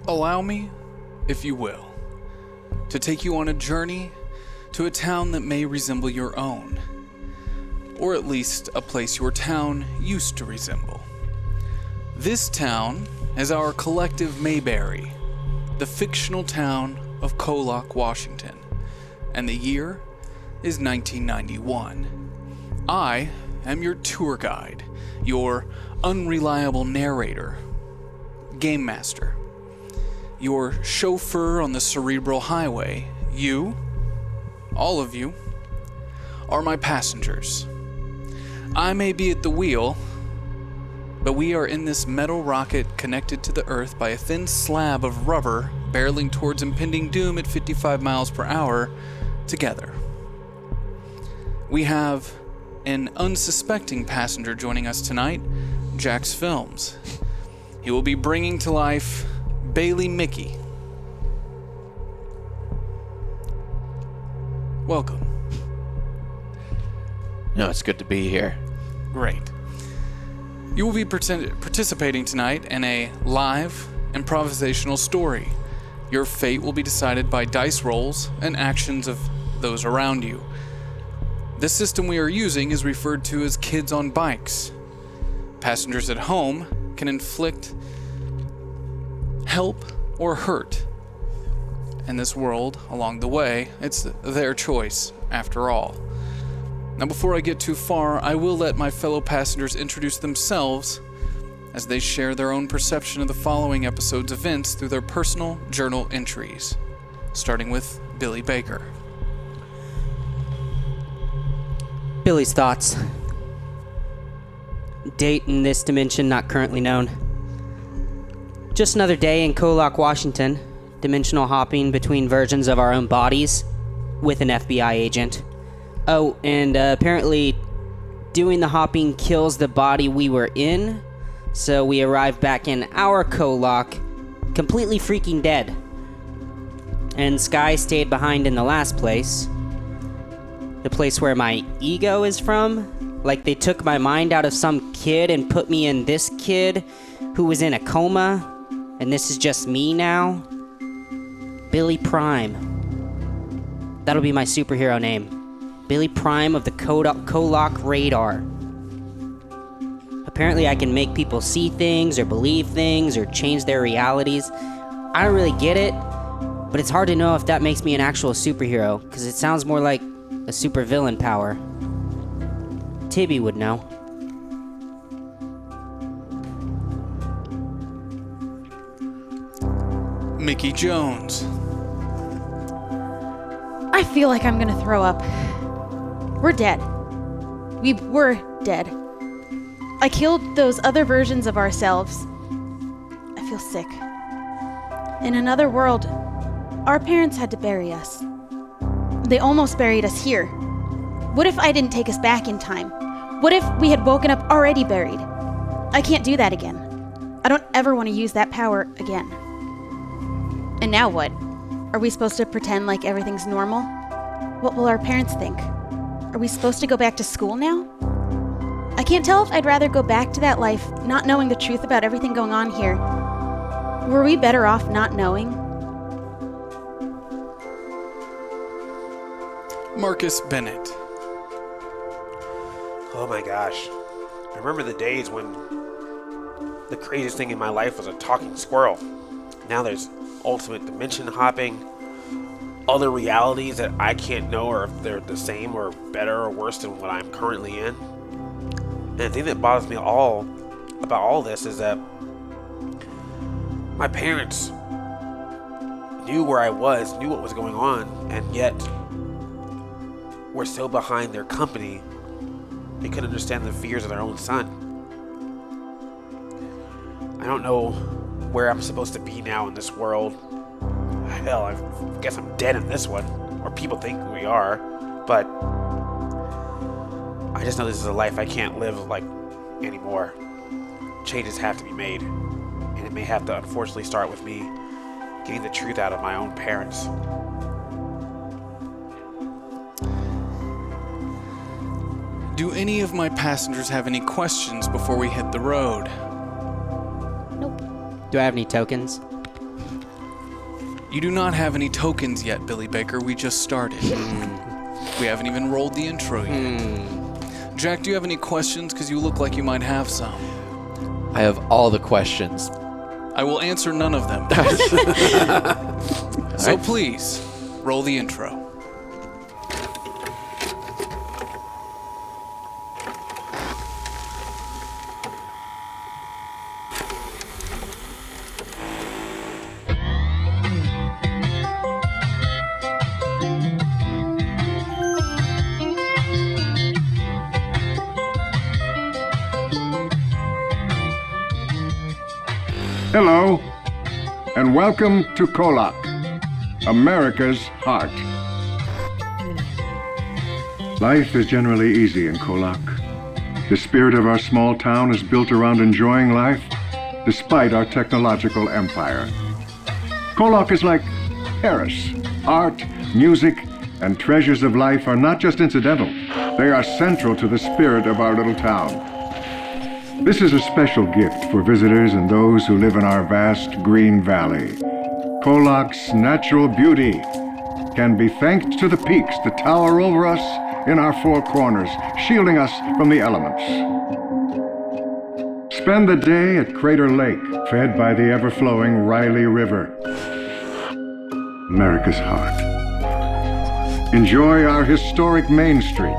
Allow me, if you will, to take you on a journey to a town that may resemble your own, or at least a place your town used to resemble. This town is our collective Mayberry, the fictional town of KOllOK, Washington, and the year is 1991. I am your tour guide, your unreliable narrator, game master, your chauffeur on the cerebral highway. You, all of you, are my passengers. I may be at the wheel, but we are in this metal rocket connected to the Earth by a thin slab of rubber barreling towards impending doom at 55 miles per hour together. We have an unsuspecting passenger joining us tonight, Jacksfilms. He will be bringing to life Bailey Mickey. Welcome. No, it's good to be here. Great. You will be participating tonight in a live improvisational story. Your fate will be decided by dice rolls and actions of those around you. The system we are using is referred to as Kids on Bikes. Passengers at home can inflict help or hurt in this world along the way. It's their choice, after all. Now, before I get too far, I will let my fellow passengers introduce themselves as they share their own perception of the following episode's events through their personal journal entries, starting with Billy Baker. Billy's thoughts. Date in this dimension not currently known. Just another day in KOllOK, Washington. Dimensional hopping between versions of our own bodies with an FBI agent. Oh, and apparently doing the hopping kills the body we were in, so we arrived back in our KOllOK completely freaking dead. And Sky stayed behind in the last place. The place where my ego is from. Like they took my mind out of some kid and put me in this kid who was in a coma, and this is just me now. Billy Prime. That'll be my superhero name. Billy Prime of the KOllOK radar. Apparently I can make people see things or believe things or change their realities. I don't really get it, but it's hard to know if that makes me an actual superhero, because it sounds more like a supervillain power. Tibby would know. Mickey Jones. I feel like I'm gonna throw up. We're dead. We were dead. I killed those other versions of ourselves. I feel sick. In another world, our parents had to bury us. They almost buried us here. What if I didn't take us back in time? What if we had woken up already buried? I can't do that again. I don't ever want to use that power again. And now what? Are we supposed to pretend like everything's normal? What will our parents think? Are we supposed to go back to school now? I can't tell if I'd rather go back to that life, not knowing the truth about everything going on here. Were we better off not knowing? Marcus Bennett. Oh my gosh. I remember the days when the craziest thing in my life was a talking squirrel. Now there's ultimate dimension hopping, other realities that I can't know or if they're the same or better or worse than what I'm currently in. And the thing that bothers me about all this is that my parents knew where I was, knew what was going on, and yet were so behind their company they couldn't understand the fears of their own son. I don't know where I'm supposed to be now in this world. Hell, I guess I'm dead in this one, or people think we are, but I just know this is a life I can't live like anymore. Changes have to be made, and it may have to unfortunately start with me getting the truth out of my own parents. Do any of my passengers have any questions before we hit the road? Nope. Do I have any tokens? You do not have any tokens yet, Billy Baker. We just started. We haven't even rolled the intro yet. Jack, do you have any questions? Because you look like you might have some. I have all the questions. I will answer none of them. So please, roll the intro. Hello, and welcome to KOllOK, America's heart. Life is generally easy in KOllOK. The spirit of our small town is built around enjoying life, despite our technological empire. KOllOK is like Paris. Art, music, and treasures of life are not just incidental. They are central to the spirit of our little town. This is a special gift for visitors and those who live in our vast green valley. KOllOK's natural beauty can be thanked to the peaks that tower over us in our four corners, shielding us from the elements. Spend the day at Crater Lake, fed by the ever-flowing Riley River. America's heart. Enjoy our historic Main Street,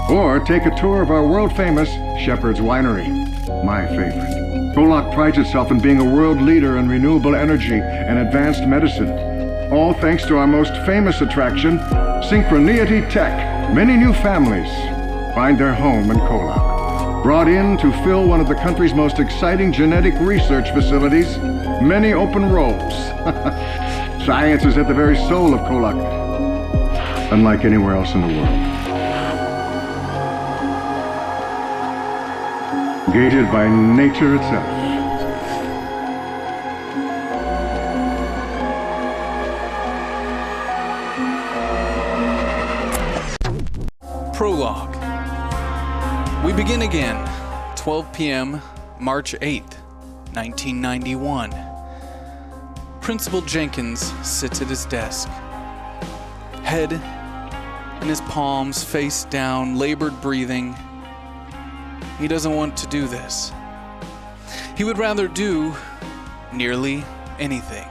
or take a tour of our world-famous Shepard's Winery. My favorite. KOllOK prides itself in being a world leader in renewable energy and advanced medicine. All thanks to our most famous attraction, Synchroneity Tech. Many new families find their home in KOllOK. Brought in to fill one of the country's most exciting genetic research facilities, many open roles. Science is at the very soul of KOllOK, unlike anywhere else in the world. Gated by nature itself. Prologue. We begin again. 12 p.m., March 8th, 1991. Principal Jenkins sits at his desk. Head in his palms, face down, labored breathing. He doesn't want to do this. He would rather do nearly anything.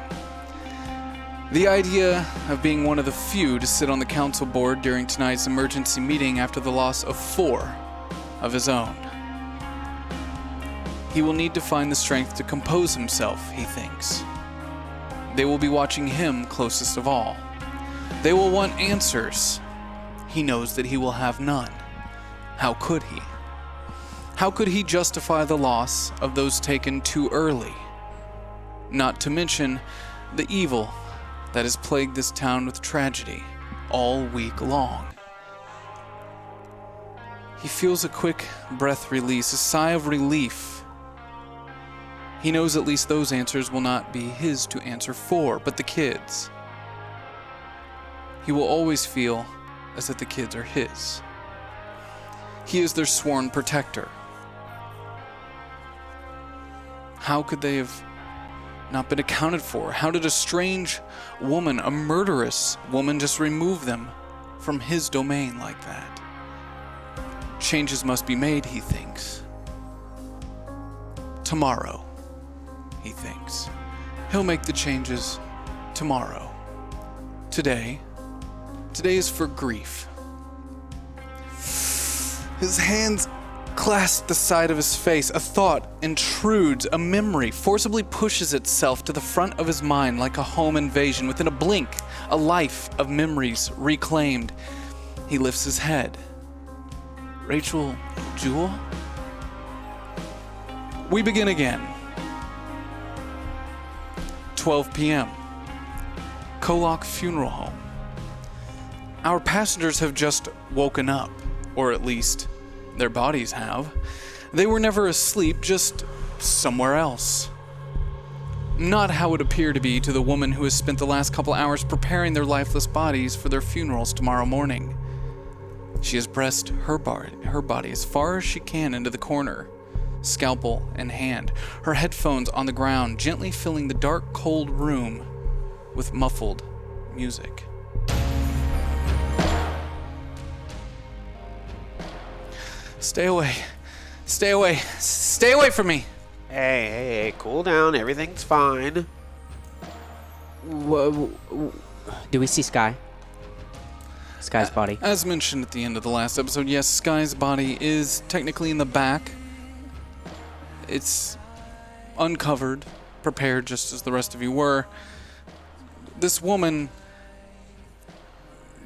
The idea of being one of the few to sit on the council board during tonight's emergency meeting after the loss of 4 of his own. He will need to find the strength to compose himself, he thinks. They will be watching him closest of all. They will want answers. He knows that he will have none. How could he? How could he justify the loss of those taken too early? Not to mention the evil that has plagued this town with tragedy all week long. He feels a quick breath release, a sigh of relief. He knows at least those answers will not be his to answer for, but the kids'. He will always feel as if the kids are his. He is their sworn protector. How could they have not been accounted for? How did a strange woman, a murderous woman, just remove them from his domain like that? Changes must be made, he thinks. Tomorrow, he thinks. He'll make the changes tomorrow. Today is for grief. His hands clasp the side of his face. A thought intrudes, a memory forcibly pushes itself to the front of his mind like a home invasion. Within a blink, a life of memories reclaimed. He lifts his head. Rachel Jewell? We begin again. 12 p.m. KOllOK Funeral Home. Our passengers have just woken up, or at least their bodies have. They were never asleep, just somewhere else. Not how it appeared to be to the woman who has spent the last couple hours preparing their lifeless bodies for their funerals tomorrow morning. She has pressed her body as far as she can into the corner, scalpel in hand, her headphones on the ground, gently filling the dark, cold room with muffled music. Stay away. Stay away. Stay away from me. Hey, cool down. Everything's fine. Do we see Sky? Sky's body. As mentioned at the end of the last episode, yes, Sky's body is technically in the back. It's uncovered, prepared just as the rest of you were. This woman,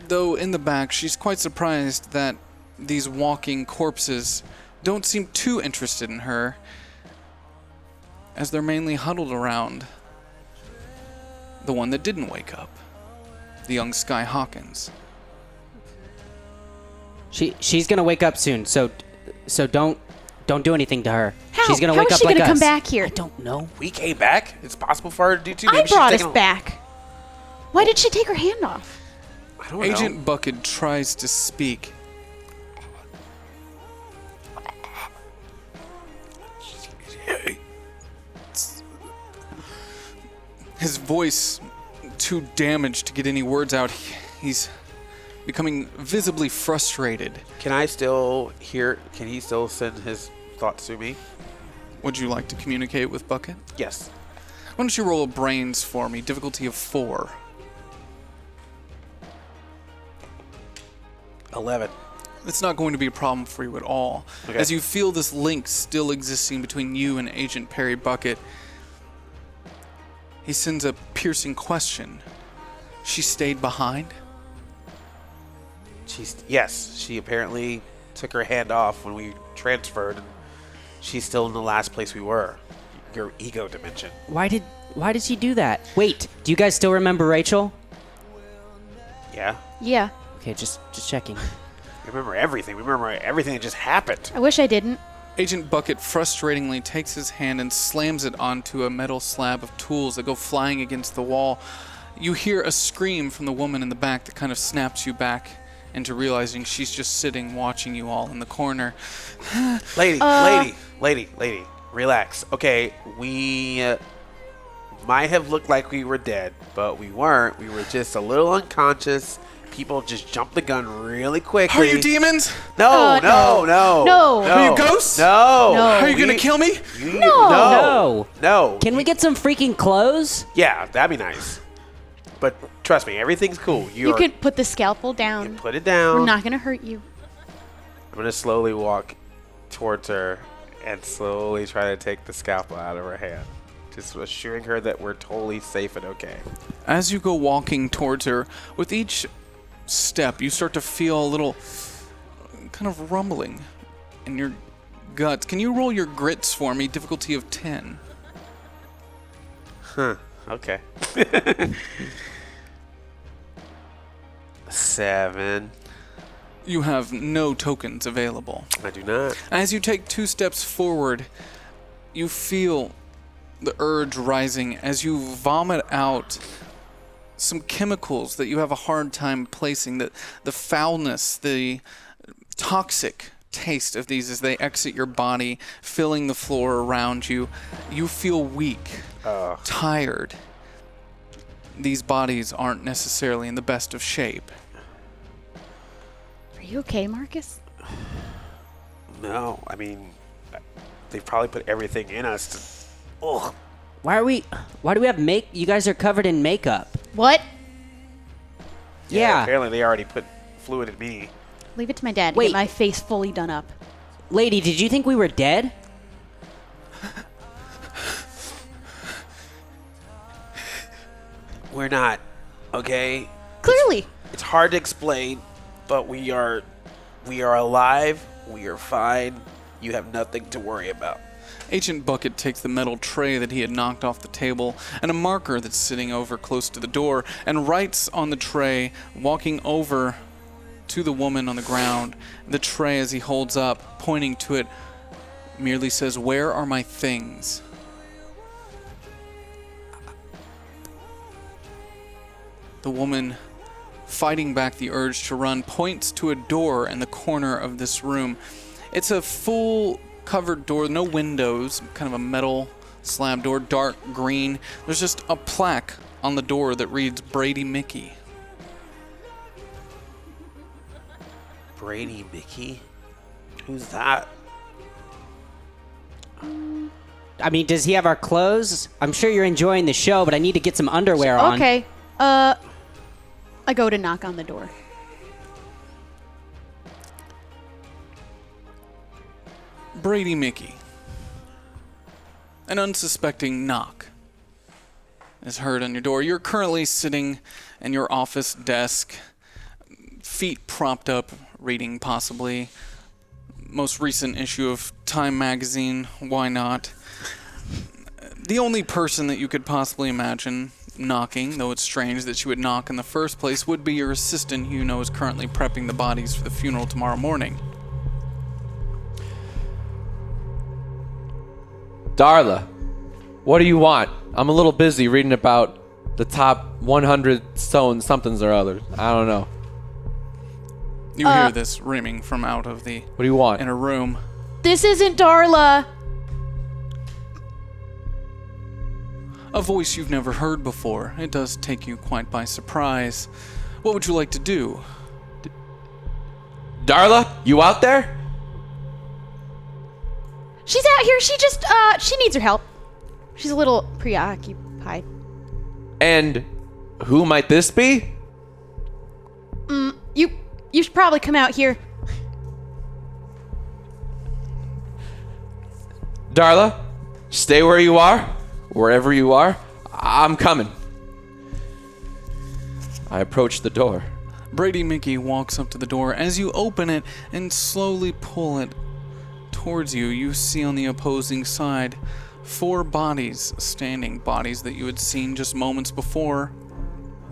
though in the back, she's quite surprised that these walking corpses don't seem too interested in her, as they're mainly huddled around the one that didn't wake up, the young Sky Hawkins. She's gonna wake up soon, so don't do anything to her. How? She's gonna How wake is up she like gonna come us. back here? I don't know. We came back. It's possible for her to do too. I Maybe she's brought us taking a- back. Why did she take her hand off? I don't know. Agent Bucket tries to speak. His voice too damaged to get any words out. He's becoming visibly frustrated. Can I still hear? Can he still send his thoughts to me? Would you like to communicate with Bucket? Yes. Why don't you roll a brains for me? Difficulty of 4. 11. It's not going to be a problem for you at all. Okay. As you feel this link still existing between you and Agent Perry Bucket, he sends a piercing question. She stayed behind? Yes. She apparently took her hand off when we transferred, and she's still in the last place we were. Your ego dimension. Why did she do that? Wait, do you guys still remember Rachel? Yeah. Yeah. Okay, just checking. We remember everything. We remember everything that just happened. I wish I didn't. Agent Bucket frustratingly takes his hand and slams it onto a metal slab of tools that go flying against the wall. You hear a scream from the woman in the back that kind of snaps you back into realizing she's just sitting watching you all in the corner. Lady, relax. Okay, we might have looked like we were dead, but we weren't. We were just a little unconscious. People just jumped the gun really quickly. Are you demons? No. No. Are you ghosts? No. No. Are you gonna kill me? No. Can we get some freaking clothes? Yeah, that'd be nice. But trust me, everything's cool. You can put the scalpel down. put it down. We're not gonna hurt you. I'm gonna slowly walk towards her and slowly try to take the scalpel out of her hand, just assuring her that we're totally safe and okay. As you go walking towards her, with each step, you start to feel a little kind of rumbling in your guts. Can you roll your grits for me? Difficulty of 10. Okay. 7. You have no tokens available. I do not. As you take 2 steps forward, you feel the urge rising as you vomit out some chemicals that you have a hard time placing. The foulness, the toxic taste of these as they exit your body, filling the floor around you. You feel weak, tired. These bodies aren't necessarily in the best of shape. Are you okay, Marcus? No, I mean, they probably put everything in us to... Ugh. Why do we have you guys are covered in makeup. What? Yeah. Apparently they already put fluid in me. Leave it to my dad to Wait. get my face fully done up. Lady, did you think we were dead? We're not, okay? Clearly. It's hard to explain, but we are alive. We are fine. You have nothing to worry about. Agent Bucket takes the metal tray that he had knocked off the table and a marker that's sitting over close to the door and writes on the tray, walking over to the woman on the ground. The tray, as he holds up, pointing to it, merely says, "Where are my things?" The woman, fighting back the urge to run, points to a door in the corner of this room. It's a full covered door, no windows, kind of a metal slab door, dark green. There's just a plaque on the door that reads Brady Mickey. Brady Mickey? Who's that? I mean, does he have our clothes? I'm sure you're enjoying the show, but I need to get some underwear on. Okay. I go to knock on the door. Brady Mickey. An unsuspecting knock is heard on your door. You're currently sitting in your office desk, feet propped up, reading possibly most recent issue of Time magazine. Why not? The only person that you could possibly imagine knocking, though it's strange that she would knock in the first place, would be your assistant, who you know is currently prepping the bodies for the funeral tomorrow morning. Darla, what do you want? I'm a little busy reading about the top 100 stone somethings or others. I don't know. You hear this rimming from out of the What do you want? inner room. This isn't Darla. A voice you've never heard before. It does take you quite by surprise. What would you like to do? Darla, you out there? She's out here. She just, she needs your help. She's a little preoccupied. And who might this be? You should probably come out here. Darla, stay where you are, wherever you are. I'm coming. I approach the door. Brady Mickey walks up to the door. As you open it and slowly pull it towards you, you see on the opposing side 4 bodies standing, bodies that you had seen just moments before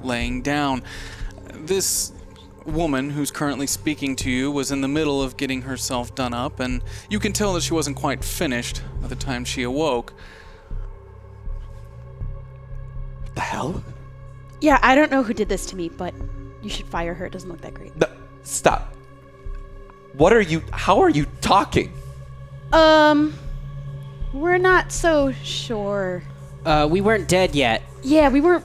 laying down. This woman who's currently speaking to you was in the middle of getting herself done up, and you can tell that she wasn't quite finished by the time she awoke. What the hell? Yeah, I don't know who did this to me, but you should fire her. It doesn't look that great. No, stop. How are you talking? We're not so sure. We weren't dead yet. Yeah, we weren't.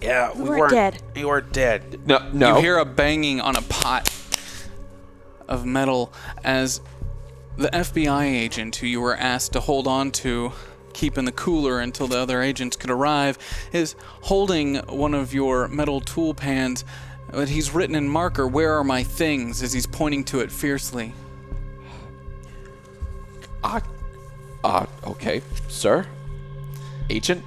Yeah, We weren't dead. You weren't dead. No. You hear a banging on a pot of metal as the FBI agent who you were asked to hold on to, keep in the cooler until the other agents could arrive, is holding one of your metal tool pans. But he's written in marker, "Where are my things?" as he's pointing to it fiercely. Okay, sir. Agent?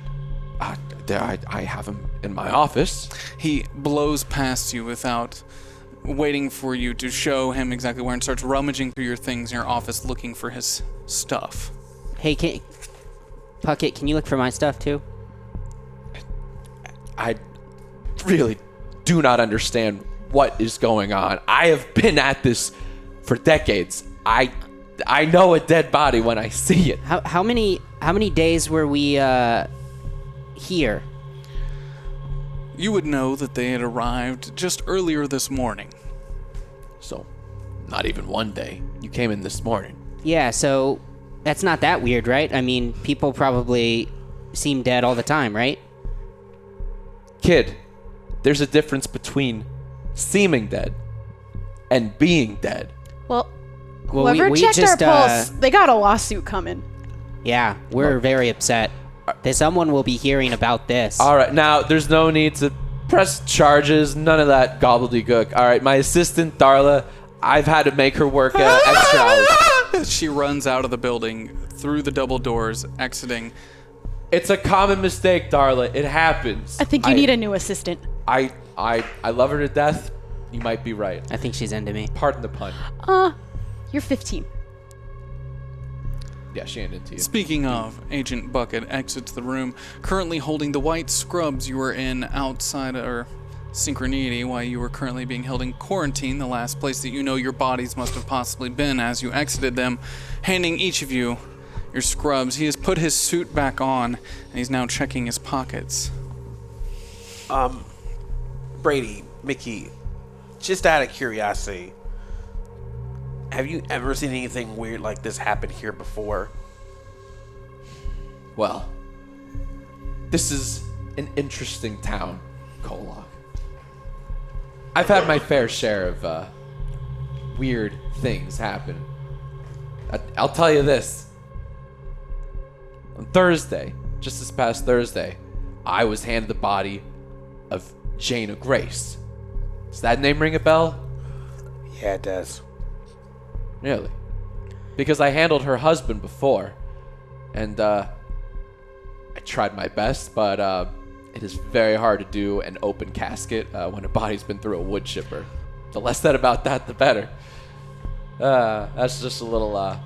I have him in my office. He blows past you without waiting for you to show him exactly where and starts rummaging through your things in your office looking for his stuff. Hey, Puckett, can you look for my stuff too? I really do not understand what is going on. I have been at this for decades. I know a dead body when I see it. How many days were we here? You would know that they had arrived just earlier this morning. So, not even one day. You came in this morning. Yeah, so that's not that weird, right? I mean, people probably seem dead all the time, right? Kid, there's a difference between seeming dead and being dead. Well, Well, whoever we checked just, our pulse, they got a lawsuit coming. Yeah, we're very upset. Someone will be hearing about this. All right, now there's no need to press charges, none of that gobbledygook. All right, my assistant Darla, I've had to make her work extra hours. She runs out of the building through the double doors, exiting. It's a common mistake, Darla. It happens. I think you need a new assistant. I love her to death. You might be right. I think she's into me. Pardon the pun. You're 15. Yeah, she ain't into you. Speaking of, Agent Bucket exits the room, currently holding the white scrubs you were in outside or Synchroneity while you were currently being held in quarantine, the last place that you know your bodies must have possibly been as you exited them, handing each of you your scrubs. He has put his suit back on, and he's now checking his pockets. Brady, Mickey, just out of curiosity, have you ever seen anything weird like this happen here before? Well, This is an interesting town, KOllOK. I've had my fair share of weird things happen. I'll tell you this. On Thursday, just this past Thursday, I was handed the body of Jaina Grace. Does that name ring a bell? Yeah, it does. Really? Because I handled her husband before, and I tried my best, but it is very hard to do an open casket when a body's been through a wood chipper. The less said about that, the better. That's just a little,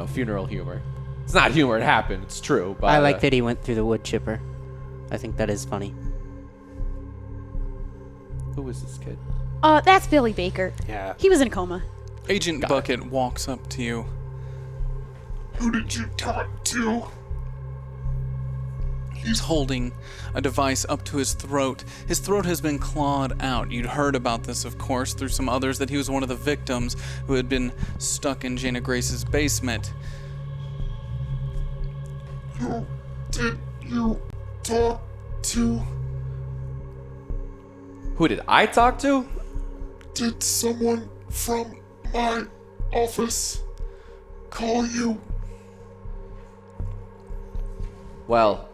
funeral humor. It's not humor, it happened, it's true. But I like that he went through the wood chipper. I think that is funny. Who is this kid? That's Billy Baker. Yeah. He was in a coma. Agent Bucket walks up to you. Who did you talk to? He's holding a device up to his throat. His throat has been clawed out. You'd heard about this, of course, through some others, that he was one of the victims who had been stuck in Jaina Grace's basement. Who did you talk to? Who did I talk to? Did someone from my office call you? Well,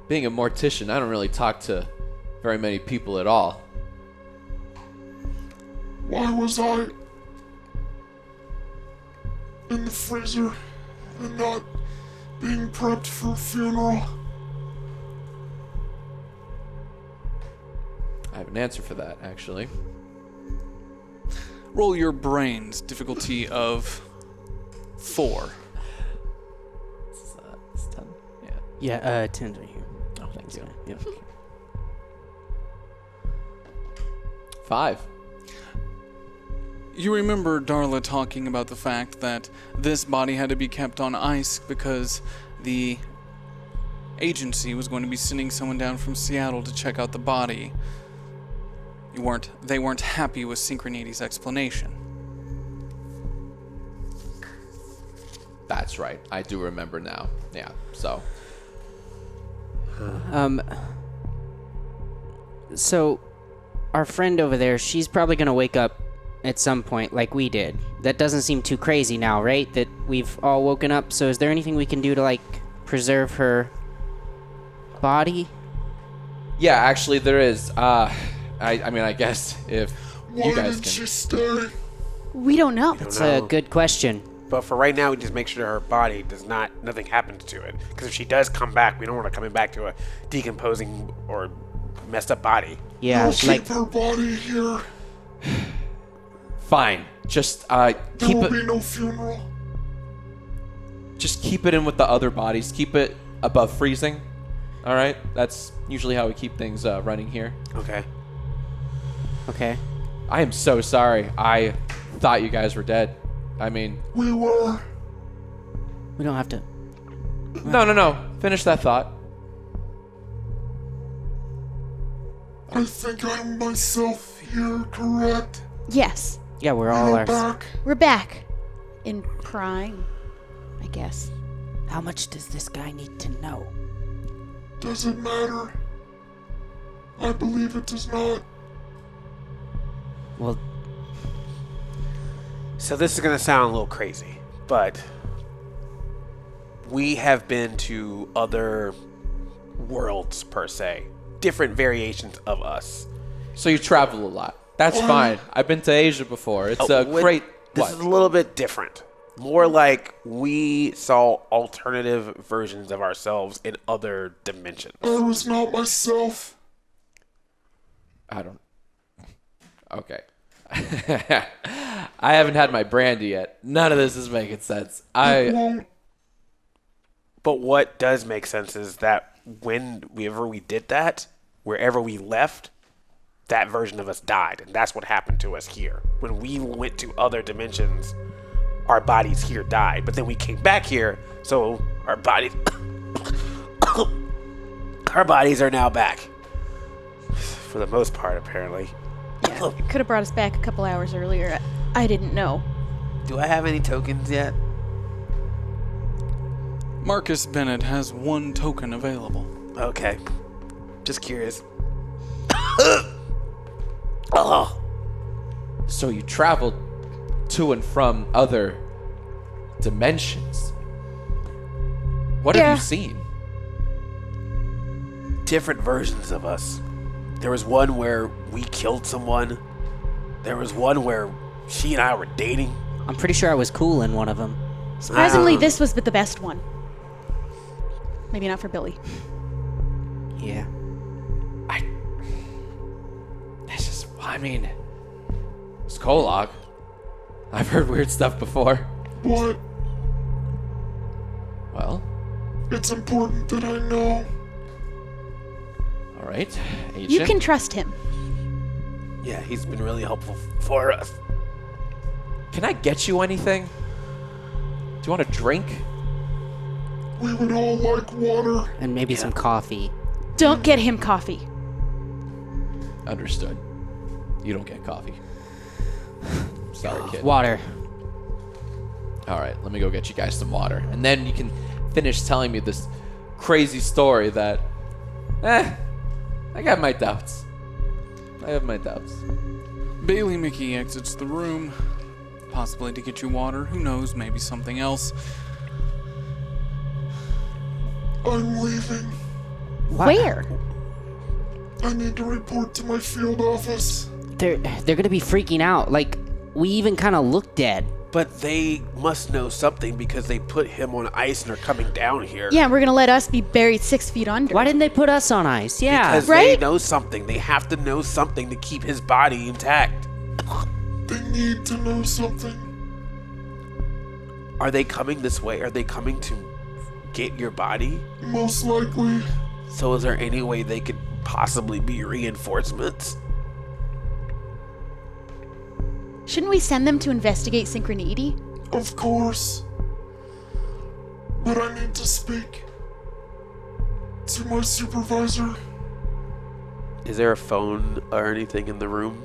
being a mortician, I don't really talk to very many people at all. Why was I in the freezer and not being prepped for a funeral? I have an answer for that, actually. Roll your brains, difficulty of 4. It's 10. Yeah. Yeah, 10's right here. Oh, thank you. Yep. 5. You remember Darla talking about the fact that this body had to be kept on ice because the agency was going to be sending someone down from Seattle to check out the body. They weren't happy with Synchronity's explanation. That's right. I do remember now. Yeah, so. So, our friend over there, she's probably gonna wake up at some point like we did. That doesn't seem too crazy now, right? That we've all woken up. So is there anything we can do to, preserve her body? Yeah, actually, there is. I guess if Why you guys did can. she stay? We don't know. That's a good question. But for right now, we just make sure her body nothing happens to it. Because if she does come back, we don't want her coming back to a decomposing or messed up body. Yeah, We'll keep her body here. Fine. Just There keep will it. be no funeral. Just keep it in with the other bodies. Keep it above freezing. All right. That's usually how we keep things running here. Okay. Okay. I am so sorry. I thought you guys were dead. I mean, We were. We don't have to. no. Finish that thought. I think I'm myself here, correct? Yes. Yeah, we're all We're ours. back. We're back. In prime, I guess. How much does this guy need to know? Does it matter? I believe it does not. Well, So this is going to sound a little crazy, but we have been to other worlds, per se. Different variations of us. So you travel a lot. That's fine. I've been to Asia before. It's a great. This What? is a little bit different. More like we saw alternative versions of ourselves in other dimensions. I was not myself. I don't. Okay. I haven't had my brandy yet. None of this is making sense. It won't. But what does make sense is that whenever we did that, wherever we left, that version of us died. And that's what happened to us here. When we went to other dimensions, our bodies here died. But then we came back here, so our bodies... our bodies are now back. For the most part, apparently. Yeah. It could have brought us back a couple hours earlier. I didn't know. Do I have any tokens yet? Marcus Bennett has 1 token available. Okay. Just curious. Oh. So you traveled to and from other dimensions. What Yeah. have you seen? Different versions of us. There was one where we killed someone. There was one where she and I were dating. I'm pretty sure I was cool in one of them. Surprisingly, this was the best one. Maybe not for Billy. Yeah. It's KOllOK. I've heard weird stuff before. What? Well, It's important that I know. all right, agent. You can trust him. Yeah, he's been really helpful for us. Can I get you anything? Do you want a drink? We would all like water. And maybe some coffee. Don't get him coffee. Understood. You don't get coffee. Sorry, kid. Water. All right, let me go get you guys some water. And then you can finish telling me this crazy story that, I got my doubts. I have my doubts. Bailey Mickey exits the room, possibly to get you water. Who knows, maybe something else. I'm leaving. Where? I need to report to my field office. They're gonna be freaking out. Like, we even kind of look dead. But they must know something because they put him on ice and are coming down here. Yeah, we're gonna let us be buried 6 feet under. Why didn't they put us on ice? Yeah. Because Right? they know something. They have to know something to keep his body intact. They need to know something. Are they coming this way? Are they coming to get your body? Most likely. So is there any way they could possibly be reinforcements? Shouldn't we send them to investigate Synchroneity? Of course. But I need to speak to my supervisor. Is there a phone or anything in the room?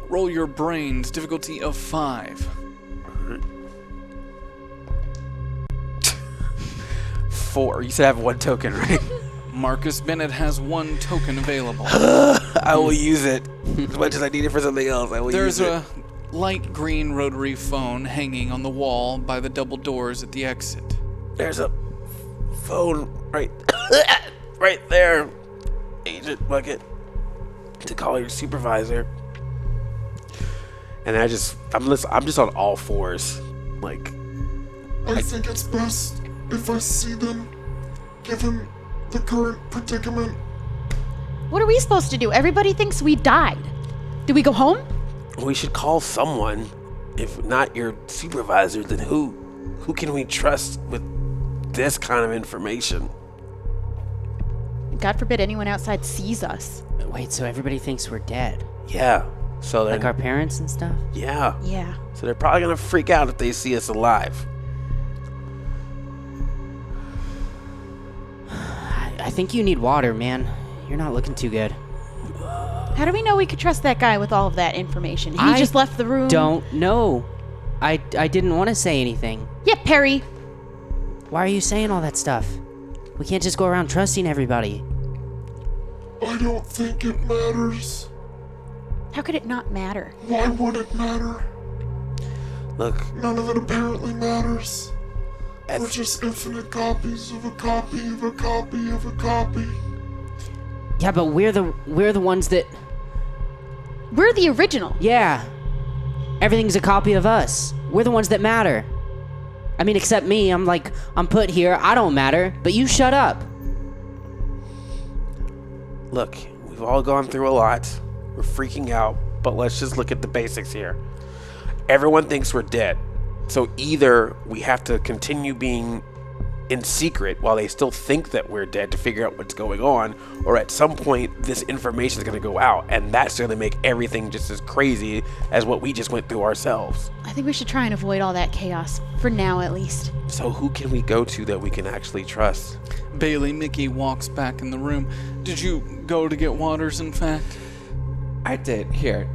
Roll your brains, difficulty of 5. 4. You said I have 1 token, right? Marcus Bennett has 1 token available. I will use it. As much as I need it for something else, I will There's use it. a light green rotary phone hanging on the wall by the double doors at the exit. There's a phone right right there. Agent Bucket. To call your supervisor. And I'm just on all fours. Like, I think it's best if I see them, given the current predicament. What are we supposed to do? Everybody thinks we died. Do we go home? we should call someone. If not your supervisor, then who? Who can we trust with this kind of information? God forbid anyone outside sees us. Wait, so everybody thinks we're dead? Yeah. So they're Like our parents and stuff? yeah. Yeah. So they're probably gonna freak out if they see us alive. I think you need water, man. You're not looking too good. How do we know we could trust that guy with all of that information? He I just left the room. Don't know. I didn't want to say anything. Yeah, Perry. Why are you saying all that stuff? We can't just go around trusting everybody. I don't think it matters. How could it not matter? Why would it matter? Look, None of it apparently matters. We're that's- just infinite copies of a copy of a copy of a copy. Yeah, but we're the ones that. We're the original. Yeah. Everything's a copy of us. We're the ones that matter. I mean, except me. I'm put here. I don't matter. But you shut up. look, we've all gone through a lot. We're freaking out, but let's just look at the basics here. Everyone thinks we're dead. So either we have to continue being in secret while they still think that we're dead to figure out what's going on, or at some point this information is going to go out, and that's going to make everything just as crazy as what we just went through ourselves. I think we should try and avoid all that chaos, for now at least. So who can we go to that we can actually trust? Bailey Mickey walks back in the room. Did you go to get waters, in fact? I did. Here,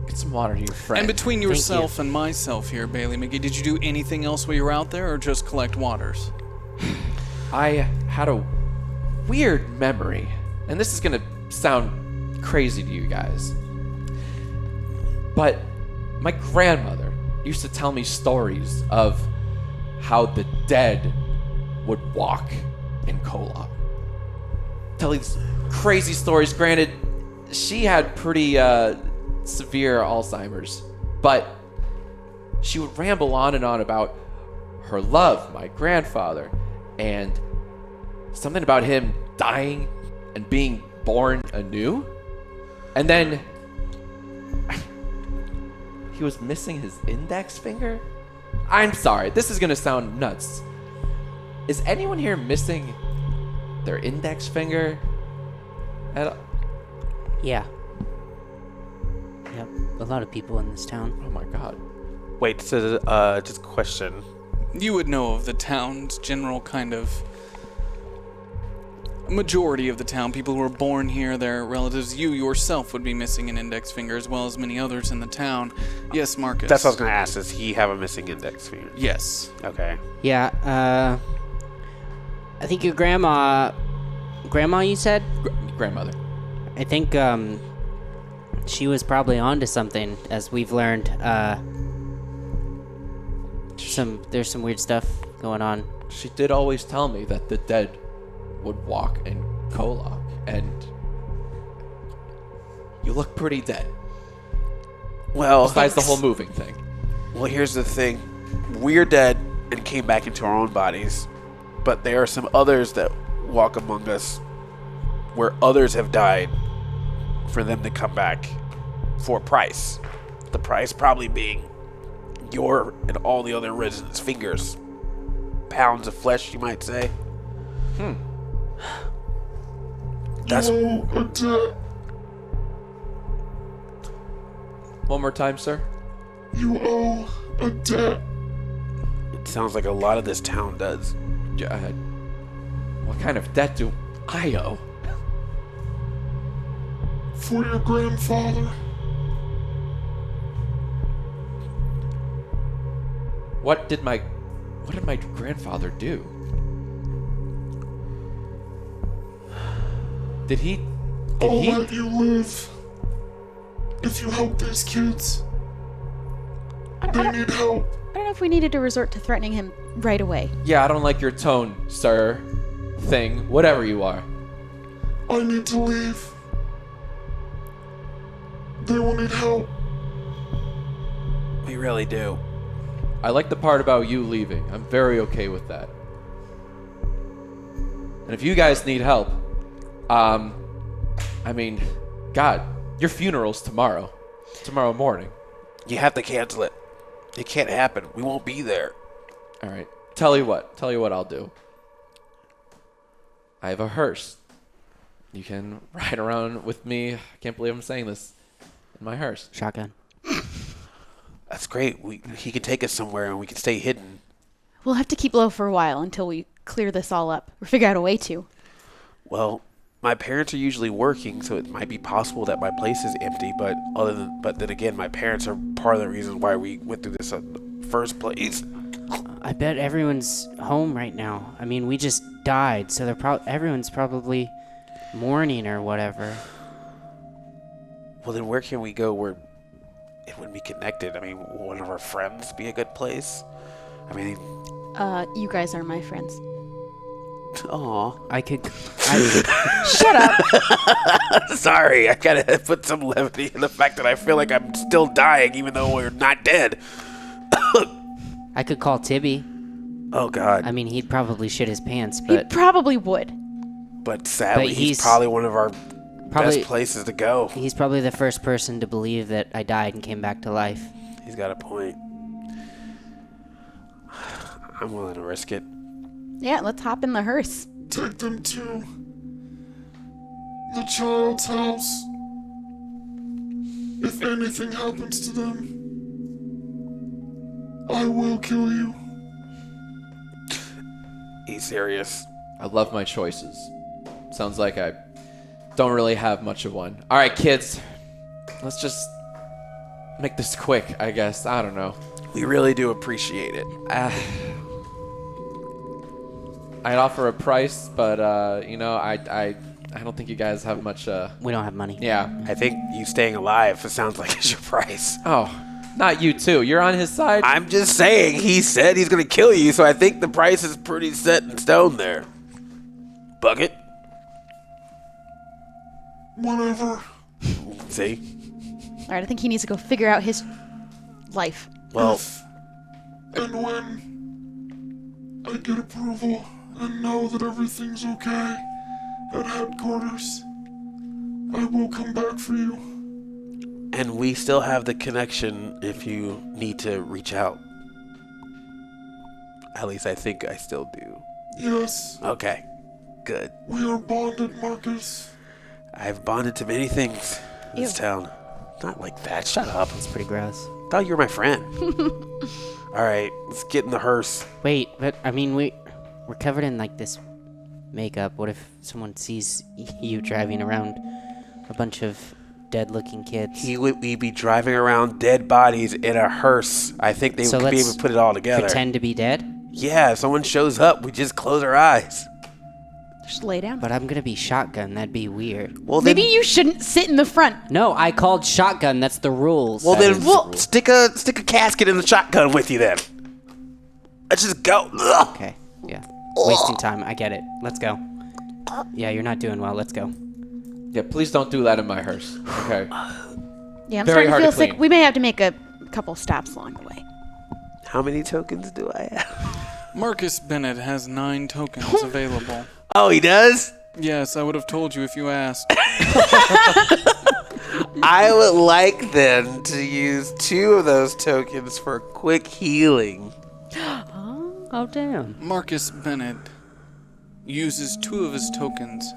get some water to your friend. And between Thank yourself and myself here, Bailey Mickey, did you do anything else while you were out there, or just collect waters? I had a weird memory, and this is gonna sound crazy to you guys, but my grandmother used to tell me stories of how the dead would walk in KOllOK. Tell these crazy stories. Granted, she had pretty severe Alzheimer's, but she would ramble on and on about her love, my grandfather, and something about him dying and being born anew. And then he was missing his index finger? I'm sorry, this is gonna sound nuts. Is anyone here missing their index finger? Yeah. Yep. A lot of people in this town. Oh my god. Wait, so just a question. You would know of the town's general kind of majority of the town, people who were born here, their relatives. You yourself would be missing an index finger, as well as many others in the town. Yes, Marcus. That's what I was gonna ask. Does he have a missing index finger? Yes. Okay. Yeah, I think your grandma, you said? Grandmother. I think, she was probably onto something, as we've learned. There's some weird stuff going on. She did always tell me that the dead would walk in KOllOK, and you look pretty dead. Well, besides the whole moving thing. Well, here's the thing. We're dead and came back into our own bodies, but there are some others that walk among us where others have died for them to come back for a price. The price probably being your and all the other residents' fingers. Pounds of flesh, you might say. That's You owe a debt. One more time, sir. You owe a debt. It sounds like a lot of this town does. Yeah, what kind of debt do I owe? For your grandfather. What did my grandfather do? Did he I'll let you live. If you help these kids. They need help. I don't know if we needed to resort to threatening him right away. Yeah, I don't like your tone, sir. Thing, whatever you are. I need to leave. They will need help. We really do. I like the part about you leaving. I'm very okay with that. And if you guys need help, I mean, God, your funeral's tomorrow morning. You have to cancel it. It can't happen. We won't be there. All right. Tell you what I'll do. I have a hearse. You can ride around with me. I can't believe I'm saying this. In my hearse. Shotgun. That's great. He can take us somewhere and we can stay hidden. We'll have to keep low for a while until we clear this all up or figure out a way to. Well, my parents are usually working, so it might be possible that my place is empty. But then again, my parents are part of the reason why we went through this in the first place. I bet everyone's home right now. I mean, we just died, so everyone's probably mourning or whatever. Well, then where can we go where it wouldn't be connected? I mean, one of our friends be a good place? I mean... You guys are my friends. Aw. Shut up! Sorry, I gotta put some levity in the fact that I feel like I'm still dying even though we're not dead. I could call Tibby. Oh, God. I mean, he'd probably shit his pants, but... He probably would. But sadly, But he's probably one of our best places to go. He's probably the first person to believe that I died and came back to life. He's got a point. I'm willing to risk it. Yeah, let's hop in the hearse. Take them to the child's house. If anything happens to them, I will kill you. He's serious. I love my choices. Sounds like I don't really have much of one. All right, kids. Let's just make this quick, I guess. I don't know. We really do appreciate it. I'd offer a price, but I don't think you guys have much. We don't have money. Yeah. I think you staying alive, it sounds like it's your price. Oh, not you too. You're on his side. I'm just saying, he said he's going to kill you, so I think the price is pretty set in stone there. Bucket? Whatever. See? All right, I think he needs to go figure out his life. Well, And when I get approval and know that everything's okay at headquarters, I will come back for you. and we still have the connection if you need to reach out. At least I think I still do. Yes, Okay, good. we are bonded, Marcus. I've bonded to many things in this town. Not like that. Shut up. It's pretty gross. Thought you were my friend. All right, let's get in the hearse. Wait, but I mean, we're covered in like this makeup. What if someone sees you driving around a bunch of dead-looking kids? We'd be driving around dead bodies in a hearse. I think they So would be let's able to put it all together. Pretend to be dead? Yeah, if someone shows up, we just close our eyes. Just lay down. But I'm gonna be shotgun. That'd be weird. Well, Maybe then, you shouldn't sit in the front. No, I called shotgun. That's the rules. well That then, is the rules. stick a casket in the shotgun with you then. Let's just go. Ugh. Okay, yeah. Wasting time. I get it. Let's go. Yeah, you're not doing well. Let's go. Yeah, please don't do that in my hearse. Okay. Yeah, I'm Very starting to hard feel to sick. clean. We may have to make a couple stops along the way. How many tokens do I have? Marcus Bennett has 9 tokens available. Oh, he does? Yes, I would have told you if you asked. I would like then to use 2 of those tokens for quick healing. Oh, damn. Marcus Bennett uses 2 of his tokens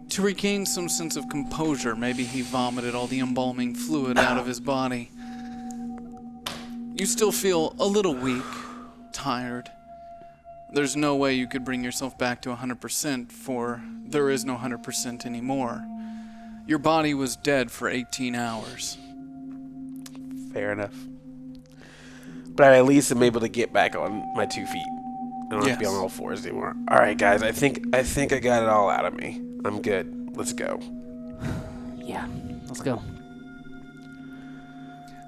to regain some sense of composure. Maybe he vomited all the embalming fluid out of his body. You still feel a little weak, tired. There's no way you could bring yourself back to 100%, for there is no 100% anymore. Your body was dead for 18 hours. Fair enough. But I at least am able to get back on my 2 feet. I don't have to be on Yes. all 4s anymore. All right, guys. I think I got it all out of me. I'm good. Let's go. Yeah, let's go.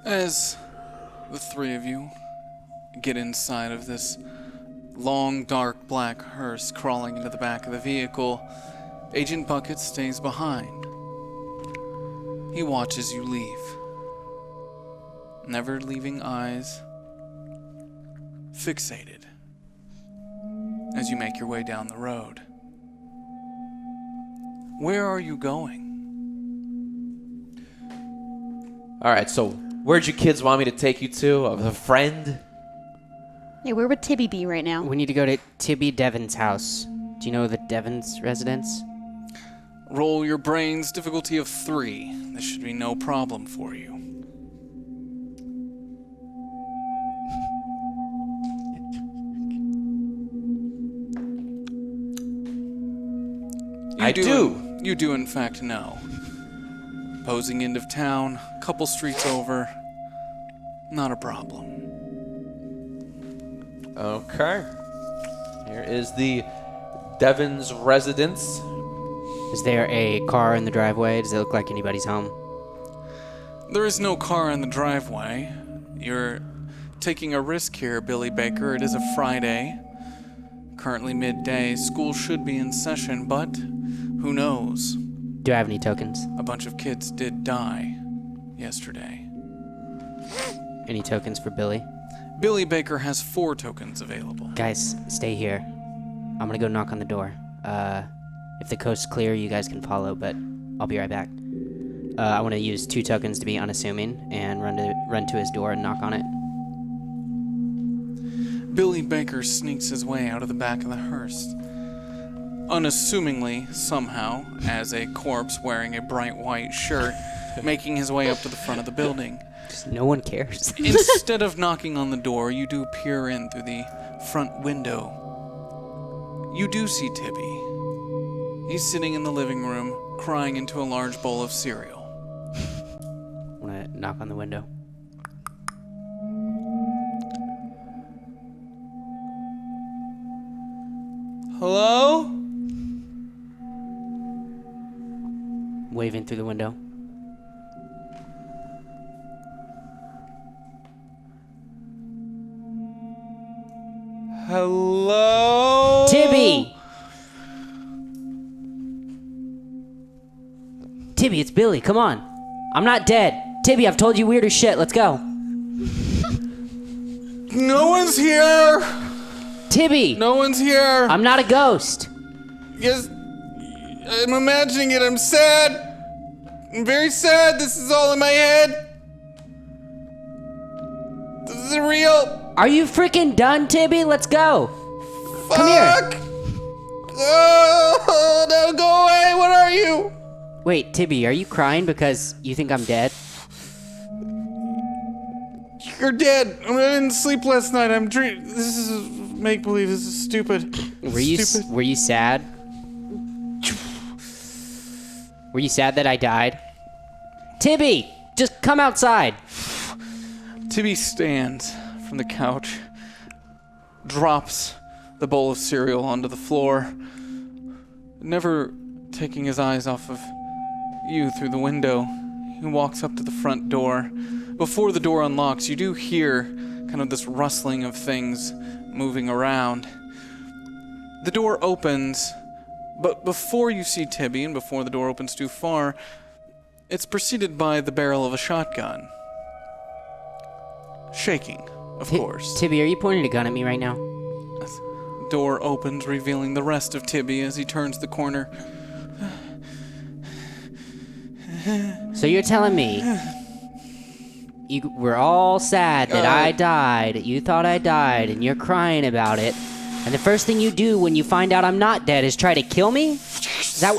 As the 3 of you get inside of this long, dark, black hearse crawling into the back of the vehicle, Agent Bucket stays behind. He watches you leave, never leaving eyes fixated as you make your way down the road. Where are you going? All right, so where'd you kids want me to take you to? Of a friend? Hey, where would Tibby be right now? We need to go to Tibby Devon's house. Do you know the Devon's residence? Roll your brains, difficulty of 3. This should be no problem for you. I do. You do, in fact, know. Posing end of town, couple streets over. Not a problem. Okay. Here is the Devon's residence. Is there a car in the driveway? Does it look like anybody's home? There is no car in the driveway. You're taking a risk here, Billy Baker. It is a Friday. Currently midday. School should be in session, but who knows? Do I have any tokens? A bunch of kids did die yesterday. Any tokens for Billy? Billy Baker has 4 tokens available. Guys, stay here. I'm gonna go knock on the door. If the coast's clear, you guys can follow, but I'll be right back. I want to use 2 tokens to be unassuming and run to his door and knock on it. Billy Baker sneaks his way out of the back of the hearse. Unassumingly, somehow, as a corpse wearing a bright white shirt, making his way up to the front of the building. Just no one cares. Instead of knocking on the door, you do peer in through the front window. You do see Tibby. He's sitting in the living room, crying into a large bowl of cereal. I want to knock on the window. Hello? Waving through the window. Hello? Tibby! Tibby, it's Billy. Come on. I'm not dead. Tibby, I've told you weirder shit. Let's go. No one's here! Tibby! No one's here! I'm not a ghost. Yes, I'm imagining it. I'm sad. I'm very sad. This is all in my head. This is real. Are you freaking done, Tibby? Let's go. Fuck. Come here. Oh, no, go away. What are you? Wait, Tibby, are you crying because you think I'm dead? You're dead. I didn't sleep last night. I'm dreaming. This is make-believe. This is stupid. Were you sad? Were you sad that I died? Tibby, just come outside. Tibby stands from the couch, drops the bowl of cereal onto the floor, never taking his eyes off of you through the window. He walks up to the front door. Before the door unlocks, you do hear kind of this rustling of things moving around. The door opens, but before you see Tibby and before the door opens too far, it's preceded by the barrel of a shotgun. Shaking, of course. Tibby, are you pointing a gun at me right now? Door opens, revealing the rest of Tibby as he turns the corner. So you're telling me you were all sad that I died, you thought I died, and you're crying about it, and the first thing you do when you find out I'm not dead is try to kill me? Is that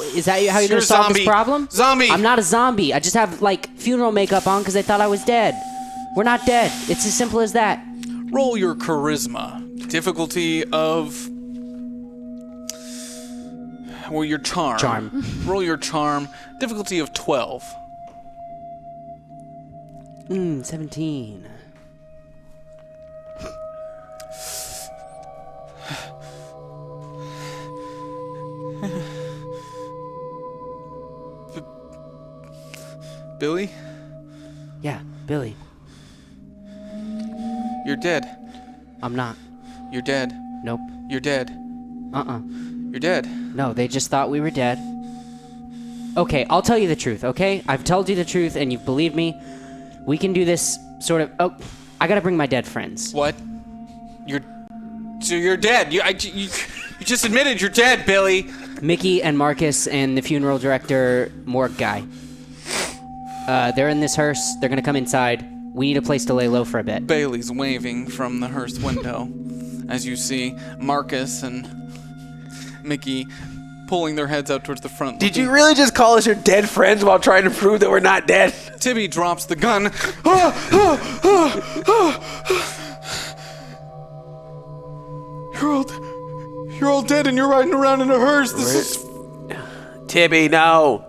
how you're gonna solve this problem? Zombie! I'm not a zombie. I just have, funeral makeup on because I thought I was dead. We're not dead. It's as simple as that. Roll your charisma. Difficulty of... Well, your charm. Charm. Roll your charm. Difficulty of 12. 17. Billy? Yeah, Billy. You're dead. I'm not. You're dead. Nope. You're dead. You're dead. No, they just thought we were dead. Okay, I'll tell you the truth, okay? I've told you the truth and you've believed me. We can do this sort of... Oh, I gotta bring my dead friends. What? So you're dead. You just admitted you're dead, Billy. Mickey and Marcus and the funeral director, morgue guy. They're in this hearse. They're gonna come inside. We need a place to lay low for a bit. Bailey's waving from the hearse window as you see Marcus and Mickey pulling their heads out towards the front. Did you really just call us your dead friends while trying to prove that we're not dead? Tibby drops the gun. You're all dead and you're riding around in a hearse. This is... Tibby, no.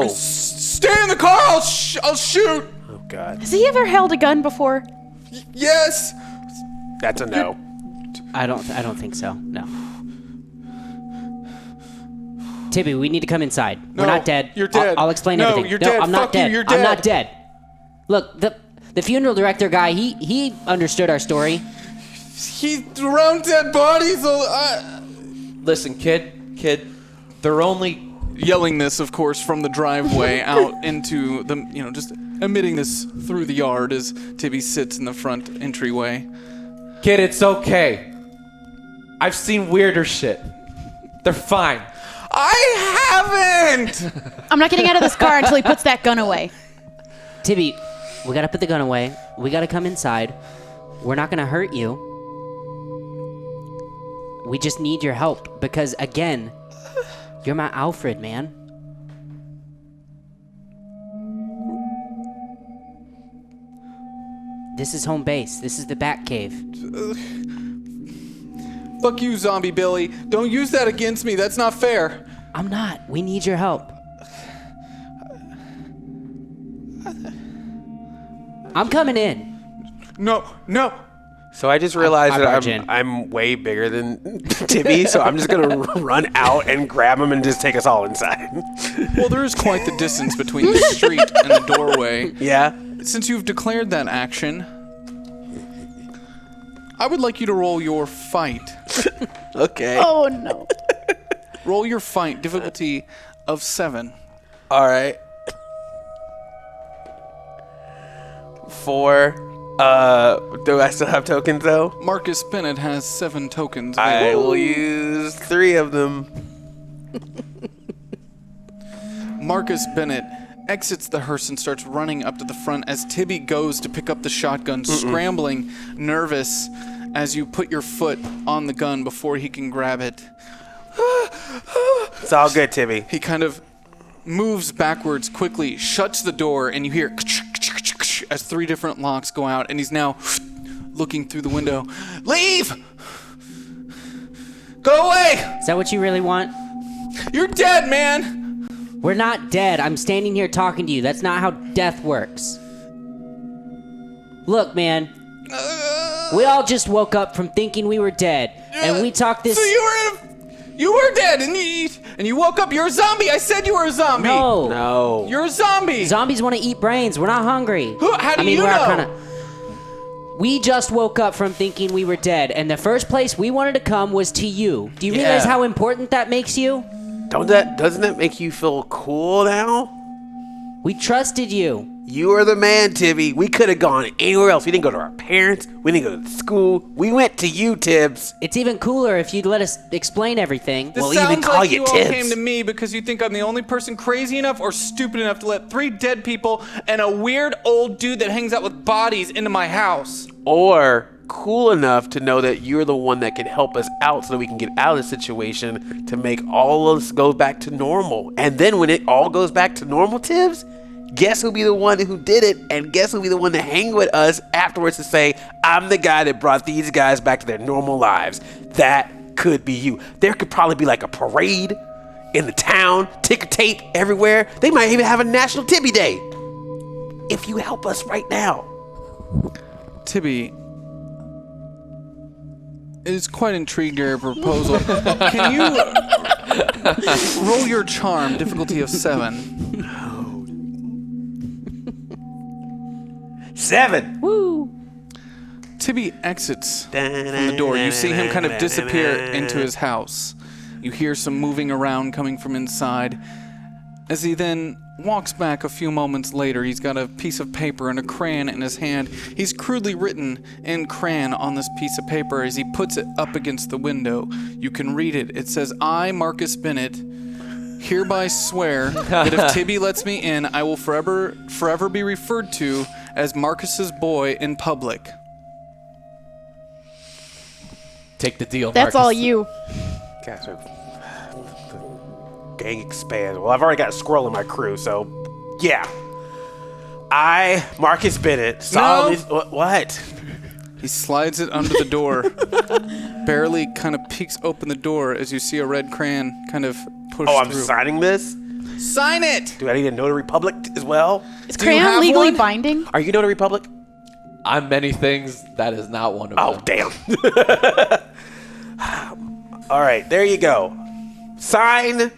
Stay in the car. I'll shoot. Oh, God. Has he ever held a gun before? Yes. That's a no. I don't think so. No. Tibby, we need to come inside. No, we're not dead. You're dead. I'll explain no, everything. You're dead. I'm not Fuck dead. You, you're dead. I'm not dead. Look, the funeral director guy, he understood our story. He's around dead bodies. Listen, kid, they're only... Yelling this, of course, from the driveway out into the, just emitting this through the yard as Tibby sits in the front entryway. Kid, it's okay. I've seen weirder shit. They're fine. I haven't! I'm not getting out of this car until he puts that gun away. Tibby, we gotta put the gun away. We gotta come inside. We're not gonna hurt you. We just need your help because, again, you're my Alfred, man. This is home base. This is the Bat Cave. Fuck you, Zombie Billy. Don't use that against me. That's not fair. I'm not. We need your help. I'm coming in. No. So I just realized barge that in. I'm way bigger than Tibby, so I'm just going to run out and grab him and just take us all inside. Well, there is quite the distance between the street and the doorway. Yeah? Since you've declared that action, I would like you to roll your fight. Okay. Oh no. Roll your fight, difficulty of 7. All right. 4. Do I still have tokens, though? Marcus Bennett has 7 tokens. I available. will use 3 of them. Marcus Bennett exits the hearse and starts running up to the front as Tibby goes to pick up the shotgun, scrambling, nervous, as you put your foot on the gun before he can grab it. It's all good, Tibby. He kind of moves backwards quickly, shuts the door, and you hear as 3 different locks go out, and he's now looking through the window. Leave! Go away! Is that what you really want? You're dead, man! We're not dead. I'm standing here talking to you. That's not how death works. Look, man. We all just woke up from thinking we were dead, and we talked this. So you were dead, and you woke up. You're a zombie. I said you were a zombie. No. You're a zombie. Zombies want to eat brains. We're not hungry. How do you we're know? kinda... We just woke up from thinking we were dead, and the first place we wanted to come was to you. Do you realize how important that makes you? Doesn't that make you feel cool now? We trusted you. You are the man, Tibby. We could have gone anywhere else. We didn't go to our parents. We didn't go to school. We went to you, Tibbs. It's even cooler if you'd let us explain everything. This We'll sounds even call like you all Tibbs. came to me because you think I'm the only person crazy enough or stupid enough to let 3 dead people and a weird old dude that hangs out with bodies into my house. Or cool enough to know that you're the one that can help us out so that we can get out of the situation to make all of us go back to normal. And then when it all goes back to normal, Tibbs, guess who'll be the one who did it, and guess who'll be the one to hang with us afterwards to say, I'm the guy that brought these guys back to their normal lives. That could be you. There could probably be like a parade in the town, ticker tape everywhere. They might even have a National Tibby Day. If you help us right now. Tibby is quite intrigued at your proposal. Can you roll your charm, difficulty of 7? 7. Woo! Tibby exits from the door. You see him kind of disappear into his house. You hear some moving around coming from inside. As he then walks back a few moments later, he's got a piece of paper and a crayon in his hand. He's crudely written in crayon on this piece of paper as he puts it up against the window. You can read it. It says, I, Marcus Bennett, hereby swear that if Tibby lets me in, I will forever be referred to as Marcus's boy in public. Take the deal, That's Marcus. all you. Guys, the gang expands. Well, I've already got a squirrel in my crew, so yeah. I, Marcus Bennett, solemnly. What? He slides it under the door, barely kind of peeks open the door as you see a red crayon kind of push Oh, I'm through. signing this? Sign it! Do I need a notary public as well? Is Do you crayon have legally one? binding? Are you notary public? I'm many things. That is not one of Oh, them. damn. All right, there you go. Sign,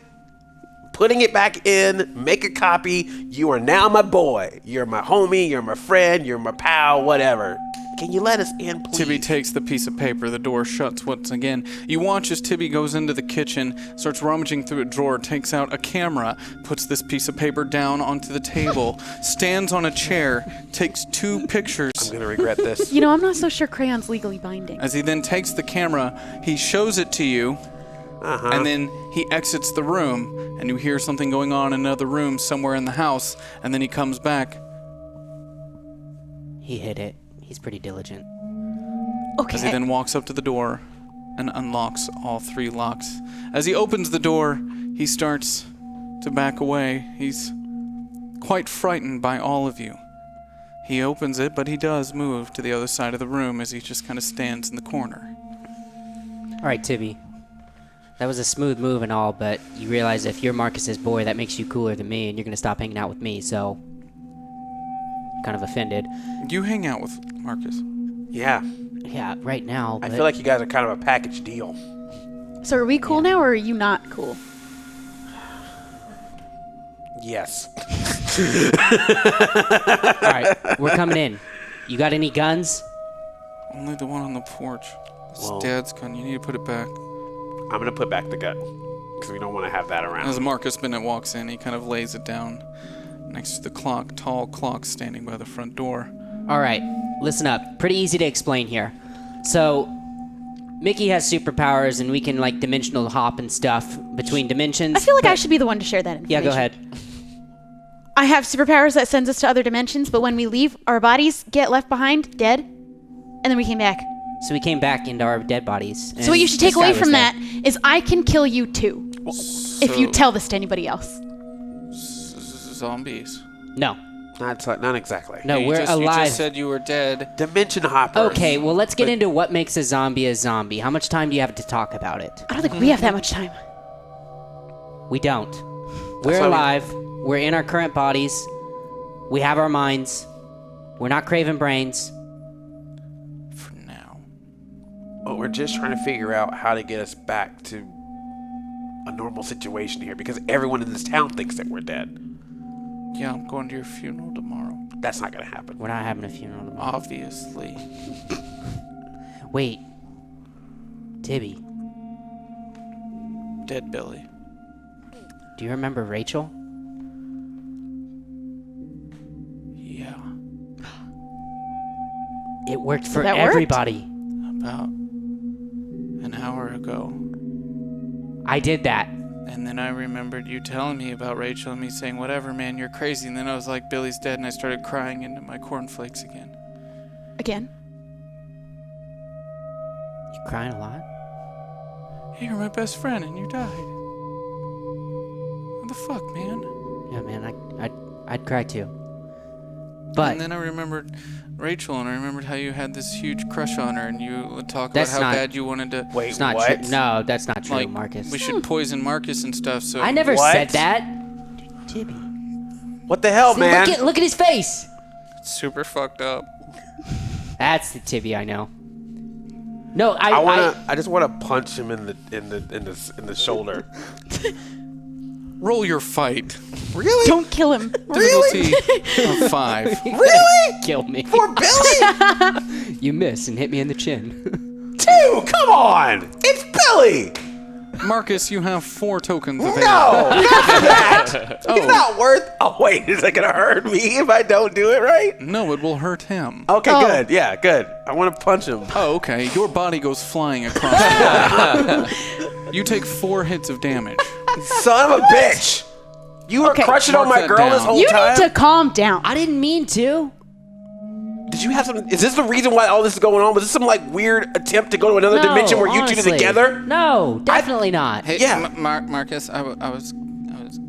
putting it back in, make a copy. You are now my boy. You're my homie, you're my friend, you're my pal, whatever. Can you let us in, please? Tibby takes the piece of paper. The door shuts once again. You watch as Tibby goes into the kitchen, starts rummaging through a drawer, takes out a camera, puts this piece of paper down onto the table, stands on a chair, takes 2 pictures. I'm going to regret this. You know, I'm not so sure crayon's legally binding. As he then takes the camera, he shows it to you, and then he exits the room, and you hear something going on in another room somewhere in the house, and then he comes back. He hid it. He's pretty diligent. Okay. As he then walks up to the door and unlocks all 3 locks. As he opens the door, he starts to back away. He's quite frightened by all of you. He opens it, but he does move to the other side of the room as he just kind of stands in the corner. All right, Tibby. That was a smooth move and all, but you realize if you're Marcus's boy, that makes you cooler than me, and you're going to stop hanging out with me, so... kind of offended. You hang out with Marcus. Yeah, Yeah, right now. I but- feel like you guys are kind of a package deal. So are we cool now, or are you not cool? Yes. All right, we're coming in. You got any guns? Only the one on the porch. It's Well- Dad's gun. You need to put it back. I'm going to put back the gun. Because we don't want to have that around. As Marcus Bennett walks in, he kind of lays it down next to the clock, tall clock standing by the front door. All right, listen up. Pretty easy to explain here. So, Mickey has superpowers, and we can like dimensional hop and stuff between dimensions. I feel like but- I should be the one to share that information. Yeah, go ahead. I have superpowers that sends us to other dimensions, but when we leave, our bodies get left behind, dead, and then we came back. So we came back into our dead bodies. So what you should take away from that is I can kill you too, if you tell this to anybody else. Zombies. No, Not exactly. no, You we're just, You alive. just said you were dead. Dimension hoppers. Okay, well, let's get into what makes a zombie. How much time do you have to talk about it? I don't think we have that much time. We don't. We're why we- alive. We're in our current bodies. We have our minds. We're not craving brains. For now. But we're just trying to figure out how to get us back to a normal situation here because everyone in this town thinks that we're dead. Yeah, I'm going to your funeral tomorrow. That's not going to happen. We're not having a funeral tomorrow. Obviously. Wait. Tibby, Dead Billy. do you remember Rachel? Yeah. It worked for That worked? everybody. About an hour ago. I did that. And then I remembered you telling me about Rachel and me saying, whatever, man, you're crazy. And then I was like, Billy's dead. And I started crying into my cornflakes again. Again. You crying a lot? Hey, you're my best friend and you died. What the fuck, man? Yeah, man, I'd cry too. But And then I remembered Rachel, and I remembered how you had this huge crush on her, and you would talk about That's how not- bad you wanted to, Wait, it's not what? true. No, that's not true, like, Marcus. we should poison Marcus and stuff. So I never What? said that. Tibby. What the hell, man? Look at his face. It's super fucked up. That's the Tibby I know. No, I just want to punch him in the shoulder. Roll your fight. Really? Don't kill him. Difficulty of 5. Really? kill me. For Billy? You miss and hit me in the chin. 2, come on! It's Billy! Marcus, you have 4 tokens available. No! Not for that! Oh. He's not worth... Oh, wait, is that going to hurt me if I don't do it right? No, it will hurt him. Okay, Oh. good. Yeah, good. I want to punch him. Oh, okay. Your body goes flying across the room. You take 4 hits of damage. Son of a bitch! You were Okay. crushing on Mark my that girl down. this whole You time? need to calm down. I didn't mean to. Did you have some... Is this the reason why all this is going on? Was this some, like, weird attempt to go to another dimension where you two honestly. are together? No, definitely not. Hey, Yeah. Marcus,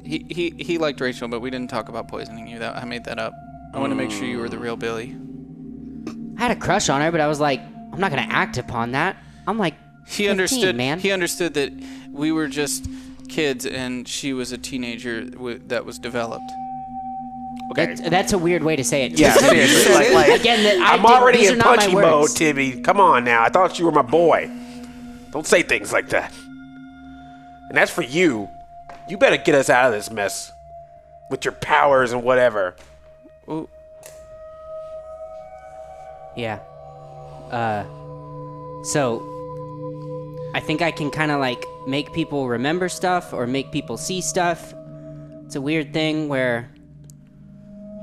he liked Rachel, but we didn't talk about poisoning you. I made that up. I wanted to make sure you were the real Billy. I had a crush on her, but I was like, I'm not gonna act upon that. I'm like, He 15, understood. man. He understood that we were just kids, and she was a teenager that was developed. Okay. That's a weird way to say it. Yeah, seriously. like, Again, I'm already these in are not my punchy mode, words. Tibby. Come on now. I thought you were my boy. Don't say things like that. And as for you, you better get us out of this mess with your powers and whatever. Ooh, Yeah. So I think I can kind of like make people remember stuff or make people see stuff. It's a weird thing where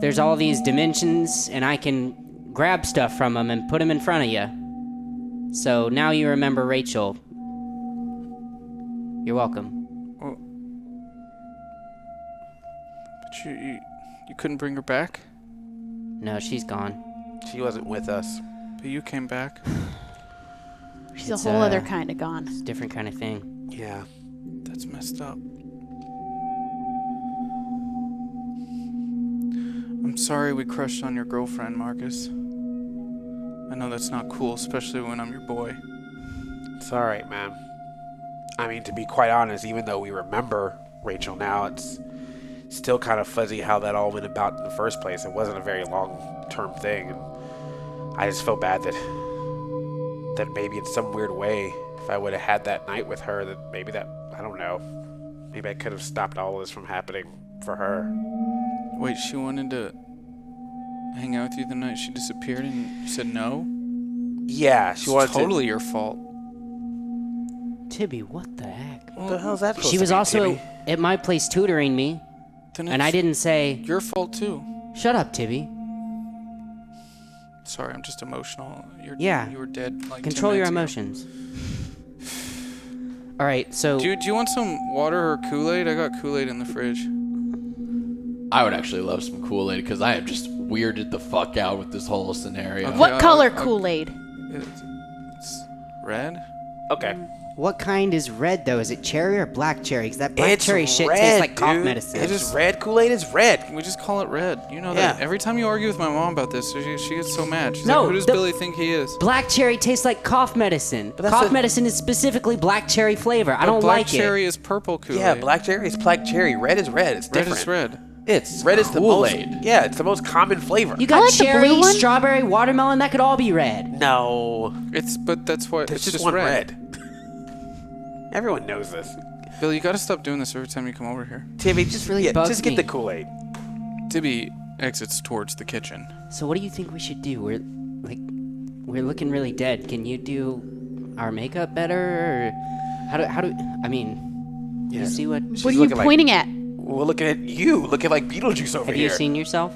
there's all these dimensions and I can grab stuff from them and put them in front of you. So now you remember Rachel. You're welcome. but you couldn't bring her back. No, she's gone. She wasn't with us. But you came back. She's It's, a whole other uh, kind of gone. It's a different kind of thing. Yeah. That's messed up. I'm sorry we crushed on your girlfriend, Marcus. I know that's not cool, especially when I'm your boy. It's all right, man. I mean, to be quite honest, even though we remember Rachel now, it's still kind of fuzzy how that all went about in the first place. It wasn't a very long-term thing. And I just felt bad that that maybe in some weird way, if I would have had that night with her, that maybe that, I don't know, maybe I could have stopped all of this from happening for her. Wait, she wanted to hang out with you the night she disappeared and you said no? Yeah, she wanted It's totally your fault. Tibby, what the heck? What the hell's that supposed She to was mean, also Tibby? at my place tutoring me, Then and I it's didn't say, your fault too. shut up, Tibby. Sorry, I'm just emotional. Yeah. You were dead like 10 Control your minutes ago. emotions. All right, so Do you want some water or Kool-Aid? I got Kool-Aid in the fridge. I would actually love some Kool-Aid because I am just weirded the fuck out with this whole scenario. Okay. What color I'll- Kool-Aid? It's red. Okay. what kind is red though? Is it cherry or black cherry? Because that black It's cherry shit red, tastes like cough dude. medicine. It's red. Kool-Aid is red. We just call it red. You know Yeah. that. Every time you argue with my mom about this, she gets so mad. She's No, like, who does the- Billy think he is? Black cherry tastes like cough medicine. that's Cough a- medicine is specifically black cherry flavor. I don't black like cherry is purple Kool-Aid. Yeah, black cherry is black cherry. Red is red. It's Red different. is red. It's Red is the most. Kool-Aid. Yeah, it's the most common flavor. it. You got like the cherry, blue one. strawberry, watermelon. That could all be red. No, But that's what. there's It's just one red. Everyone knows this. Billy, you gotta stop doing this every time you come over here. Tibby, just really bugs just get me. the Kool-Aid. Tibby exits towards the kitchen. So what do you think we should do? We're looking really dead. Can you do our makeup better? Or how do I mean, you see what? She's What are you looking like- pointing at? We're looking at you, looking like Beetlejuice over Have here. you seen yourself?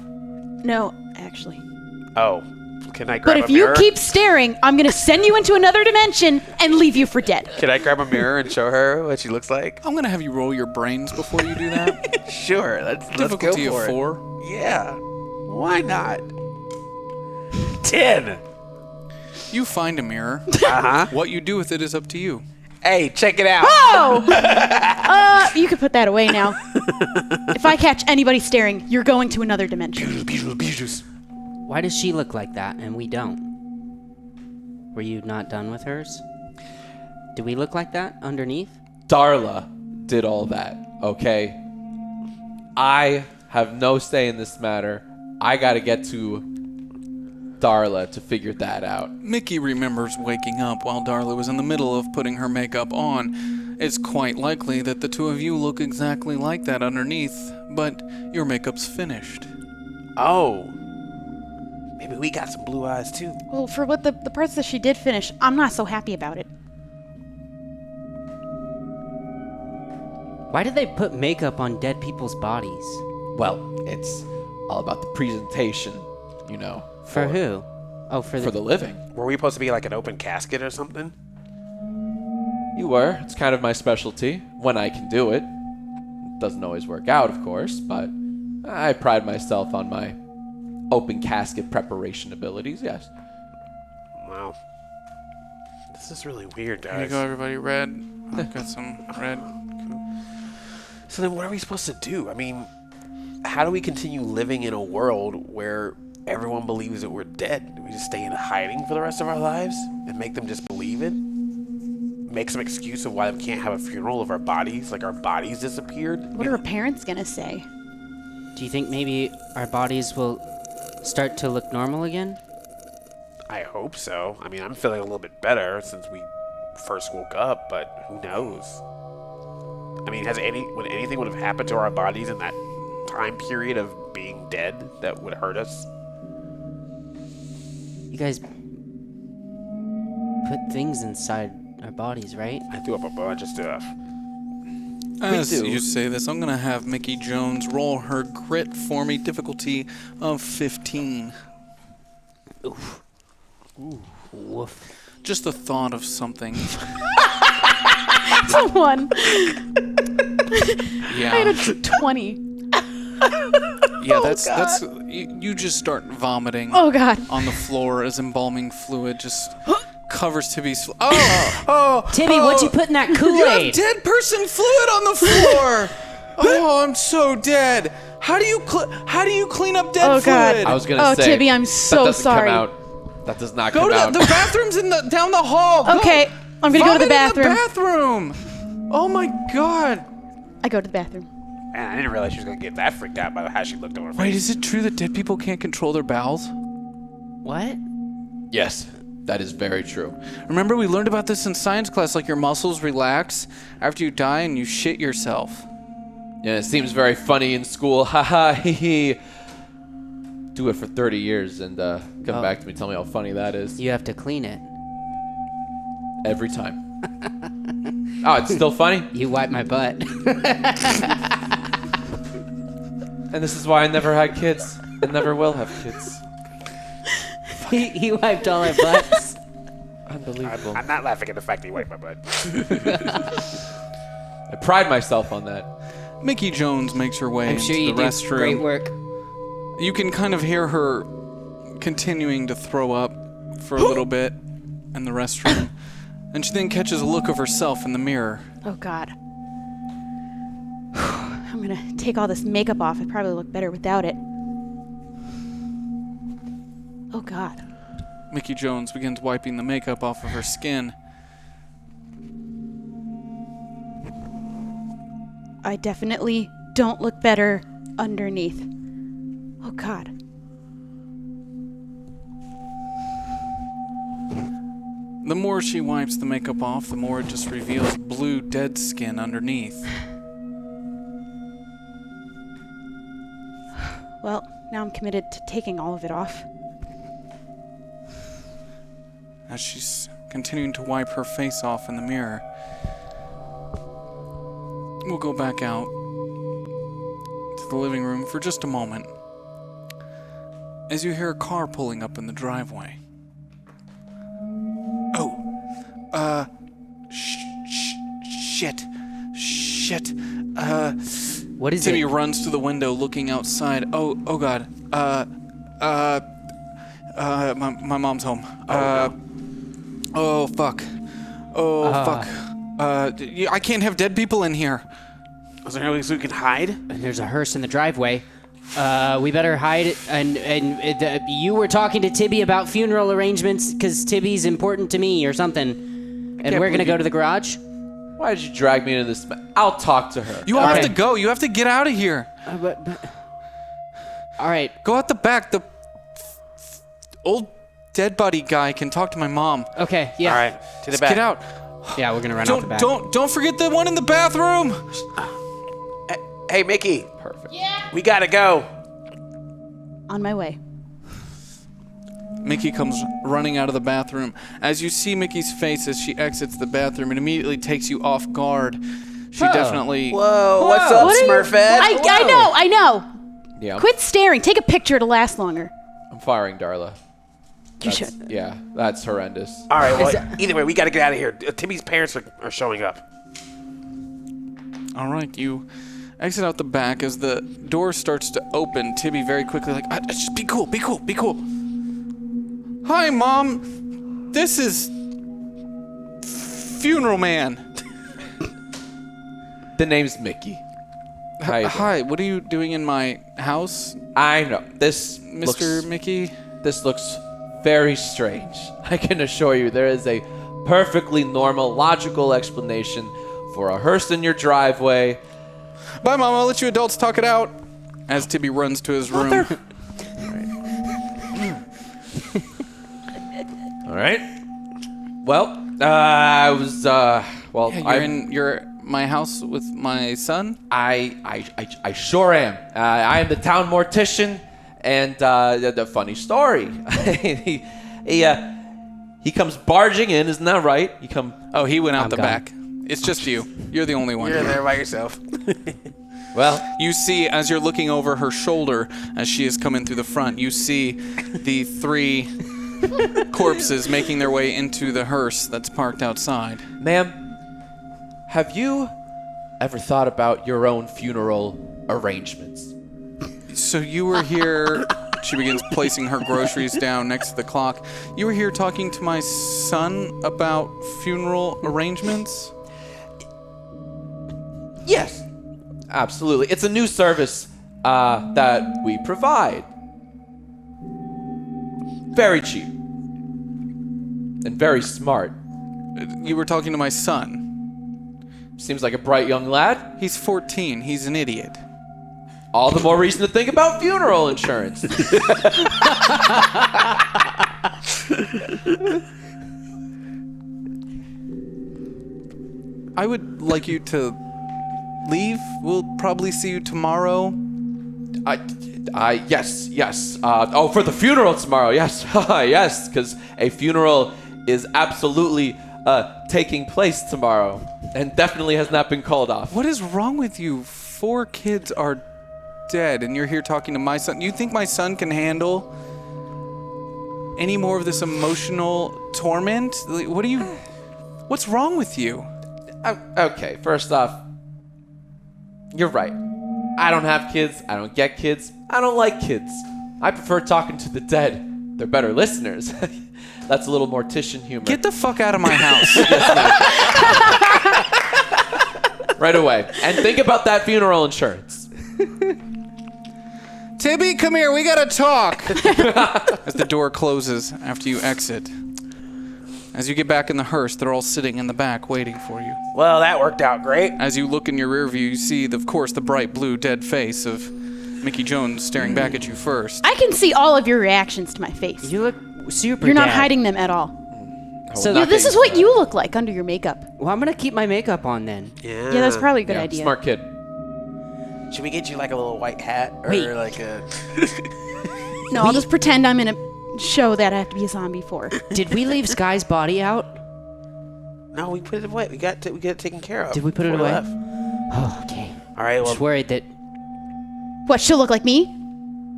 No, actually. Oh, can I But grab if a you mirror? keep staring, I'm gonna send you into another dimension and leave you for dead. Can I grab a mirror and show her what she looks like? I'm gonna have you roll your brains before you do that. Sure, let's go Difficulty for of it. 4. Yeah, why not? 10. You find a mirror. Uh-huh. What you do with it is up to you. Hey, check it out. Oh! You can put that away now. If I catch anybody staring, you're going to another dimension. Beetlejuice. Why does she look like that and we don't? Were you not done with hers? Do we look like that underneath? Darla did all that, okay? I have no say in this matter. I gotta get to Darla to figure that out. Mickey remembers waking up while Darla was in the middle of putting her makeup on. It's quite likely that the two of you look exactly like that underneath, but your makeup's finished. Oh. Maybe we got some blue eyes too. Well, for what the parts that she did finish, I'm not so happy about it. Why did they put makeup on dead people's bodies? Well, it's all about the presentation, you know. For who? Oh, for For the living. Were we supposed to be like an open casket or something? You were. It's kind of my specialty when I can do it. Doesn't always work out, of course, but I pride myself on my open casket preparation abilities, yes. Wow. This is really weird, Here you guys. go, everybody. Red. I've got some red. So then what are we supposed to do? I mean, how do we continue living in a world where everyone believes that we're dead? Do we just stay in hiding for the rest of our lives and make them just believe it? Make some excuse of why we can't have a funeral of our bodies, like our bodies disappeared? What are her parents gonna say? Do you think maybe our bodies will start to look normal again? I hope so. I mean, I'm feeling a little bit better since we first woke up, but who knows? I mean, would anything would have happened to our bodies in that time period of being dead that would hurt us? You guys put things inside our bodies, right? I threw up a bunch of stuff. As do. you say this, I'm gonna have Mickey Jones roll her grit for me, difficulty of 15. Woof. Just the thought of something. One. Yeah. I had a 20. Yeah, that's you just start vomiting Oh god. on the floor as embalming fluid just covers Tibby's. Tibby, what'd you put in that You have Kool-Aid? dead person fluid on the floor. Oh, I'm so dead. How do you clean up dead Oh, God. fluid? I was gonna Oh, say Tibby, I'm that so doesn't sorry. Come out. That does not Go come to out. the bathrooms down the hall. Go. Okay, I'm gonna go to the Vomit in bathroom. bathroom. Oh my god. I go to the bathroom. Man, I didn't realize she was gonna get that freaked out by how she looked over her Wait, face. is it true that dead people can't control their bowels? What? Yes. That is very true. Remember, we learned about this in science class, like your muscles relax after you die and you shit yourself. Yeah, it seems very funny in school. Haha, hee hee. Do it for 30 years and come back to me, tell me how funny that is. You have to clean it. Every time. Oh, it's still funny? You wipe my butt. And this is why I never had kids and never will have kids. he wiped all our butts. Unbelievable. I'm not laughing at the fact that you wiped my butt. I pride myself on that. Mickey Jones makes her way I'm into sure you the do restroom. great work. You can kind of hear her continuing to throw up for a little bit in the restroom. And she then catches a look of herself in the mirror. Oh, God. I'm gonna take all this makeup off. I probably look better without it. Oh, God. Mickey Jones begins wiping the makeup off of her skin. I definitely don't look better underneath. Oh, God. The more she wipes the makeup off, the more it just reveals blue dead skin underneath. Well, now I'm committed to taking all of it off. As she's continuing to wipe her face off in the mirror, we'll go back out to the living room for just a moment as you hear a car pulling up in the driveway. Shit. What is Timmy it? runs to the window looking outside. Oh God. My mom's home. Oh, fuck. Fuck. I can't have dead people in here. Is there any place we can hide? And there's a hearse in the driveway. We better hide. And you were talking to Tibby about funeral arrangements because Tibby's important to me or something. And we're gonna go to the garage. Why did you drag me into this? I'll talk to her. You all have to go. You have to get out of here. All right. Go out the back. The old dead body guy can talk to my mom. Okay. Yeah. All right, to the Just back. get out. Yeah, we're gonna run out the back. Don't forget the one in the bathroom. Hey, Mickey. Perfect. We gotta go. On my way. Mickey comes running out of the bathroom. As you see Mickey's face as she exits the bathroom, it immediately takes you off guard. She definitely... Whoa, what's up, What are you- Smurfette? I know. Yeah. Quit staring. Take a picture to last longer. I'm firing Darla. You should. Yeah, that's horrendous. All right, well, either way, we gotta get out of here. Timmy's parents are showing up. All right, you exit out the back. As the door starts to open, Tibby very quickly just be cool. Hi, Mom. This is Funeral Man. The name's Mickey. Hi, what are you doing in my house, I know. This Mr. Mickey? This looks very strange. I can assure you there is a perfectly normal, logical explanation for a hearse in your driveway. Bye, Mom. I'll let you adults talk it out. As Tibby runs to his room. All right. Well, I was, Yeah, you're in my house with my son? I sure am. I am the town mortician, and the funny story. he comes barging in, isn't that right? Oh, he went out I'm the gone. back. It's just you. You're the only one. You're there by yourself. Well, You see, as you're looking over her shoulder, as she is coming through the front, you see the 3 corpses making their way into the hearse that's parked outside. ma'am, have you ever thought about your own funeral arrangements? So you were here... She begins placing her groceries down next to the clock. You were here talking to my son about funeral arrangements? Yes, absolutely. It's a new service that we provide. Very cheap and very smart. You were talking to my son. Seems like a bright young lad. He's 14. He's an idiot. All the more reason to think about funeral insurance. I would like you to leave. We'll probably see you tomorrow. Yes. For the funeral tomorrow. Yes, yes, because a funeral is absolutely taking place tomorrow, and definitely has not been called off. What is wrong with you? 4 kids are dead, and you're here talking to my son. You think my son can handle any more of this emotional torment? What's wrong with you? Okay, first off, you're right. I don't have kids. I don't get kids. I don't like kids. I prefer talking to the dead. They're better listeners. That's a little mortician humor. Get the fuck out of my house. Right away. And think about that funeral insurance. Tibby, come here. We gotta talk. As the door closes after you exit. As you get back in the hearse, they're all sitting in the back waiting for you. Well, that worked out great. As you look in your rear view, you see, of course, the bright blue dead face of Mickey Jones staring back at you first. I can see all of your reactions to my face. You look super You're not dead. hiding them at all. So This is what you look like under your makeup. Well, I'm gonna keep my makeup on then. Yeah. Yeah, that's probably a good idea. Smart kid. Should we get you like a little white hat or Wait. like a? No, I'll just pretend I'm in a show that I have to be a zombie for. Did we leave Sky's body out? No, we put it away. We got it taken care of. Did we put it before we away? left. Oh, okay. All right. Well, Just worried that. What, she'll look like me?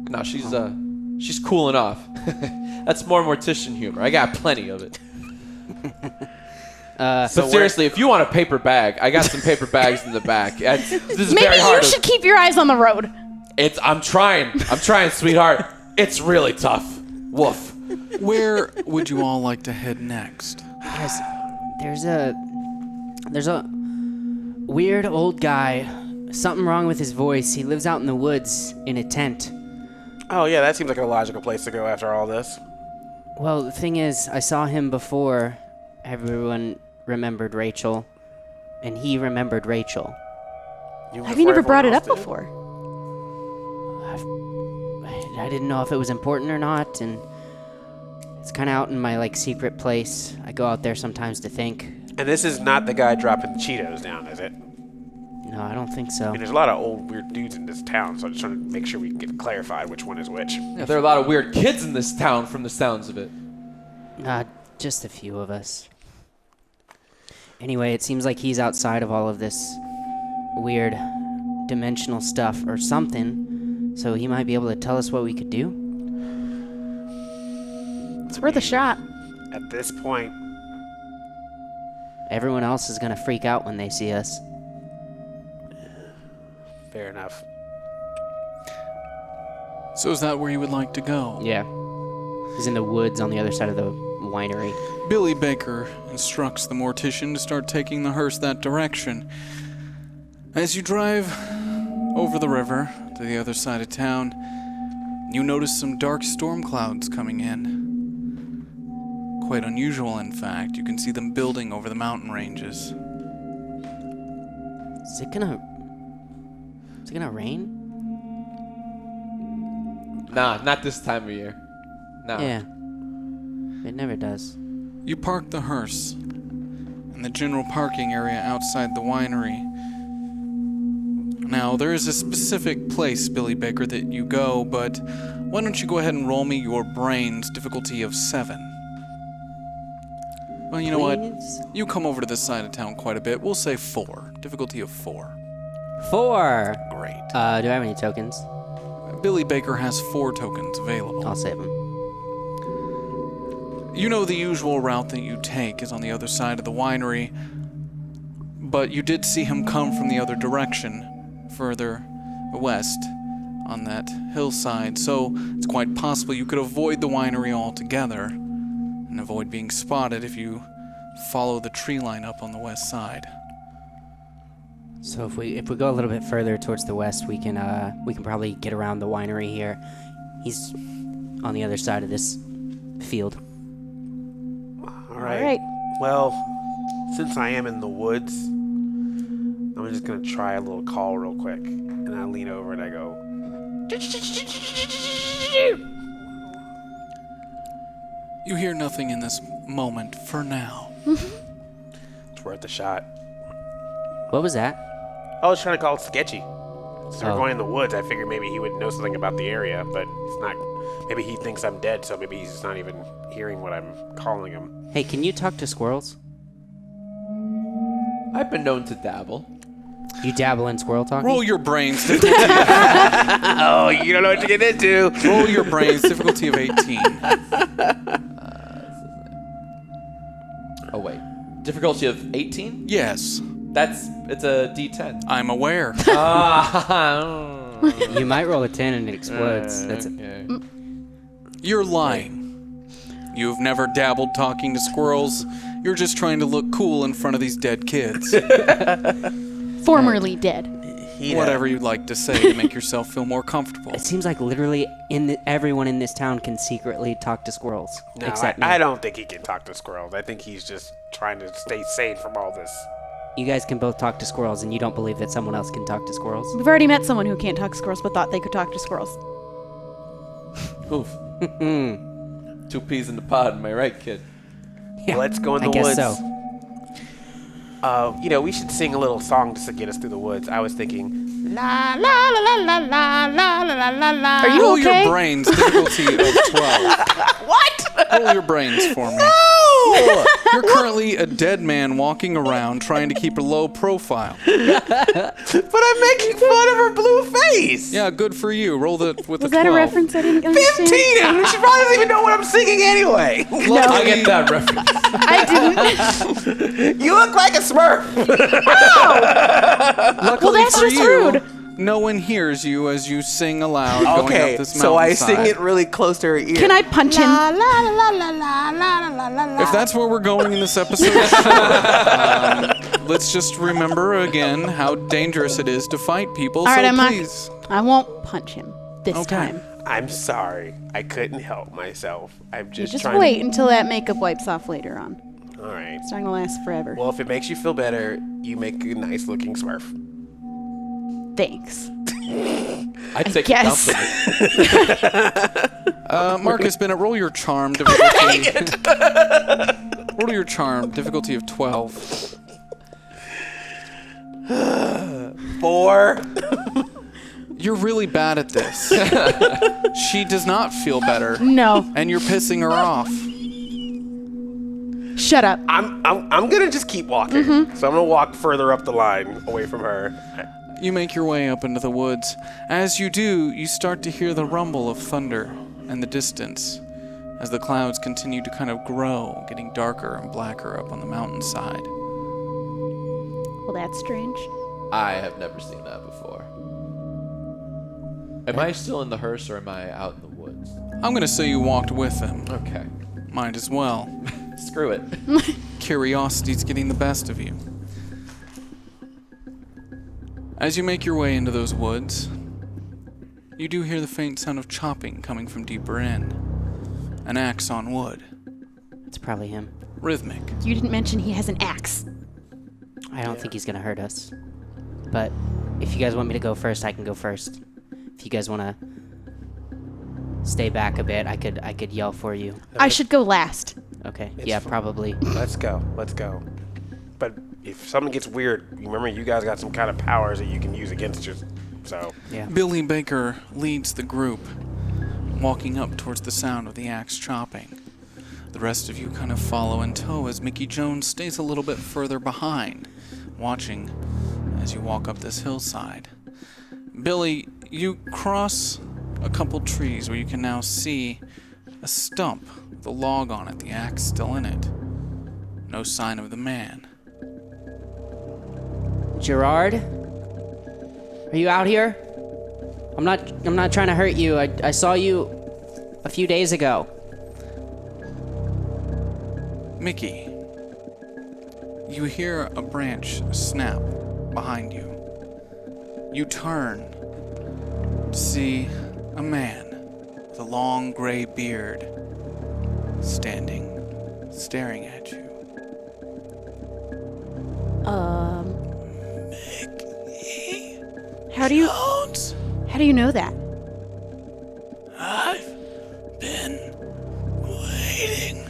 No, she's cooling off. That's more mortician humor. I got plenty of it. But seriously, if you want a paper bag, I got some paper bags in the back. This is Maybe very hard. you should keep your eyes on the road. I'm trying, sweetheart. It's really tough. Woof. Where would you all like to head next? Guys, there's a weird old guy. Something wrong with his voice. He lives out in the woods in a tent. oh yeah, that seems like a logical place to go after all this. Well, the thing is, I saw him before everyone remembered Rachel, and he remembered Rachel. Have you never brought it up before? I didn't know if it was important or not, and it's kind of out in my secret place. I go out there sometimes to think. And this is not the guy dropping Cheetos down, is it? No, I don't think so. I mean, there's a lot of old weird dudes in this town, so I'm just trying to make sure we get clarified which one is which. Yeah, there are a lot of weird kids in this town from the sounds of it. Just a few of us. Anyway, it seems like he's outside of all of this weird dimensional stuff or something, so he might be able to tell us what we could do. It's worth a shot. At this point, Everyone else is gonna freak out when they see us. fair enough. So is that where you would like to go? Yeah. He's in the woods on the other side of the winery. Billy Baker instructs the mortician to start taking the hearse that direction. As you drive over the river to the other side of town, you notice some dark storm clouds coming in. Quite unusual, in fact. You can see them building over the mountain ranges. Is it gonna rain? Nah, not this time of year. No. Yeah. It never does. You park the hearse in the general parking area outside the winery. Now, there is a specific place, Billy Baker, that you go, but why don't you go ahead and roll me your brains difficulty of 7? Well, you know what? Please? You come over to this side of town quite a bit. We'll say 4. Difficulty of 4. 4. Great. Do I have any tokens? Billy Baker has 4 tokens available. I'll save them. You know the usual route that you take is on the other side of the winery, but you did see him come from the other direction, further west on that hillside, so it's quite possible you could avoid the winery altogether and avoid being spotted if you follow the tree line up on the west side. So if we go a little bit further towards the west, we can probably get around the winery here. He's on the other side of this field. All right. All right. Well, since I am in the woods, I'm just gonna try a little call real quick, and I lean over and I go. You hear nothing in this moment for now. It's worth a shot. What was that? I was trying to call it sketchy. So we're Oh. going in the woods. I figured maybe he would know something about the area, but he's not. Maybe he thinks I'm dead, so maybe he's not even hearing what I'm calling him. Hey, can you talk to squirrels? I've been known to dabble. You dabble in squirrel talking? Roll your brains. Difficulty Oh, you don't know what to get into. roll your brains. Difficulty of 18. Oh, wait. Difficulty of 18? Yes, It's a D10. I'm aware. You might roll a 10 and it explodes. That's it. Okay. You're lying. You've never dabbled talking to squirrels. You're just trying to look cool in front of these dead kids. Formerly dead. Whatever you'd like to say to make yourself feel more comfortable. It seems like literally everyone in this town can secretly talk to squirrels. No, except me. I don't think he can talk to squirrels. I think he's just trying to stay sane from all this. You guys can both talk to squirrels, and you don't believe that someone else can talk to squirrels? We've already met someone who can't talk to squirrels but thought they could talk to squirrels. Oof. 2 peas in the pod, am I right, kid? Yeah, Let's go in the I guess woods. so. We should sing a little song just to get us through the woods. I was thinking, la la la la la la la la la la. Are you Roll okay? your brains. Difficulty of 12. What? Roll your brains for me. No! You're currently a dead man walking around trying to keep a low profile. But I'm making fun of her blue face. Yeah, good for you. Roll it with Was a 12. that a reference I didn't understand? 15. And she probably doesn't even know what I'm singing anyway. I get that reference. I didn't. You look like a Smurf. Luckily Well, that's for just you, rude. no one hears you as you sing aloud going Okay, up this so I mountainside. sing it really close to her ear. Can I punch him? If that's where we're going in this episode, let's just remember again how dangerous it is to fight people. All right, so I'm not- please. I won't punch him this Okay. time. I'm sorry. I couldn't help myself. I'm You just just trying wait until that makeup wipes off later on. All right. It's not gonna last forever. Well, if it makes you feel better, you make a nice looking Smurf. Thanks. I'd take a guess. compliment. Marcus Bennett, roll your charm difficulty. Roll your charm difficulty of 12. 4. You're really bad at this. She does not feel better, No. and you're pissing her off. Shut up. I'm gonna just keep walking. So I'm gonna walk further up the line away from her. You make your way up into the woods. As you do, you start to hear the rumble of thunder in the distance as the clouds continue to kind of grow, getting darker and blacker up on the mountainside. Well, that's strange. I have never seen that before. Am I still in the hearse or am I out in the woods? I'm going to say you walked with them. Okay. Might as well. Screw it. Curiosity's getting the best of you. As you make your way into those woods, you do hear the faint sound of chopping coming from deeper in. An axe on wood. It's probably him. Rhythmic. You didn't mention he has an axe. I don't think he's gonna hurt us. But if you guys want me to go first, I can go first. If you guys want to stay back a bit, I could yell for you. I should go last. Okay. Yeah, probably. Let's go. But if something gets weird, remember you guys got some kind of powers that you can use against you. So Yeah. Billy Baker leads the group, walking up towards the sound of the axe chopping. The rest of you kind of follow in tow as Mickey Jones stays a little bit further behind, watching as you walk up this hillside. Billy, you cross a couple trees where you can now see a stump with a log on it, the axe still in it. No sign of the man. Gerard, are you out here? I'm not trying to hurt you. I saw you a few days ago. Mickey, you hear a branch snap behind you. You turn to see a man with a long gray beard standing, staring at you. Mickey How do you Jones, know that? I've been waiting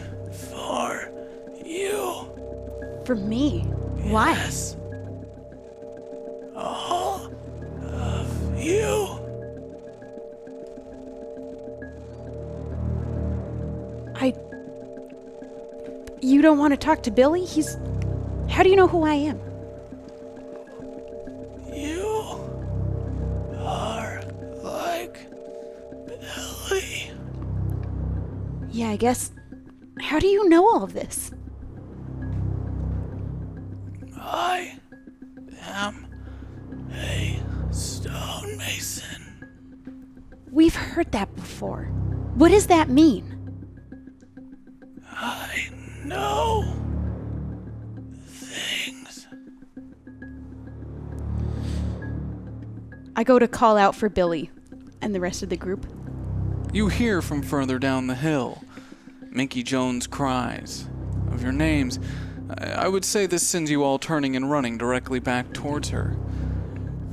For me? Why? Yes. All of you. You don't want to talk to Billy? How do you know who I am? You are like Billy. Yeah, I guess. How do you know all of this? I am a stonemason. We've heard that before. What does that mean? I know things. I go to call out for Billy and the rest of the group. You hear from further down the hill Mickey Jones' cries of your names. I would say this sends you all turning and running directly back towards her.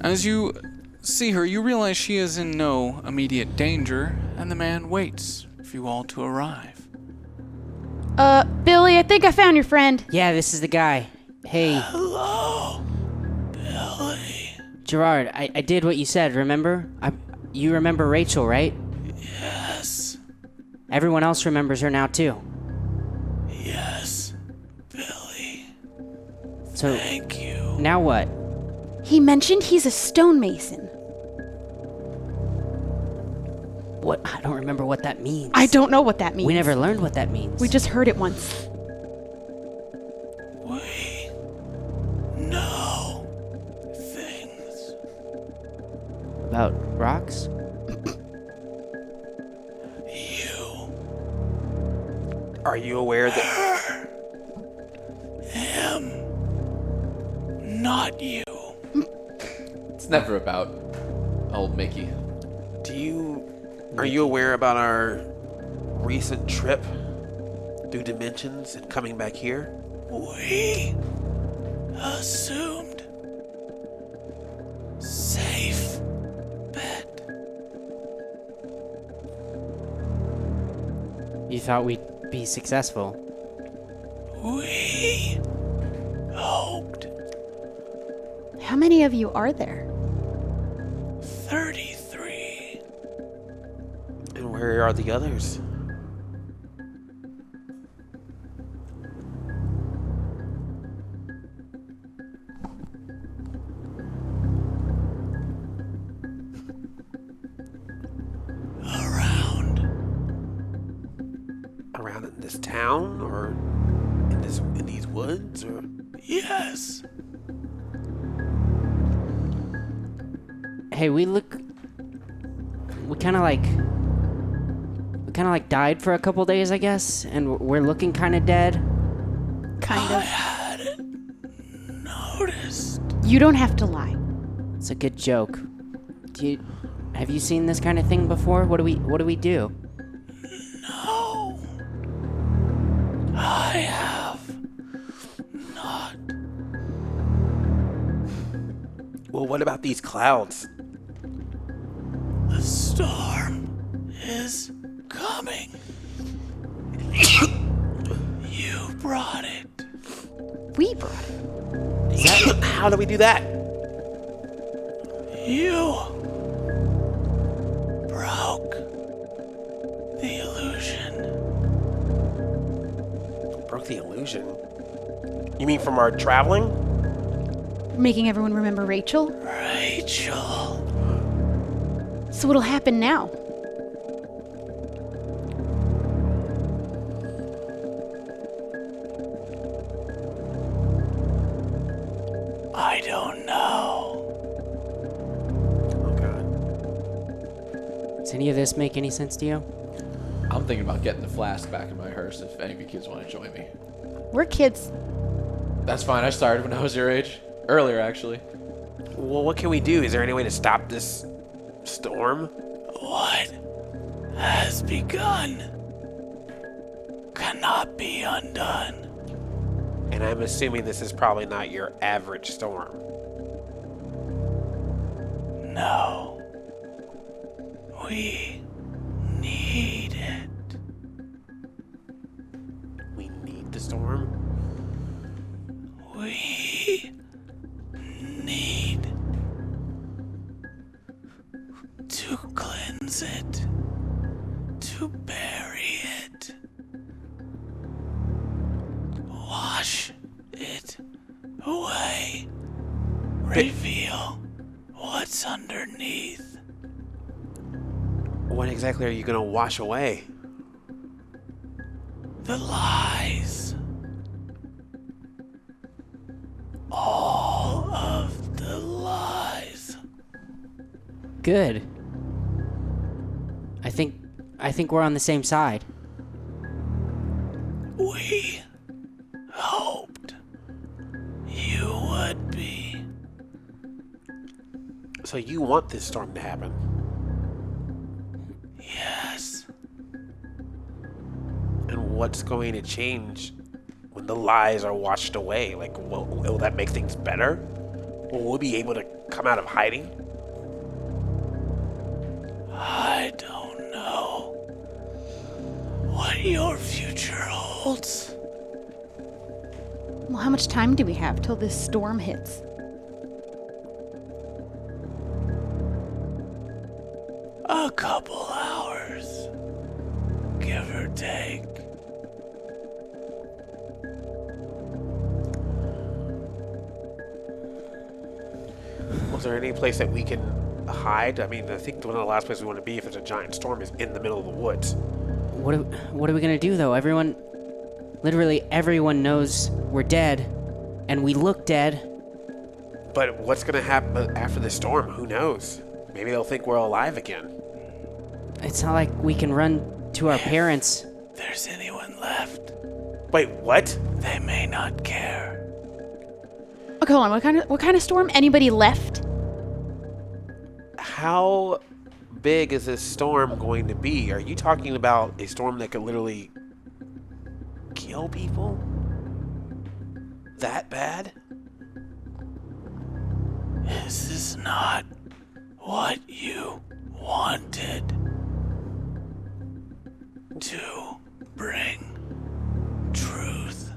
As you see her, you realize she is in no immediate danger, and the man waits for you all to arrive. Billy, I think I found your friend. Yeah, this is the guy. Hey, Hello, Billy. Gerard, I did what you said, remember? You remember Rachel, right? Yes, Everyone else remembers her now, too. yes, Billy. So, Thank you. now what? He mentioned he's a stonemason. What? I don't remember what that means. I don't know what that means. We never learned what that means. We just heard it once. We know things. About rocks? You Are you aware that him, not you. It's never about old Mickey. are you aware about our recent trip through dimensions and coming back here? We assumed safe bet. You thought we'd be successful. We hoped. How many of you are there? 33. And where are the others? Around in this town, or in these woods, or? Yes. Hey, we kind of like died for a couple days, I guess, and we're looking kind of dead. Kind I of. hadn't noticed. You don't have to lie. It's a good joke. Have you seen this kind of thing before? What do we do? No. I have not. Well, what about these clouds? The storm is coming. You brought it. We brought it. How do we do that? You broke the illusion. Broke the illusion? You mean from our traveling? Making everyone remember Rachel. Rachel. So what'll happen now? I don't know. Oh, God. Does any of this make any sense to you? I'm thinking about getting the flask back in my hearse if any of you kids want to join me. We're kids. That's fine. I started when I was your age. Earlier, actually. Well, what can we do? Is there any way to stop this storm? What has begun cannot be undone. And I'm assuming this is probably not your average storm. No. We need it. We need the storm? to bury it. Wash it away. Reveal what's underneath. What exactly are you gonna wash away? The lies. All of the lies. Good. I think we're on the same side. We hoped you would be. So you want this storm to happen? Yes. And what's going to change when the lies are washed away? Like, will that make things better? Will we be able to come out of hiding? I don't know what your future holds. Well, how much time do we have till this storm hits? A couple hours, give or take. Was there any place that we can hide? I mean, I think one of the last places we want to be if there's a giant storm is in the middle of the woods. What are we gonna do though? Literally everyone knows we're dead, and we look dead. But what's going to happen after the storm? Who knows? Maybe they'll think we're alive again. It's not like we can run to our parents. There's anyone left, Wait, what? they may not care. Okay, hold on. What kind of storm? Anybody left? How big is this storm going to be? Are you talking about a storm that could literally kill people? That bad? This is not what you wanted to bring truth,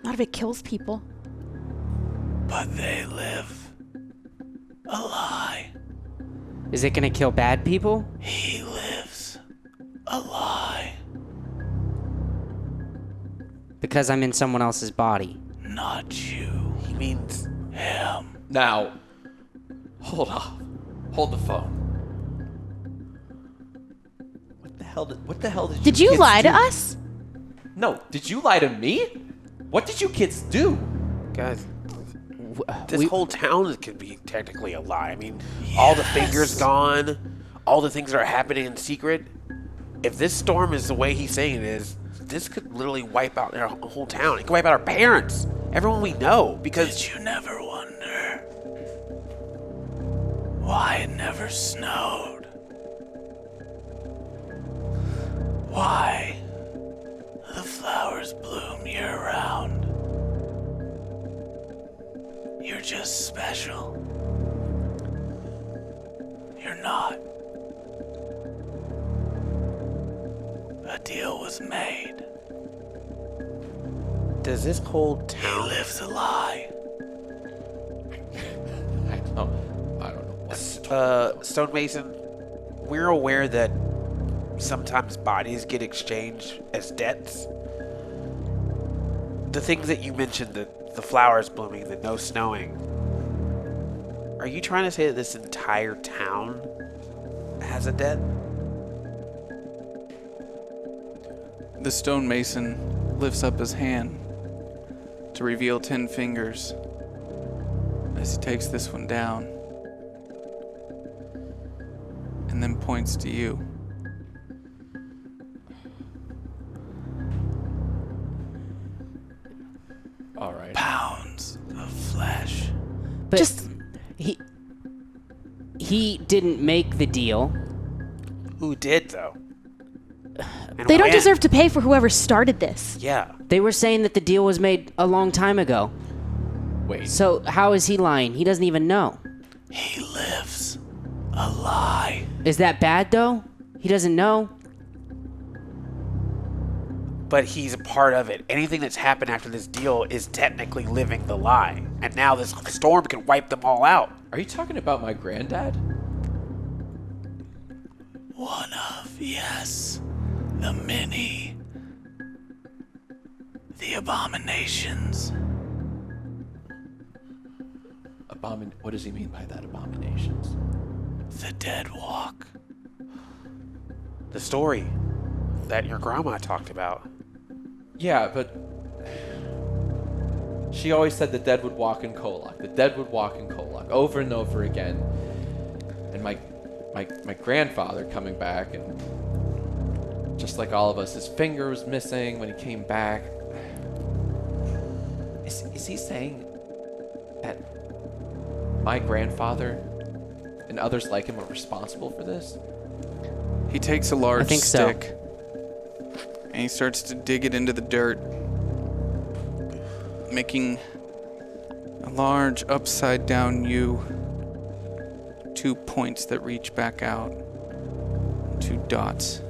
Not if it kills people. but they live a lie. Is it gonna kill bad people? He lives a lie, Because I'm in someone else's body. not you, He means him. Now, hold off. Hold the phone. What the hell did Did you you kids lie to do? us? No, did you lie to me? What did you kids do? guys, W- this we- whole town could be technically a lie. I mean, all the fingers gone, all the things that are happening in secret. If this storm is the way he's saying it is, this could literally wipe out our whole town. It could wipe out our parents, everyone we know, because Did you never wonder why it never snowed? Why the flowers bloom year-round? You're just special. You're not. A deal was made. does this whole He town lives a lie. I don't know. Stonemason, we're aware that sometimes bodies get exchanged as debts. The things that you mentioned, the flowers blooming, the no snowing, are you trying to say that this entire town has a debt? The stonemason lifts up his hand to reveal 10 fingers as he takes this one down and then points to you. All right. Pounds of flesh. But Just- he didn't make the deal. Who did, though? And They don't when? deserve to pay for whoever started this. Yeah. They were saying that the deal was made a long time ago. Wait. So how is he lying? He doesn't even know. He lives a lie. Is that bad though? He doesn't know. But he's a part of it. Anything that's happened after this deal is technically living the lie. And now this storm can wipe them all out. Are you talking about my granddad? One of, yes. The many. The abominations. What does he mean by that, abominations? The dead walk. The story that your grandma talked about. Yeah, but she always said the dead would walk in KOllOK. The dead would walk in KOllOK over and over again. And my grandfather coming back, and just like all of us, his finger was missing when he came back. Is he saying that my grandfather and others like him are responsible for this? He takes a large think so. stick and he starts to dig it into the dirt, making a large upside down U, 2 points that reach back out, 2 dots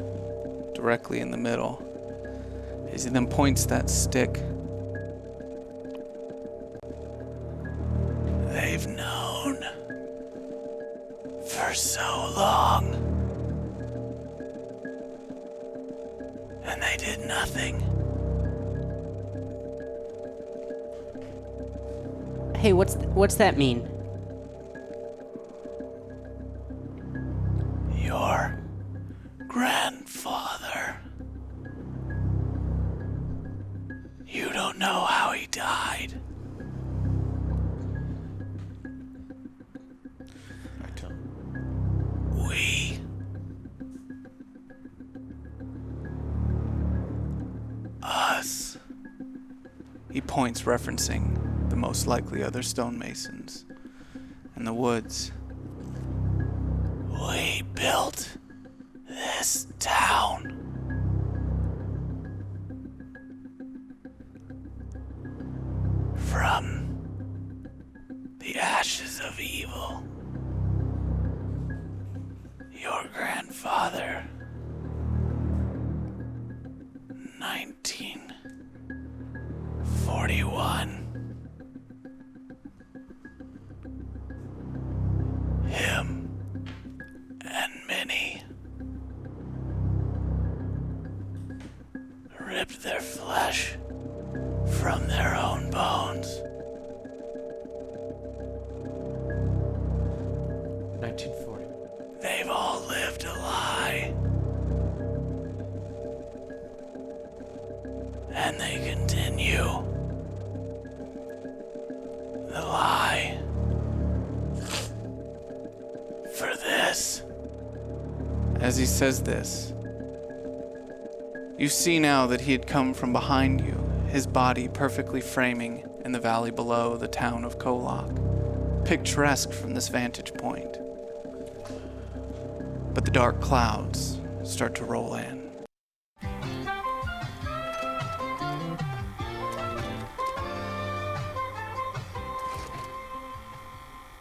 directly in the middle. As he then points that stick. They've known for so long, and they did nothing. Hey, what's that mean? Your grandfather. You don't know how he died. We us. He points, referencing the most likely other stonemasons in the woods. We built this town. From the ashes of evil. Your grandfather, 1941. Him and Minnie ripped their flesh from their own bones. 1940. They've all lived a lie. And they continue the lie. For this. As he says this, you see now that he had come from behind you, his body perfectly framing in the valley below the town of KOllOK, picturesque from this vantage point. But the dark clouds start to roll in.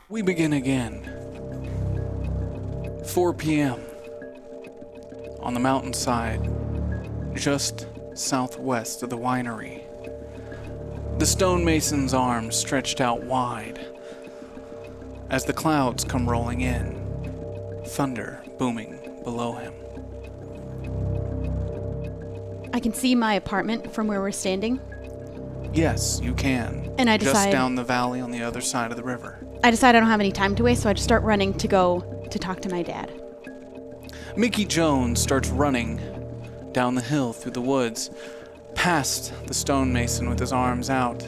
We begin again. 4 p.m. on the mountainside, just southwest of the winery. The stonemason's arms stretched out wide as the clouds come rolling in, thunder booming below him. I can see my apartment from where we're standing. Yes, you can. And I just decide- down the valley on the other side of the river. I decide I don't have any time to waste, so I just start running to go to talk to my dad. Mickey Jones starts running down the hill through the woods, past the stonemason with his arms out.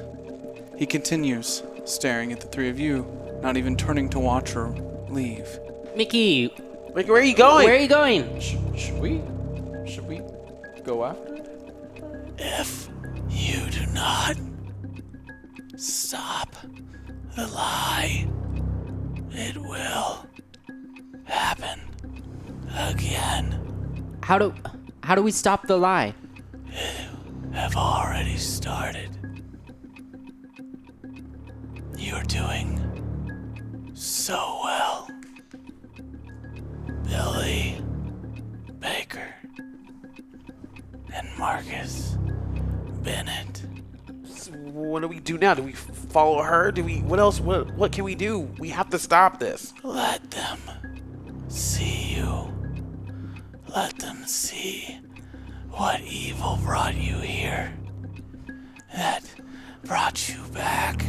He continues, staring at the three of you, not even turning to watch or leave. Mickey, Where are you going? where are you going? Should we go after it? If you do not stop the lie, it will happen again. How do we stop the lie? Have already started. You're doing so well. Billy, Baker, and Marcus Bennett. What do we do now? Do we follow her? What else? What can we do? We have to stop this. Let them see you Let them see what evil brought you here. That brought you back.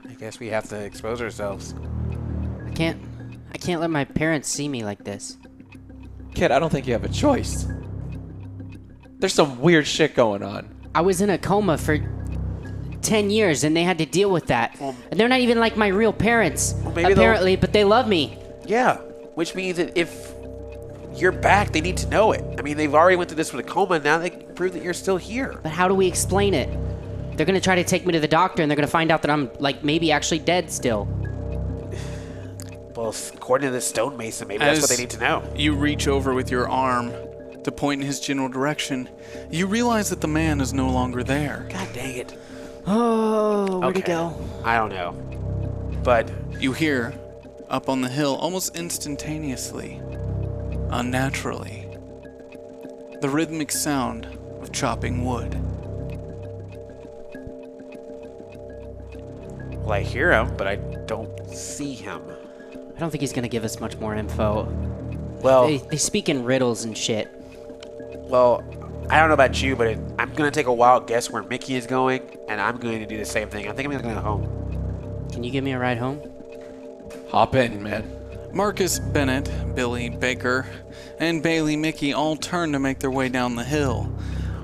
I guess we have to expose ourselves. I can't let my parents see me like this. Kid, I don't think you have a choice. There's some weird shit going on. I was in a coma for 10 years and they had to deal with that. And they're not even like my real parents, maybe apparently, but they love me. Yeah, which means that if you're back, they need to know it. I mean, they've already went through this with a coma, now they can prove that you're still here. But how do we explain it? They're gonna try to take me to the doctor and they're gonna find out that I'm, like, maybe actually dead still. Well, according to this stonemason, maybe that's what they need to know. You reach over with your arm to point in his general direction. You realize that the man is no longer there. God dang it. Oh, where'd he go? I don't know. But You hear, up on the hill, almost instantaneously, unnaturally, the rhythmic sound of chopping wood. well, I hear him, but I don't see him. I don't think he's gonna give us much more info. Well, They speak in riddles and shit. well, I don't know about you, but I'm going to take a wild guess where Mickey is going, and I'm going to do the same thing. I think I'm going to go home. Can you give me a ride home? Hop in, man. Marcus Bennett, Billy Baker, and Bailey Mickey all turned to make their way down the hill.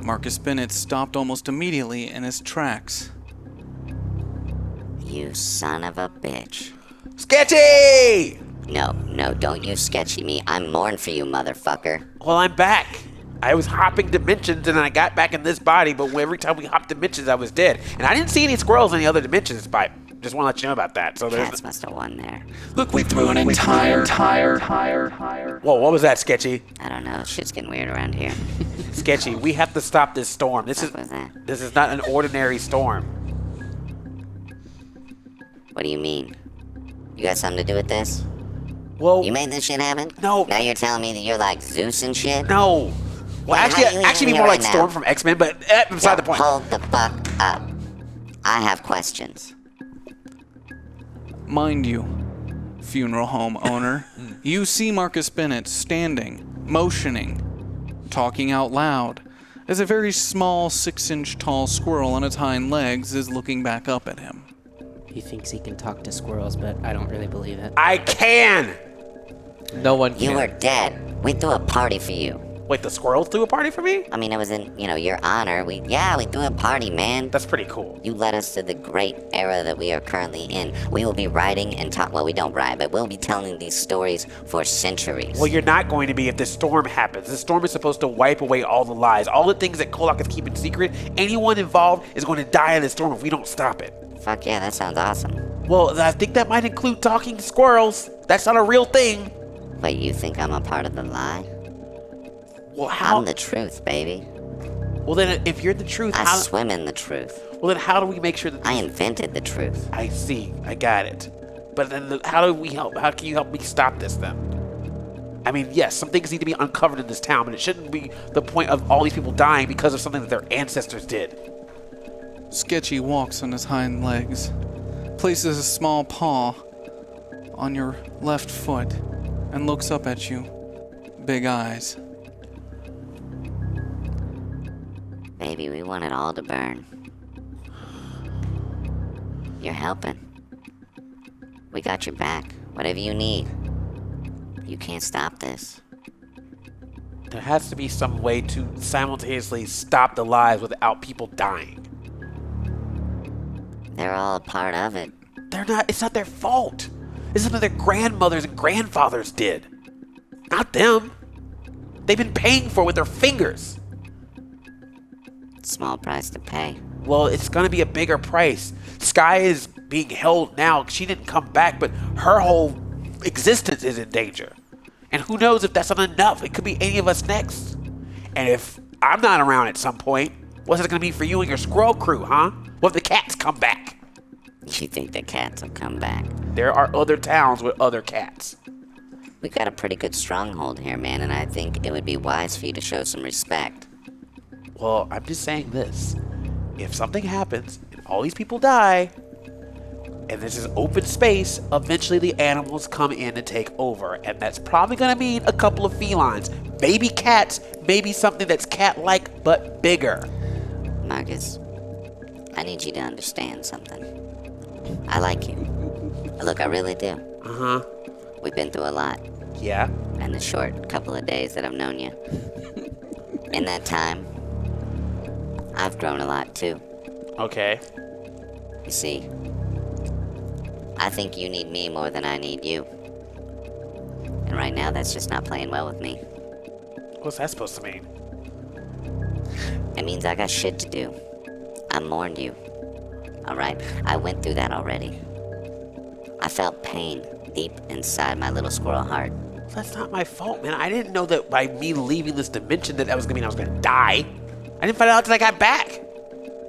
Marcus Bennett stopped almost immediately in his tracks. You son of a bitch. Sketchy! No, don't you sketchy me. I'm mourning for you, motherfucker. Well, I'm back. I was hopping dimensions, and then I got back in this body, but every time we hopped dimensions, I was dead. And I didn't see any squirrels in the other dimensions, but just want to let you know about that. So there's... Cats must have won there. Look, we threw an entire tire. Whoa, what was that, Sketchy? I don't know. Shit's getting weird around here. Sketchy, we have to stop this storm. This What was that? This is not an ordinary storm. What do you mean? You got something to do with this? Well, You made this shit happen? No. Now you're telling me that you're like Zeus and shit? no. Well, How actually, do you be hear more right like now? Storm from X-Men, but beside the point. Hold the fuck up. I have questions. Mind you, funeral home owner, you see Marcus Bennett standing, motioning, talking out loud, as a very small 6-inch tall squirrel on its hind legs is looking back up at him. He thinks he can talk to squirrels, but I don't really believe it. I can! No one can. You were dead. We threw a party for you. Wait, the squirrels threw a party for me? I mean, it was in, your honor. We threw a party, man. That's pretty cool. You led us to the great era that we are currently in. We will be writing and well, we don't write, but we'll be telling these stories for centuries. Well, you're not going to be if this storm happens. This storm is supposed to wipe away all the lies, all the things that KOllOK is keeping secret. Anyone involved is going to die in this storm if we don't stop it. Fuck yeah, that sounds awesome. Well, I think that might include talking to squirrels. That's not a real thing. Wait, you think I'm a part of the lie? Well, how? I'm the truth, baby. Well, then, if you're the truth, I how? swim in the truth. Well, then, how do we make sure that? I invented the truth. I see. I got it. But then, how do we help? How can you help me stop this then? I mean, yes, some things need to be uncovered in this town, but it shouldn't be the point of all these people dying because of something that their ancestors did. Sketchy walks on his hind legs, places a small paw on your left foot, and looks up at you, big eyes. Baby, we want it all to burn. You're helping. We got your back. Whatever you need. You can't stop this. There has to be some way to simultaneously stop the lies without people dying. They're all a part of it. They're not. It's not their fault. It's something their grandmothers and grandfathers did. Not them. They've been paying for it with their fingers. Small price to pay. Well, it's gonna be a bigger price. Sky is being held now. She didn't come back, but her whole existence is in danger. And who knows if that's not enough? It could be any of us next. And if I'm not around at some point, what's it gonna be for you and your squirrel crew, huh? What if the cats come back? You think the cats will come back? There are other towns with other cats. We got a pretty good stronghold here, man, and I think it would be wise for you to show some respect. Well, I'm just saying this. If something happens and all these people die, and there's this open space, eventually the animals come in and take over. And that's probably going to mean a couple of felines. Maybe cats, maybe something that's cat-like but bigger. Marcus, I need you to understand something. I like you. Look, I really do. Uh-huh. We've been through a lot. Yeah? In the short couple of days that I've known you. In that time, I've grown a lot too. Okay. You see, I think you need me more than I need you. And right now, that's just not playing well with me. What's that supposed to mean? It means I got shit to do. I mourned you. Alright? I went through that already. I felt pain deep inside my little squirrel heart. That's not my fault, man. I didn't know that by me leaving this dimension that was going to mean I was going to die. I didn't find out until I got back.